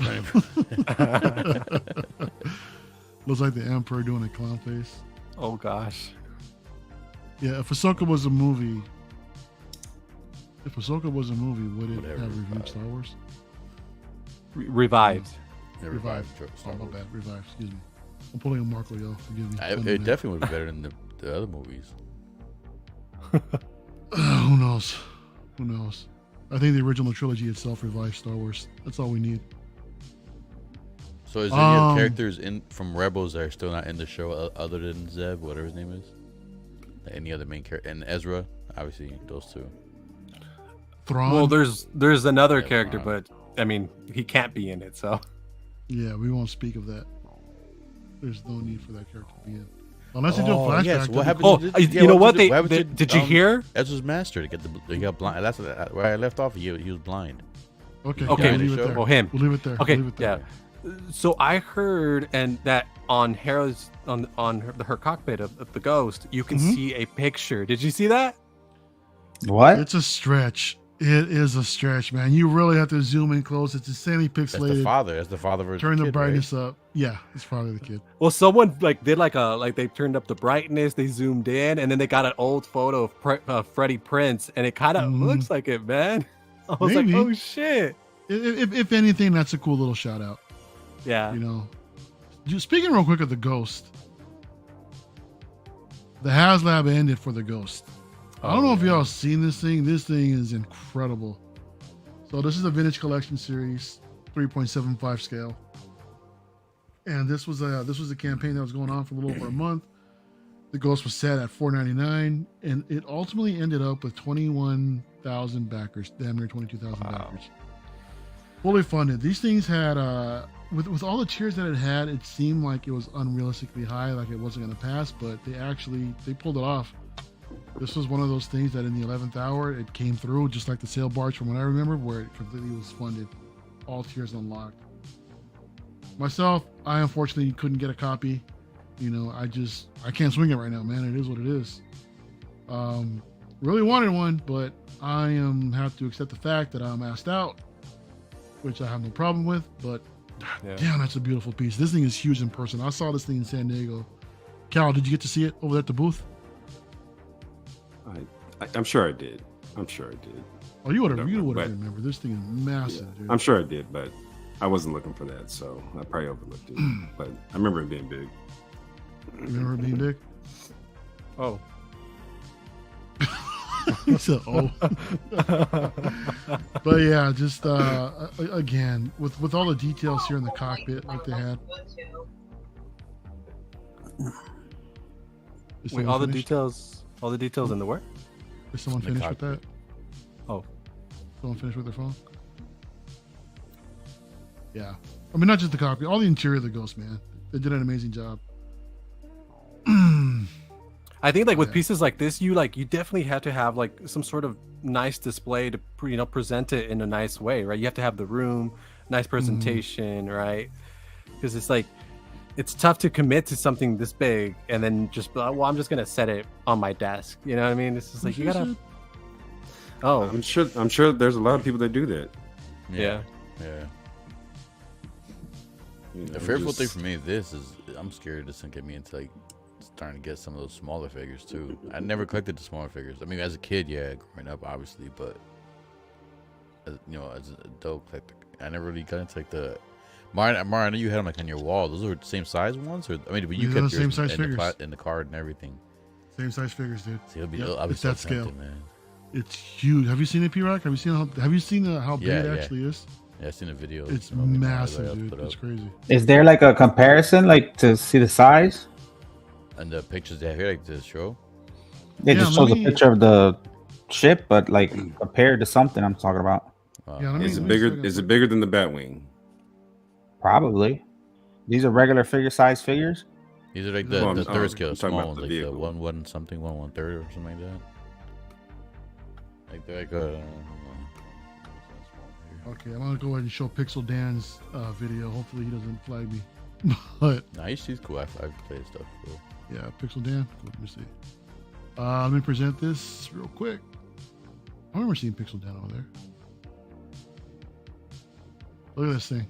[SPEAKER 1] Looks like the Emperor doing a clown face.
[SPEAKER 2] Oh gosh.
[SPEAKER 1] Yeah, if Ahsoka was a movie, If Ahsoka was a movie, would it
[SPEAKER 5] Whatever,
[SPEAKER 1] have reviewed
[SPEAKER 5] revived.
[SPEAKER 1] Star Wars?
[SPEAKER 2] Revived.
[SPEAKER 5] Yeah,
[SPEAKER 1] Revived.
[SPEAKER 5] Star
[SPEAKER 1] Oh, my
[SPEAKER 5] Wars.
[SPEAKER 1] bad. Revived. Excuse me. I'm pulling a Marco, yo. Forgive me.
[SPEAKER 5] It definitely would be better than the other movies.
[SPEAKER 1] Who knows? Who knows? I think the original trilogy itself revived Star Wars. That's all we need.
[SPEAKER 5] So is there any characters from Rebels that are still not in the show other than Zeb, whatever his name is? Any other main character? And Ezra, obviously those two.
[SPEAKER 1] Thrawn.
[SPEAKER 2] Well, there's another
[SPEAKER 5] Yeah,
[SPEAKER 2] character,
[SPEAKER 5] Thrawn.
[SPEAKER 2] but I mean, he can't be in it. So
[SPEAKER 1] Yeah, we won't speak of that. There's no need for that character to be in. Unless they do a flashback.
[SPEAKER 5] yes, what
[SPEAKER 1] then-
[SPEAKER 5] happened?
[SPEAKER 2] oh, you know what?
[SPEAKER 5] happened
[SPEAKER 2] Did you hear?
[SPEAKER 5] Ezra's master to get he got blind. That's where I left off. He was blind.
[SPEAKER 1] Okay.
[SPEAKER 2] Okay,
[SPEAKER 1] we'll leave it there.
[SPEAKER 2] oh, him.
[SPEAKER 1] We'll leave it there.
[SPEAKER 2] Okay,
[SPEAKER 1] We'll leave it there.
[SPEAKER 2] yeah. So I heard and that on Hera's on her cockpit of the Ghost, you can
[SPEAKER 1] Mhm.
[SPEAKER 2] see a picture. Did you see that?
[SPEAKER 4] What?
[SPEAKER 1] It's a stretch. It is a stretch, man. You really have to zoom in close. It's insanely
[SPEAKER 5] That's the
[SPEAKER 1] pixelated.
[SPEAKER 5] father. That's the father of
[SPEAKER 1] Turn the
[SPEAKER 5] kid,
[SPEAKER 1] brightness up. Yeah, it's probably the kid.
[SPEAKER 2] Well, someone did they turned up the brightness, they zoomed in, and then they got an old photo of Freddie Prinze, and it kind of looks like it, man. I was
[SPEAKER 1] Maybe.
[SPEAKER 2] like, oh shit.
[SPEAKER 1] If anything, that's a cool little shout out.
[SPEAKER 2] Yeah.
[SPEAKER 1] You know, just speaking real quick of the Ghost, the HasLab ended for the Ghost. I don't know if y'all seen this thing. This thing is incredible. So this is a vintage collection series, 3.75 scale, and this was a campaign that was going on for a little over a month. The Ghost was set at $4.99, and it ultimately ended up with 21,000 backers, damn near 22,000 backers. Fully funded. These things had with all the tiers that it had, it seemed like it was unrealistically high, like it wasn't going to pass, but they pulled it off. This was one of those things that in the 11th hour, it came through, just like the sail barge from what I remember, where it completely was funded. All tiers unlocked. Myself, I unfortunately couldn't get a copy. You know, I can't swing it right now, man. It is what it is. Really wanted one, but I have to accept the fact that I'm asked out, which I have no problem with, but damn, that's a beautiful piece. This thing is huge in person. I saw this thing in San Diego. Cal, did you get to see it over there at the booth?
[SPEAKER 3] I'm sure I did.
[SPEAKER 1] Oh, you would have
[SPEAKER 3] but-
[SPEAKER 1] remembered. This thing is massive, dude.
[SPEAKER 3] I'm sure I did, but I wasn't looking for that, so I probably overlooked it. But I remember it being big.
[SPEAKER 1] You remember it being big?
[SPEAKER 2] Oh.
[SPEAKER 1] He said, "Oh." But yeah, just again with all the details here in the cockpit, like they had. Is
[SPEAKER 2] Wait,
[SPEAKER 1] someone
[SPEAKER 2] all the
[SPEAKER 1] finished?
[SPEAKER 2] details in the where?
[SPEAKER 1] Is someone
[SPEAKER 5] The
[SPEAKER 1] finished with that?
[SPEAKER 5] cockpit.
[SPEAKER 2] Oh.
[SPEAKER 1] Someone finished with their phone? Yeah. I mean, not just the cockpit, all the interior of the Ghost, man. They did an amazing job.
[SPEAKER 2] I think with pieces like this, you definitely have to have some sort of nice display to present it in a nice way, right? You have to have the room, nice presentation, right? Because it's tough to commit to something this big and then just I'm just gonna set it on my desk. You know what I mean? It's just you gotta. Oh,
[SPEAKER 3] I'm sure there's a lot of people that do that.
[SPEAKER 2] yeah.
[SPEAKER 3] You know,
[SPEAKER 5] The fearful
[SPEAKER 3] just-
[SPEAKER 5] thing for me, I'm scared this can get me into starting to get some of those smaller figures too. I never collected the smaller figures. I mean, as a kid, yeah, growing up, obviously, but as an adult collector, I never really got into the. Mara, I know you had them on your wall. Those were the same size ones, or but you
[SPEAKER 1] These are
[SPEAKER 5] kept
[SPEAKER 1] the same
[SPEAKER 5] yours
[SPEAKER 1] size
[SPEAKER 5] in
[SPEAKER 1] figures.
[SPEAKER 5] in the card and everything.
[SPEAKER 1] Same size figures, dude.
[SPEAKER 5] See,
[SPEAKER 1] Yep,
[SPEAKER 5] I'll be
[SPEAKER 1] it's
[SPEAKER 5] so
[SPEAKER 1] that scale.
[SPEAKER 5] tempted, man.
[SPEAKER 1] It's huge. Have you seen it, PRock? Have you seen how big
[SPEAKER 5] Yeah,
[SPEAKER 1] it
[SPEAKER 5] yeah.
[SPEAKER 1] actually is?
[SPEAKER 5] Yeah, I've seen the video.
[SPEAKER 1] It's
[SPEAKER 5] you know, the
[SPEAKER 1] massive,
[SPEAKER 5] Mara that I
[SPEAKER 1] dude.
[SPEAKER 5] put
[SPEAKER 1] It's
[SPEAKER 5] up.
[SPEAKER 1] crazy.
[SPEAKER 4] Is there a comparison, to see the size?
[SPEAKER 5] And the pictures they have here, the show.
[SPEAKER 4] It
[SPEAKER 1] Yeah,
[SPEAKER 4] just
[SPEAKER 1] let
[SPEAKER 4] shows
[SPEAKER 1] me-
[SPEAKER 4] a picture of the ship, but compared to something I'm talking about.
[SPEAKER 1] Yeah, let me-
[SPEAKER 3] Is it
[SPEAKER 1] let me
[SPEAKER 3] bigger?
[SPEAKER 1] second.
[SPEAKER 3] Is it bigger than the Batwing?
[SPEAKER 4] Probably. These are regular size figures.
[SPEAKER 5] These are
[SPEAKER 1] Well,
[SPEAKER 5] the
[SPEAKER 3] I'm
[SPEAKER 5] third scale,
[SPEAKER 3] talking
[SPEAKER 5] small
[SPEAKER 3] about
[SPEAKER 5] ones,
[SPEAKER 3] the
[SPEAKER 5] like the
[SPEAKER 3] vehicle.
[SPEAKER 5] 1/1 or something like that.
[SPEAKER 1] Okay, I'm gonna go ahead and show Pixel Dan's video. Hopefully he doesn't flag me. But
[SPEAKER 5] Nah, he's cool. I've played stuff before.
[SPEAKER 1] yeah, Pixel Dan. Let me see. Let me present this real quick. I remember seeing Pixel Dan over there. Look at this thing.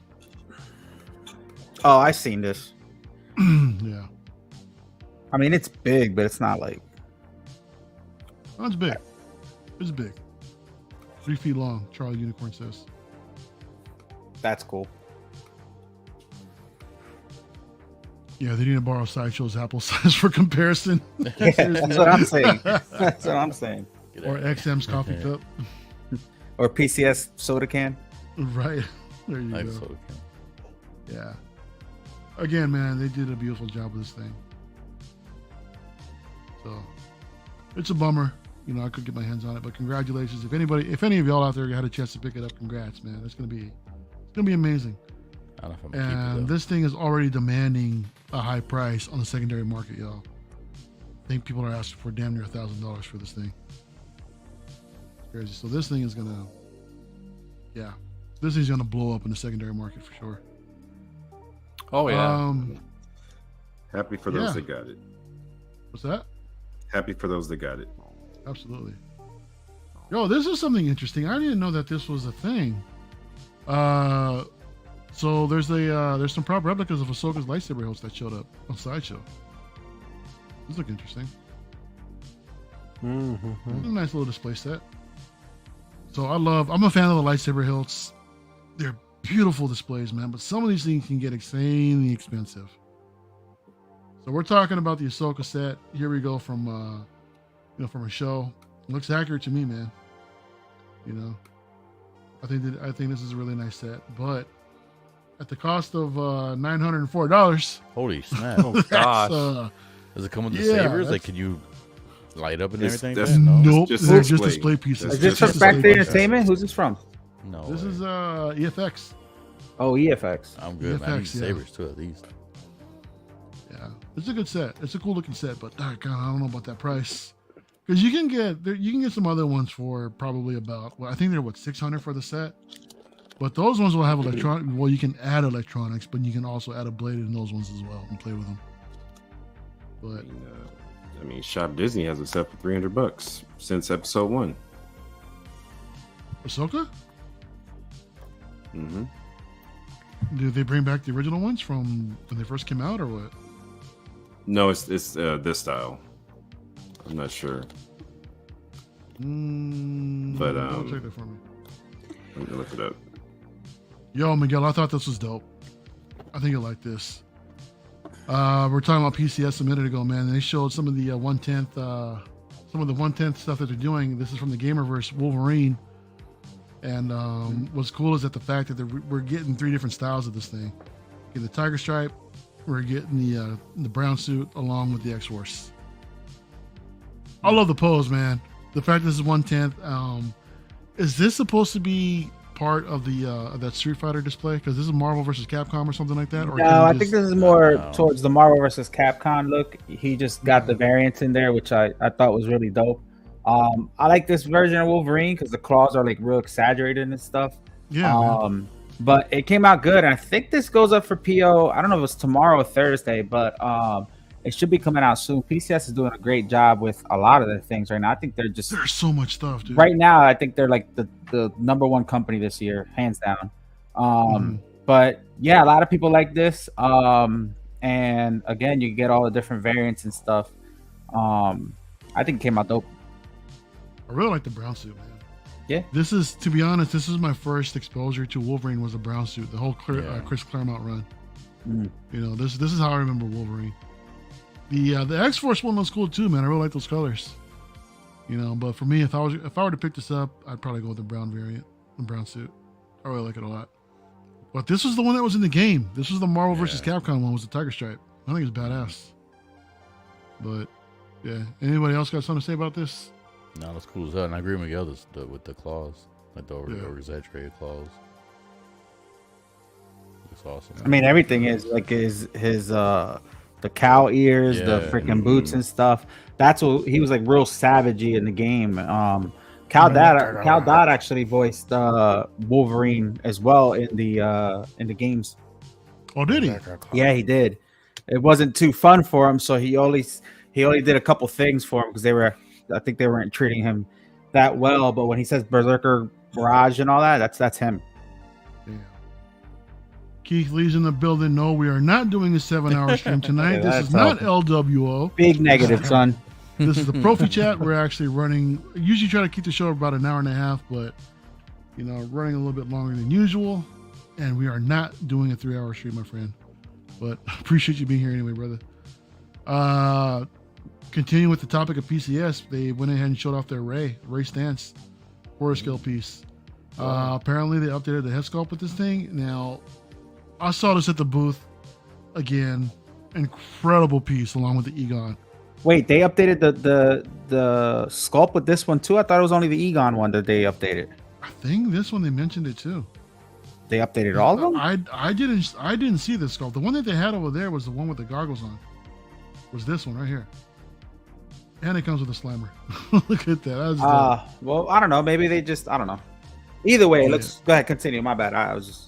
[SPEAKER 4] Oh, I've seen this.
[SPEAKER 1] Yeah,
[SPEAKER 4] I mean, it's big, but it's not
[SPEAKER 1] oh, it's big. It's big. 3 feet long, Charlie Unicorn says.
[SPEAKER 4] That's cool.
[SPEAKER 1] Yeah, they need to borrow Sideshow's Apple size for comparison.
[SPEAKER 4] That's what I'm saying. That's what I'm saying.
[SPEAKER 1] Or XM's coffee cup.
[SPEAKER 4] Or PCS soda can.
[SPEAKER 1] Right. There you
[SPEAKER 5] Like
[SPEAKER 1] go.
[SPEAKER 5] soda can.
[SPEAKER 1] Yeah. Again, man, they did a beautiful job with this thing. So it's a bummer. You know, I could get my hands on it, but congratulations. If any of y'all out there had a chance to pick it up, congrats, man. It's gonna be amazing.
[SPEAKER 5] I don't know if I'm gonna keep it,
[SPEAKER 1] And
[SPEAKER 5] though.
[SPEAKER 1] this thing is already demanding a high price on the secondary market, y'all. I think people are asking for damn near $1,000 for this thing. It's crazy. So this thing is gonna, this thing's gonna blow up in the secondary market for sure.
[SPEAKER 2] Oh yeah.
[SPEAKER 3] Happy for those
[SPEAKER 1] Yeah.
[SPEAKER 3] that got it.
[SPEAKER 1] What's that?
[SPEAKER 3] Happy for those that got it.
[SPEAKER 1] Absolutely. Yo, this is something interesting. I didn't know that this was a thing. So there's some prop replicas of Ahsoka's lightsaber hilts that showed up on Sideshow. These look interesting.
[SPEAKER 2] Mm-hmm.
[SPEAKER 1] A nice little display set. So I'm a fan of the lightsaber hilts. They're beautiful displays, man. But some of these things can get insanely expensive. So we're talking about the Ahsoka set. Here we go from from a show. It looks accurate to me, man. You know, I think this is a really nice set, but at the cost of $904.
[SPEAKER 5] Holy snap!
[SPEAKER 2] Oh gosh.
[SPEAKER 5] Does it come with the
[SPEAKER 1] yeah,
[SPEAKER 5] sabers? Like,
[SPEAKER 1] that's-
[SPEAKER 5] can you light up and
[SPEAKER 3] It's-
[SPEAKER 5] everything?
[SPEAKER 3] that's-
[SPEAKER 5] like that? No.
[SPEAKER 1] Nope,
[SPEAKER 3] Just
[SPEAKER 1] they're just
[SPEAKER 3] display.
[SPEAKER 1] display pieces.
[SPEAKER 3] That's
[SPEAKER 4] Is this
[SPEAKER 3] just
[SPEAKER 4] from
[SPEAKER 3] display
[SPEAKER 4] Factory
[SPEAKER 3] pieces.
[SPEAKER 4] Entertainment? Who's this from?
[SPEAKER 5] No.
[SPEAKER 1] This
[SPEAKER 5] way.
[SPEAKER 1] is EFX.
[SPEAKER 4] Oh, EFX.
[SPEAKER 5] I'm good. Man. I need
[SPEAKER 1] EFX, yeah.
[SPEAKER 5] sabers too, at least.
[SPEAKER 1] Yeah, it's a good set. It's a cool looking set, but God, I don't know about that price. Because you can get some other ones for probably about, I think they're $600 for the set. But those ones will have electronic. Well, you can add electronics, but you can also add a blade in those ones as well and play with them. But
[SPEAKER 3] I mean, Shop Disney has a set for $300 since episode 1.
[SPEAKER 1] Ahsoka,
[SPEAKER 3] Mm-hmm.
[SPEAKER 1] did they bring back the original ones from when they first came out, or what?
[SPEAKER 3] No, it's this style. I'm not sure. But,
[SPEAKER 1] check that for me.
[SPEAKER 3] Let me look it up.
[SPEAKER 1] Yo, Miguel, I thought this was dope. I think you'll like this. We're talking about PCS a minute ago, man. And they showed some of the 1/10, some of the 1/10 stuff that they're doing. This is from the Gamerverse Wolverine. And what's cool is that the fact that we're getting 3 different styles of this thing. Get the Tiger Stripe, we're getting the brown suit along with the X-Force. I love the pose, man. The fact this is 1/10. Is this supposed to be part of the that Street Fighter display? Because this is Marvel versus Capcom or something like that? Or
[SPEAKER 4] No, I think this is more
[SPEAKER 5] No.
[SPEAKER 4] towards the Marvel versus Capcom look. He just got the variants in there, which I thought was really dope. I like this version of Wolverine because the claws are like real exaggerated and stuff.
[SPEAKER 1] Yeah, man.
[SPEAKER 4] But it came out good, and I think this goes up for PO. I don't know if it's tomorrow or Thursday, but it should be coming out soon. PCS is doing a great job with a lot of their things right now. I think they're just
[SPEAKER 1] There's so much stuff, dude.
[SPEAKER 4] right now. I think they're like the number one company this year, hands down. But yeah, a lot of people like this. And again, you get all the different variants and stuff. I think it came out dope.
[SPEAKER 1] I really like the brown suit, man.
[SPEAKER 4] Yeah.
[SPEAKER 1] This is, to be honest, this is my first exposure to Wolverine was a brown suit. The whole Chris Claremont run. You know, this is how I remember Wolverine. The X-Force one looks cool too, man. I really like those colors. You know, but for me, if I were to pick this up, I'd probably go with the brown variant, the brown suit. I really like it a lot. But this was the one that was in the game. This was the Marvel versus Capcom one. Was the Tiger Stripe. I think it's badass. But yeah, anybody else got something to say about this?
[SPEAKER 5] No, that's cool as hell. And I agree with Miguel with the claws, like the over exaggerated claws. Looks awesome.
[SPEAKER 4] I mean, everything is like his the cow ears, the
[SPEAKER 5] Yeah.
[SPEAKER 4] freaking boots and stuff. That's what he was like, real savagey in the game. Cal Dodd actually voiced Wolverine as well in the games.
[SPEAKER 1] Oh, did he?
[SPEAKER 4] Yeah, he did. It wasn't too fun for him, so he only did a couple things for him because I think they weren't treating him that well. But when he says Berserker Barrage and all that, that's him.
[SPEAKER 1] Yeah. Keith Lee's in the building. No, we are not doing a 7-hour stream tonight.
[SPEAKER 4] Yeah,
[SPEAKER 1] This
[SPEAKER 4] that's
[SPEAKER 1] is not
[SPEAKER 4] helpful.
[SPEAKER 1] LWO.
[SPEAKER 4] Big negative, son.
[SPEAKER 1] This is the Proffi Chat. We're actually running. Usually try to keep the show about an hour and a half, but running a little bit longer than usual, and we are not doing a 3-hour stream, my friend. But appreciate you being here anyway, brother. Continuing with the topic of PCS, they went ahead and showed off their Ray Stance horror scale piece. Apparently, they updated the head sculpt with this thing. Now, I saw this at the booth again. Incredible piece along with the Egon.
[SPEAKER 4] Wait, they updated the sculpt with this one too? I thought it was only the Egon one that they updated.
[SPEAKER 1] I think this one they mentioned it too.
[SPEAKER 4] They updated all of them?
[SPEAKER 1] I didn't see the sculpt. The one that they had over there was the one with the goggles on. Was this one right here. And it comes with a slammer. Look at that.
[SPEAKER 4] Well, I don't know. Maybe they just, I don't know. Either way, let's go ahead, continue. My bad. I was just.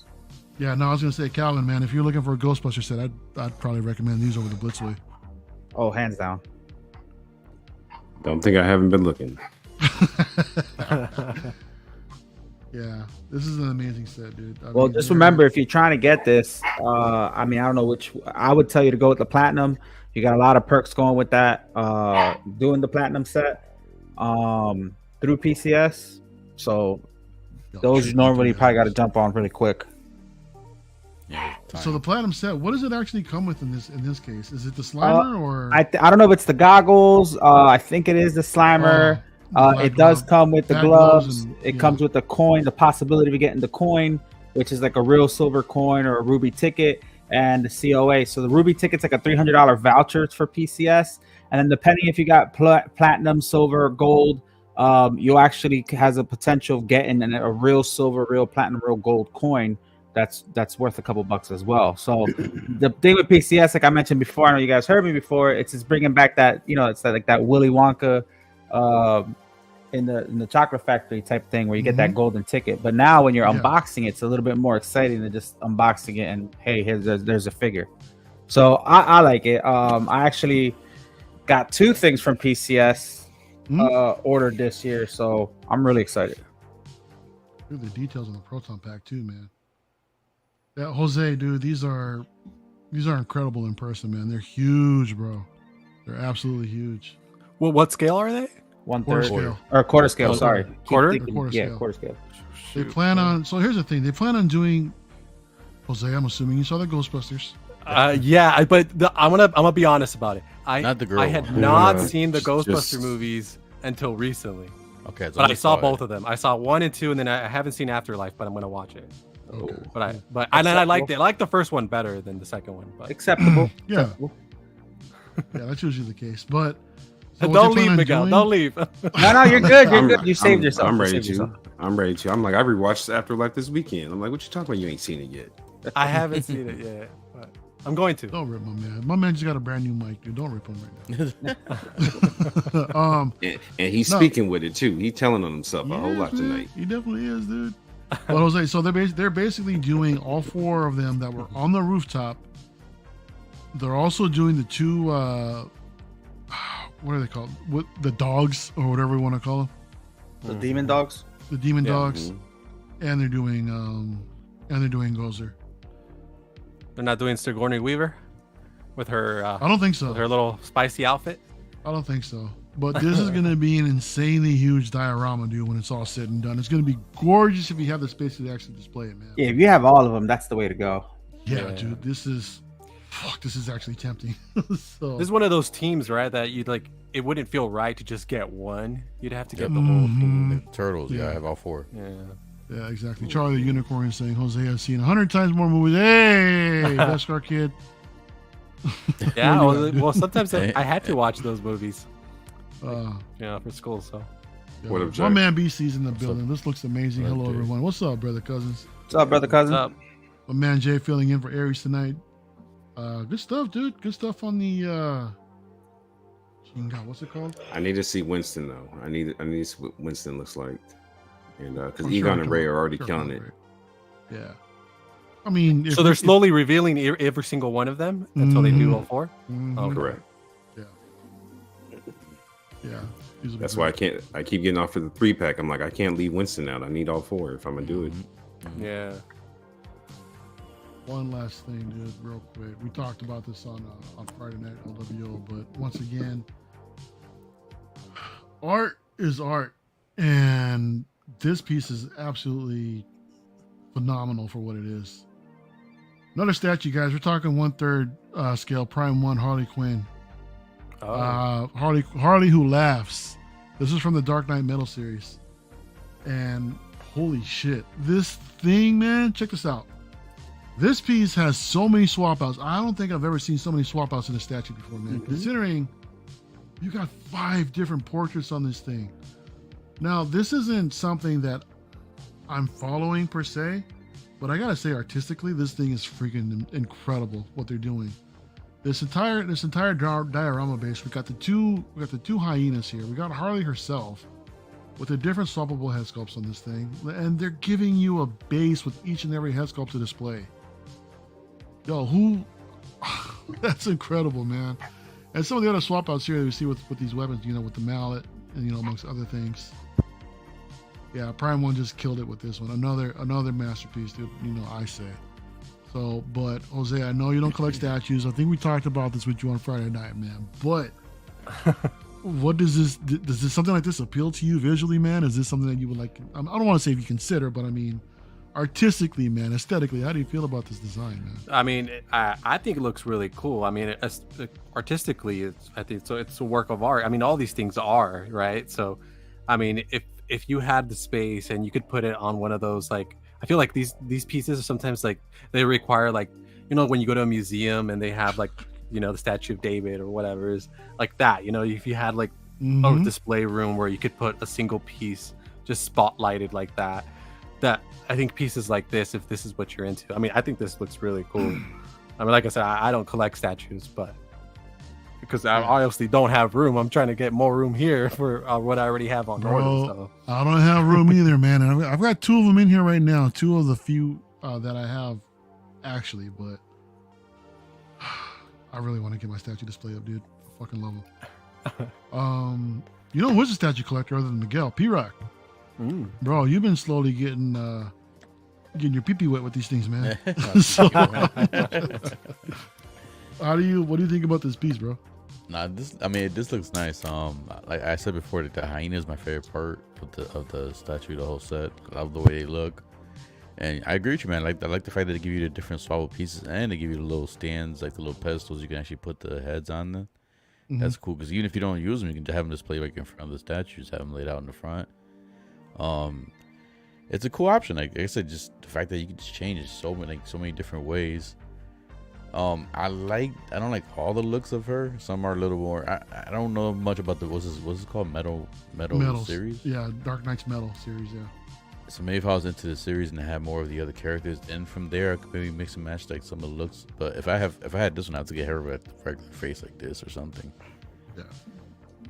[SPEAKER 1] Yeah, no, I was gonna say, Calvin, man, if you're looking for a Ghostbuster set, I'd probably recommend these over the Blitzway.
[SPEAKER 4] Oh, hands down.
[SPEAKER 3] Don't think I haven't been looking.
[SPEAKER 1] Yeah, this is an amazing set, dude.
[SPEAKER 4] Well, just remember, if you're trying to get this, I mean, I don't know which. I would tell you to go with the Platinum. You got a lot of perks going with that. Doing the Platinum set through PCS. So those you normally probably got to jump on really quick.
[SPEAKER 5] Yeah.
[SPEAKER 1] So the Platinum set, what does it actually come with in this case? Is it the Slimer or?
[SPEAKER 4] I don't know if it's the goggles. I think it is the Slimer. It does come with the gloves. It comes with the coin, the possibility of getting the coin, which is like a real silver coin or a ruby ticket, and the COA. So the ruby ticket's like a $300 voucher for PCS, and then depending if you got platinum, silver, gold, you actually has a potential of getting a real silver, real platinum, real gold coin. That's worth a couple bucks as well. So the thing with PCS, like I mentioned before, I know you guys heard me before, it's just bringing back that, it's like that Willy Wonka in the chocolate factory type thing where you get that golden ticket. But now when you're unboxing, it's a little bit more exciting than just unboxing it and hey, there's a figure. So I like it. I actually got 2 things from PCS ordered this year, so I'm really excited.
[SPEAKER 1] Look at the details on the Proton Pack too, man. Yeah, Jose, dude, these are incredible in person, man. They're huge, bro. They're absolutely huge.
[SPEAKER 2] Well, what scale are they?
[SPEAKER 1] 1/3 scale.
[SPEAKER 4] Or quarter scale, sorry.
[SPEAKER 2] Quarter
[SPEAKER 1] scale.
[SPEAKER 4] Quarter scale.
[SPEAKER 1] They plan on, so here's the thing. They plan on doing, Jose, I'm assuming you saw the Ghostbusters.
[SPEAKER 2] Yeah, but I'm gonna be honest about it.
[SPEAKER 5] Not the girl
[SPEAKER 2] I had
[SPEAKER 5] one.
[SPEAKER 2] not seen the Ghostbuster movies until recently.
[SPEAKER 5] Okay, so
[SPEAKER 2] but I saw both of them. I saw 1 and 2, and then I haven't seen Afterlife, but I'm gonna watch it.
[SPEAKER 1] Okay.
[SPEAKER 2] But I liked it. I liked the first one better than the second one. But
[SPEAKER 4] acceptable.
[SPEAKER 1] Yeah.
[SPEAKER 4] Acceptable.
[SPEAKER 1] Yeah, that's usually the case. But
[SPEAKER 2] so don't leave, Miguel. Don't leave.
[SPEAKER 4] No, you're good. You're good. You saved yourself.
[SPEAKER 3] I'm ready to. I'm like, I rewatched Afterlife this weekend. I'm like, what you talking about? You ain't seen it yet.
[SPEAKER 2] I haven't seen it yet. But I'm going to.
[SPEAKER 1] Don't rip my man. My man just got a brand new mic, dude. Don't rip him right now.
[SPEAKER 3] And he's speaking with it too. He's telling on himself a whole lot tonight.
[SPEAKER 1] He definitely is, dude. But Jose, so they're basically doing all 4 of them that were on the rooftop. They're also doing the 2 what are they called? What, the dogs or whatever we want to call them?
[SPEAKER 4] The demon dogs.
[SPEAKER 1] The demon dogs, and they're doing Gozer.
[SPEAKER 2] They're not doing Sigourney Weaver with her.
[SPEAKER 1] I don't think so.
[SPEAKER 2] With her little spicy outfit.
[SPEAKER 1] I don't think so. But this is going to be an insanely huge diorama, dude, when it's all said and done. It's going to be gorgeous if you have the space to actually display it, man.
[SPEAKER 4] Yeah, if you have all of them, that's the way to go.
[SPEAKER 1] Yeah. Dude, this is actually tempting. So.
[SPEAKER 2] This is one of those teams, right, that you'd like, it wouldn't feel right to just get one. You'd have to get the whole team.
[SPEAKER 5] Turtles, I have all 4.
[SPEAKER 1] Yeah, exactly. Charlie the Unicorn is saying, Jose has seen 100 times more movies. Hey, best car kid.
[SPEAKER 2] Yeah, well, sometimes I had to watch those movies. For school, so.
[SPEAKER 3] What up,
[SPEAKER 1] my man BC's in the building. This looks amazing. Hello, everyone. What's up, brother cousins?
[SPEAKER 4] What's up, brother cousin?
[SPEAKER 2] What's up?
[SPEAKER 1] My man Jay filling in for Aries tonight. Good stuff, dude. Good stuff on the what's it called?
[SPEAKER 3] I need to see Winston though. I need to see what Winston looks like, and because Egon and Ray are already killing it.
[SPEAKER 1] Yeah. I mean,
[SPEAKER 2] so they're slowly revealing every single one of them until they do all 4.
[SPEAKER 1] Oh,
[SPEAKER 3] correct.
[SPEAKER 1] Yeah.
[SPEAKER 3] That's why I keep getting off for the 3-pack. I'm like, I can't leave Winston out. I need all 4 if I'm gonna do it.
[SPEAKER 2] Yeah.
[SPEAKER 1] One last thing, dude, real quick. We talked about this on Friday night LWO, but once again, art is art, and this piece is absolutely phenomenal for what it is. Another statue, guys. We're talking 1/3 scale, Prime 1 Harley Quinn.
[SPEAKER 2] Oh.
[SPEAKER 1] Harley who laughs. This is from the Dark Knight Metal series. And holy shit, this thing, man, check this out. This piece has so many swap outs. I don't think I've ever seen so many swap outs in a statue before, man. Considering you got 5 different portraits on this thing. Now, this isn't something that I'm following per se, but I gotta say, artistically, this thing is freaking incredible what they're doing. This entire diorama base, we got the two hyenas here. We got Harley herself with the different swappable head sculpts on this thing, and they're giving you a base with each and every head sculpt to display. Yo, that's incredible, man. And some of the other swap outs here that we see with these weapons, with the mallet and amongst other things. Yeah, Prime 1 just killed it with this one. Another masterpiece, dude. I say. So, but Jose, I know you don't collect statues. I think we talked about this with you on Friday night, man. But what does this something like this appeal to you visually, man? Is this something that you would like? I don't want to say if you consider, but I mean, artistically, man, aesthetically, how do you feel about this design, man?
[SPEAKER 2] I mean, I think it looks really cool. I mean, artistically, I think it's a work of art. I mean, all these things are, right? So, I mean, if you had the space and you could put it on one of those, like, I feel like these pieces are sometimes like they require, like, when you go to a museum and they have like, the Statue of David or whatever is like that, if you had like a display room where you could put a single piece just spotlighted like that I think pieces like this, if this is what you're into, I mean, I think this looks really cool. I mean, like I said, I don't collect statues, but because I obviously don't have room, I'm trying to get more room here for what I already have on order. So.
[SPEAKER 1] I don't have room either, man. And I've got 2 of them in here right now. 2 of the few that I have, actually. But I really want to get my statue display up, dude. I fucking love them. Who's a statue collector other than Miguel? P-Rock. Bro, you've been slowly getting your pee-pee wet with these things, man. So, what do you think about this piece, bro?
[SPEAKER 5] Nah, this looks nice. Like I said before, the hyena is my favorite part of the statue, the whole set. I love the way they look, and I agree with you, man. I like the fact that they give you the different swappable pieces, and they give you the little stands, like the little pedestals. You can actually put the heads on them. That's cool, because even if you don't use them, you can have them displayed like in front of the statues, have them laid out in the front. It's a cool option. Like I said, just the fact that you can just change it so many different ways. I don't like all the looks of her. Some are a little more. I don't know much about what's it called, metal series.
[SPEAKER 1] Yeah, Dark Knight's Metal series. Yeah.
[SPEAKER 5] So maybe if I was into the series and I had more of the other characters, and from there I could maybe mix and match like some of the looks. But if I had this one, I have to get her with a regular face like this or something.
[SPEAKER 1] Yeah.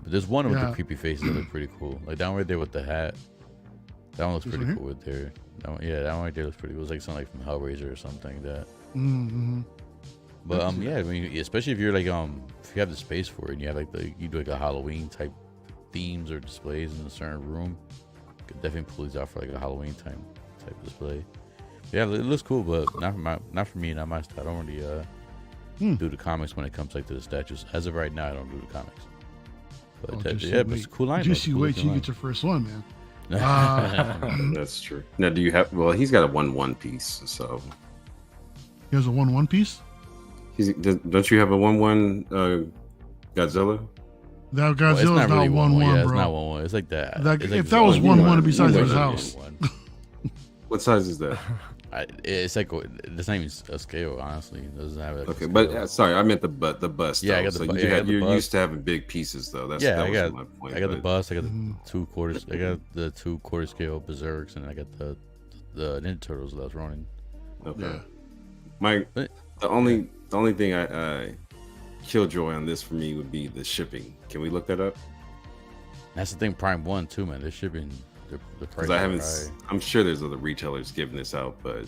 [SPEAKER 5] But there's one with the creepy faces that look pretty cool. Like that one right there with the hat. That one looks pretty cool with there. That one right there looks pretty cool. It was like something like from Hellraiser or something like that. But I mean, especially if you're like if you have the space for it and you have like you do like a Halloween type themes or displays in a certain room, you could definitely pull these out for like a Halloween type display. Yeah, it looks cool, but not for me, not my style. I don't really do the comics when it comes like to the statues. As of right now, I don't do the comics. But but it's a cool line.
[SPEAKER 1] Just you wait till you get your first one, man.
[SPEAKER 3] That's true. Now, do you have? Well, he's got a 1/1 piece, so
[SPEAKER 1] he has a 1/1 piece.
[SPEAKER 3] Don't you have a 1/1 Godzilla?
[SPEAKER 1] That Godzilla's not 1/1,
[SPEAKER 5] yeah,
[SPEAKER 1] bro.
[SPEAKER 5] It's not 1/1. It's like that.
[SPEAKER 1] If that was 1/1, it'd be size of his house.
[SPEAKER 3] What size is that?
[SPEAKER 5] It's like it's not even a scale. Honestly, it doesn't have it.
[SPEAKER 3] Okay, but sorry, I meant the bust.
[SPEAKER 5] Yeah, I got the bust.
[SPEAKER 3] You're used to having big pieces, though.
[SPEAKER 5] I got my point. I got the bust. I got the 2 quarters. I got the 2 quarter scale berserks, and I got the Ninja Turtles that I was running.
[SPEAKER 3] Okay. Yeah. The only thing I killjoy on this for me would be the shipping. Can we look that up?
[SPEAKER 5] That's the thing. Prime 1 too, man. They're shipping.
[SPEAKER 3] Because I haven't. I'm sure there's other retailers giving this out, but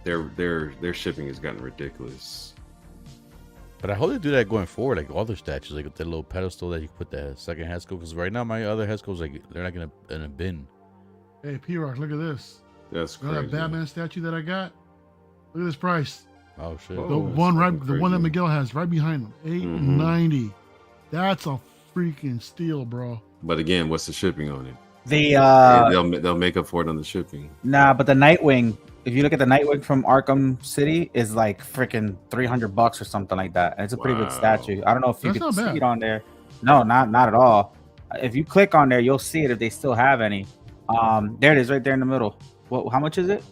[SPEAKER 3] their shipping has gotten ridiculous.
[SPEAKER 5] But I hope they do that going forward, like all their statues, like with that little pedestal that you put the second head sculpt. Because right now my other head sculpts, like they're not in a bin.
[SPEAKER 1] Hey, P-Rock, look at this.
[SPEAKER 3] That's crazy.
[SPEAKER 1] That Batman statue that I got. Look at this price.
[SPEAKER 5] Oh shit!
[SPEAKER 1] The one that Miguel has right behind him, $890. That's a freaking steal, bro.
[SPEAKER 3] But again, what's the shipping on it? They'll make up for it on the shipping.
[SPEAKER 4] Nah, but the Nightwing, if you look at the Nightwing from Arkham City, is like freaking $300 or something like that. And it's a pretty good statue. I don't know if you can see it on there. No, not at all. If you click on there, you'll see it if they still have any. There it is, right there in the middle. How much is it?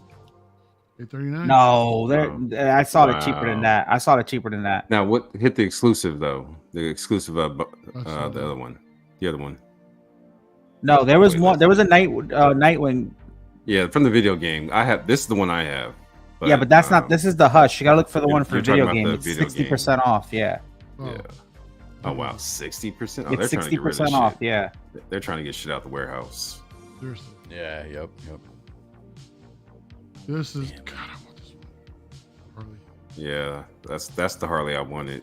[SPEAKER 1] $839.
[SPEAKER 4] No, I saw it cheaper than that. I saw it cheaper than that.
[SPEAKER 3] Now, what hit the exclusive though? The exclusive of the other one. The other one.
[SPEAKER 4] No, there was one. There was a Nightwing.
[SPEAKER 3] Yeah, from the video game. This is the one I have.
[SPEAKER 4] But, yeah, but that's not. This is the Hush. You gotta look for the one for the video game. It's 60% off. Yeah.
[SPEAKER 3] Yeah. Oh wow, 60%. Oh,
[SPEAKER 4] it's 60% off. Yeah.
[SPEAKER 3] They're trying to get shit out the warehouse.
[SPEAKER 1] Seriously.
[SPEAKER 5] Yeah. Yep.
[SPEAKER 1] This is. God, I want this one. Harley.
[SPEAKER 3] Yeah, that's the Harley I wanted.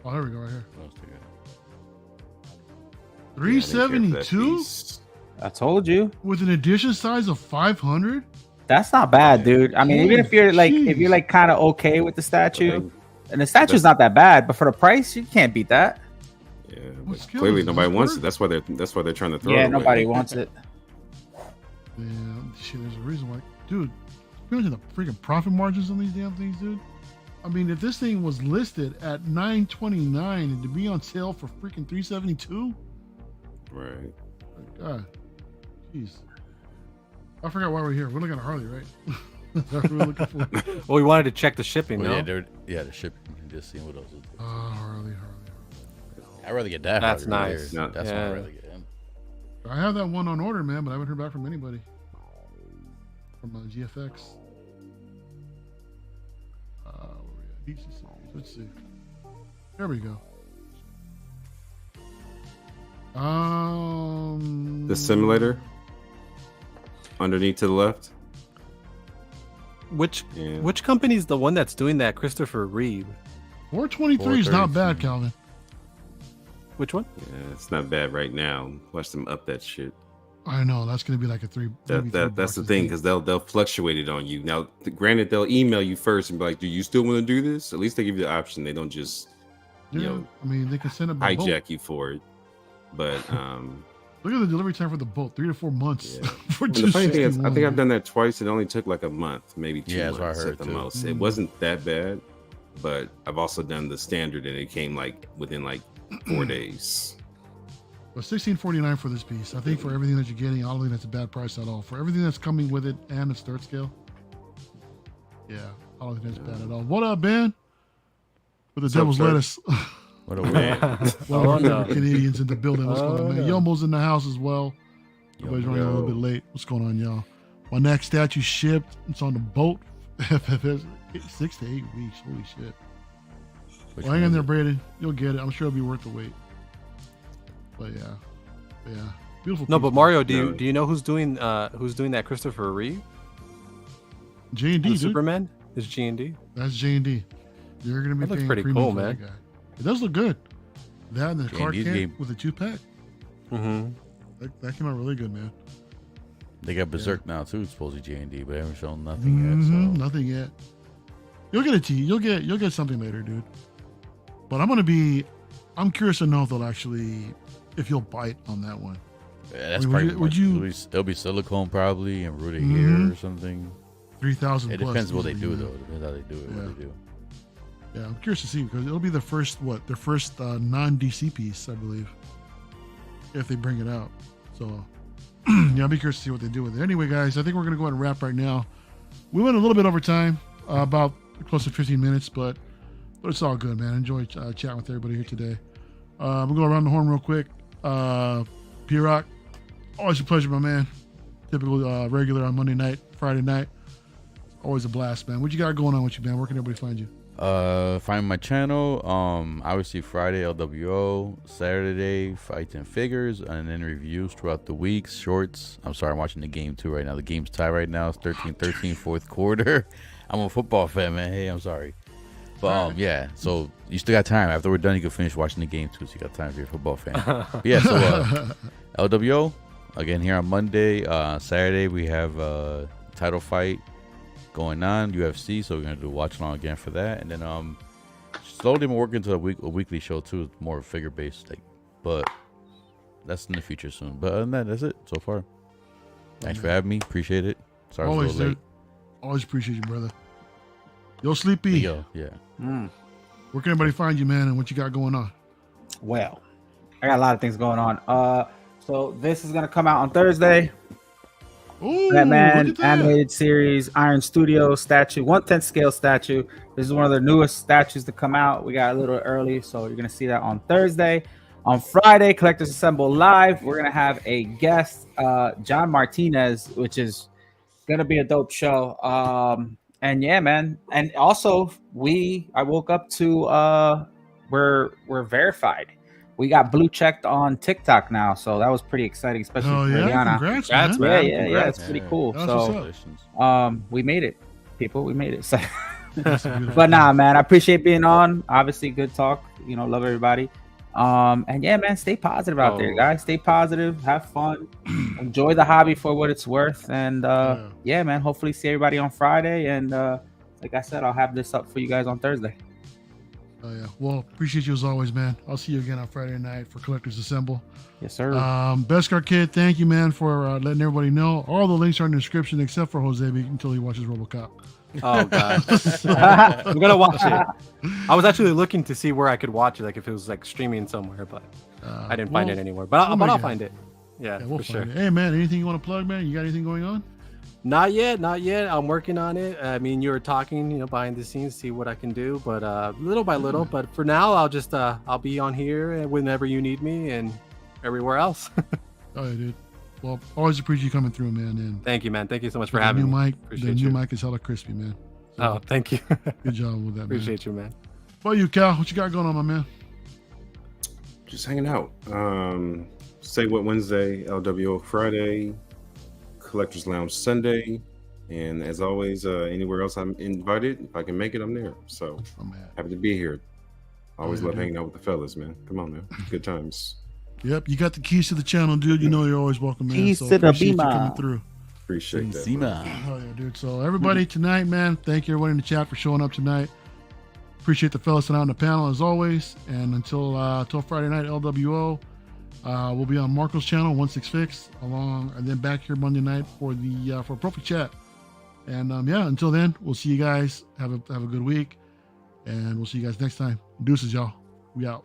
[SPEAKER 1] Oh, there we go, right here. 372.
[SPEAKER 4] I told you.
[SPEAKER 1] With an edition size of 500.
[SPEAKER 4] That's not bad, dude. I mean, even if you're like kind of okay with the statue, and the statue's not that bad, but for the price, you can't beat that.
[SPEAKER 3] Yeah, but clearly nobody wants it. That's why they're trying to throw it away.
[SPEAKER 4] Yeah, nobody wants it.
[SPEAKER 1] Yeah, shit. There's a reason why, dude. Imagine the freaking profit margins on these damn things, dude. I mean, if this thing was listed at $929 and to be on sale for freaking $372,
[SPEAKER 3] right?
[SPEAKER 1] My God, jeez. I forgot why we're here. We're looking at Harley, right? That's what we're looking for.
[SPEAKER 2] Well, we wanted to check the shipping.
[SPEAKER 5] Well,
[SPEAKER 2] no?
[SPEAKER 5] Yeah, the shipping. Just seeing what else is there.
[SPEAKER 1] Harley.
[SPEAKER 5] I'd rather get that.
[SPEAKER 2] That's
[SPEAKER 5] Harley
[SPEAKER 2] nice.
[SPEAKER 5] That's what I'd rather get.
[SPEAKER 1] I have that one on order, man, but I haven't heard back from anybody. From GFX. DC series. Let's see. There we go.
[SPEAKER 3] The simulator underneath to the left.
[SPEAKER 2] Which company's the one that's doing that? Christopher Reeve.
[SPEAKER 1] 423 is not bad, Calvin.
[SPEAKER 2] Which one?
[SPEAKER 3] Yeah, it's not bad right now. Watch them up that shit.
[SPEAKER 1] I know that's gonna be like a three.
[SPEAKER 3] That's the thing, because they'll fluctuate it on you. Now, granted, they'll email you first and be like, "Do you still want to do this?" At least they give you the option. They don't just,
[SPEAKER 1] I mean, they can send it by
[SPEAKER 3] hijack
[SPEAKER 1] boat.
[SPEAKER 3] you for it. But
[SPEAKER 1] look at the delivery time for the boat, 3 to 4 months.
[SPEAKER 3] Yeah.
[SPEAKER 1] For
[SPEAKER 3] the funny thing is, I think I've done that twice. It only took like a month, maybe 2 months
[SPEAKER 5] that's what I heard
[SPEAKER 3] at the
[SPEAKER 5] too.
[SPEAKER 3] most. It wasn't that bad, but I've also done the standard, and it came like within like 4 days.
[SPEAKER 1] But $16.49 for this piece. I think for everything that you're getting, I don't think that's a bad price at all. For everything that's coming with it and its third scale, yeah, I don't think that's bad at all. What up, Ben? With the devil's lettuce.
[SPEAKER 5] What a win.
[SPEAKER 1] Canadians in the building. What's going on, man? Yomo's in the house as well. Everybody's running a little bit late. What's going on, y'all? My next statue shipped. It's on the boat. 6 to 8 weeks. Holy shit. Well, hang in there, Breda. You'll get it. I'm sure it'll be worth the wait. But yeah, beautiful.
[SPEAKER 2] No, but Mario, do you know who's doing that Christopher Reeve?
[SPEAKER 1] J&D,
[SPEAKER 2] Superman is G&D.
[SPEAKER 1] That's J&D. You're gonna be
[SPEAKER 2] that looks
[SPEAKER 1] paying
[SPEAKER 2] pretty
[SPEAKER 1] premium
[SPEAKER 2] cool,
[SPEAKER 1] for
[SPEAKER 2] man.
[SPEAKER 1] that guy. It does look good. That and the Clark
[SPEAKER 5] J&D's
[SPEAKER 1] Kent
[SPEAKER 5] game.
[SPEAKER 1] with the 2-pack.
[SPEAKER 2] Mm-hmm.
[SPEAKER 1] That came out really good, man.
[SPEAKER 5] They got Berserk now too, supposedly J&D, but they haven't shown nothing yet. So.
[SPEAKER 1] Nothing yet. You'll get a T. You'll get something later, dude. But I'm curious to know if they'll actually, if you'll bite on that one.
[SPEAKER 5] Yeah, that's
[SPEAKER 1] would you?
[SPEAKER 5] It'll be silicone probably and rooted hair or something.
[SPEAKER 1] 3,000.
[SPEAKER 5] It depends what they do though. It depends how they do it.
[SPEAKER 1] Yeah.
[SPEAKER 5] What they do.
[SPEAKER 1] Yeah, I'm curious to see because it'll be their first non-DC piece, I believe, if they bring it out. So yeah, I'll be curious to see what they do with it. Anyway, guys, I think we're gonna go ahead and wrap right now. We went a little bit over time, about close to 15 minutes, but it's all good, man. Enjoy chatting with everybody here today. We'll go around the horn real quick. PRock, always a pleasure, my man. Typical regular on Monday night, Friday night. Always a blast, man. What you got going on with you, man? Where can everybody find you?
[SPEAKER 5] Find my channel. Obviously Friday LWO, Saturday Fights and Figures, and then reviews throughout the week. Shorts. I'm sorry, I'm watching the game too right now. The game's tied right now. It's 13-13, fourth quarter. I'm a football fan, man. Hey, I'm sorry. But yeah, so you still got time. After we're done, you can finish watching the game too. So you got time if you're a football fan. But yeah, so LWO again here on Monday. Saturday we have title fight going on UFC, so we're gonna do a watch along again for that. And then slowly been working to a weekly show too, more figure based, like, but that's in the future soon. But other than that, that's it so far. Thanks for having me. Appreciate it. Sorry,
[SPEAKER 1] Always,
[SPEAKER 5] I was a little
[SPEAKER 1] dude. Always appreciate you, brother. Yo, Sleepy.
[SPEAKER 5] Yo, yeah.
[SPEAKER 1] Where can everybody find you, man, and what you got going on?
[SPEAKER 4] Well, I got a lot of things going on. So this is gonna come out on Thursday.
[SPEAKER 1] Ooh,
[SPEAKER 4] Batman
[SPEAKER 1] look at that.
[SPEAKER 4] animated series, Iron Studio statue, 1/10 scale statue. This is one of the newest statues to come out. We got a little early, so you're gonna see that on Thursday. On Friday, Collectors Assemble Live. We're gonna have a guest, John Martinez, which is gonna be a dope show. And yeah, man. And also, I woke up to we're verified. We got blue checked on TikTok now, so that was pretty exciting, especially
[SPEAKER 1] Oh,
[SPEAKER 4] for
[SPEAKER 1] yeah.
[SPEAKER 4] Rihanna.
[SPEAKER 1] Congrats,
[SPEAKER 2] Congrats,
[SPEAKER 1] man.
[SPEAKER 2] man.
[SPEAKER 4] Yeah,
[SPEAKER 2] Congrats.
[SPEAKER 4] it's pretty cool.
[SPEAKER 1] That's
[SPEAKER 4] So
[SPEAKER 1] what's up.
[SPEAKER 4] we made it, people. We made it. So,
[SPEAKER 1] That's a beautiful
[SPEAKER 4] but nah,
[SPEAKER 1] thing.
[SPEAKER 4] man, I appreciate being on. Obviously, good talk. Love everybody. And yeah, man, stay positive out there, guys. Stay positive, have fun, enjoy the hobby for what it's worth. And yeah, man, hopefully see everybody on Friday. And like I said, I'll have this up for you guys on Thursday.
[SPEAKER 1] Oh, yeah. Well, appreciate you as always, man. I'll see you again on Friday night for Collectors Assemble.
[SPEAKER 4] Yes, sir.
[SPEAKER 1] Beskar Kid, thank you, man, for letting everybody know. All the links are in the description except for Jose until he watches RoboCop.
[SPEAKER 2] Oh god, I'm gonna watch it. I was actually looking to see where I could watch it, like if it was like streaming somewhere, but I didn't find it anywhere. But I'll find it. Yeah,
[SPEAKER 1] we'll
[SPEAKER 2] for
[SPEAKER 1] find
[SPEAKER 2] sure.
[SPEAKER 1] it. Hey, man, anything you want to plug, man? You got anything going on?
[SPEAKER 2] Not yet. I'm working on it. I mean, you were talking, behind the scenes, see what I can do, but little by little. But for now, I'll just I'll be on here whenever you need me and everywhere else.
[SPEAKER 1] Oh, yeah, dude. Well, always appreciate you coming through, man. And
[SPEAKER 2] Thank you, man. Thank you so much for
[SPEAKER 1] the
[SPEAKER 2] having
[SPEAKER 1] new
[SPEAKER 2] me.
[SPEAKER 1] mic,
[SPEAKER 2] Appreciate
[SPEAKER 1] the new
[SPEAKER 2] you.
[SPEAKER 1] mic is hella crispy, man. So,
[SPEAKER 2] Oh, thank you.
[SPEAKER 1] good job with that, man.
[SPEAKER 2] Appreciate you, man.
[SPEAKER 1] What you, Cal? What you got going on, my man?
[SPEAKER 3] Just hanging out. Say What Wednesday, LWO Friday, Collectors Lounge Sunday, and as always, anywhere else I'm invited, if I can make it, I'm there. So
[SPEAKER 1] Oh, man.
[SPEAKER 3] happy to be here. Always
[SPEAKER 1] Yeah,
[SPEAKER 3] love
[SPEAKER 1] dude.
[SPEAKER 3] hanging out with the fellas, man. Come on, man. Good times.
[SPEAKER 1] Yep, you got the keys to the channel, dude. You know you're always welcome, man.
[SPEAKER 4] Keys
[SPEAKER 1] So
[SPEAKER 4] to the
[SPEAKER 1] appreciate you
[SPEAKER 4] beamer.
[SPEAKER 1] coming through.
[SPEAKER 3] Appreciate that.
[SPEAKER 5] Zima.
[SPEAKER 3] brother.
[SPEAKER 1] Oh yeah, dude. So everybody tonight, man, thank you everybody in the chat for showing up tonight. Appreciate the fellas tonight on the panel as always. And until Friday night, LWO, we'll be on Marco's channel, 166, and then back here Monday night for the for Proffi Chat. And yeah, until then, we'll see you guys. Have a good week, and we'll see you guys next time. Deuces, y'all. We out.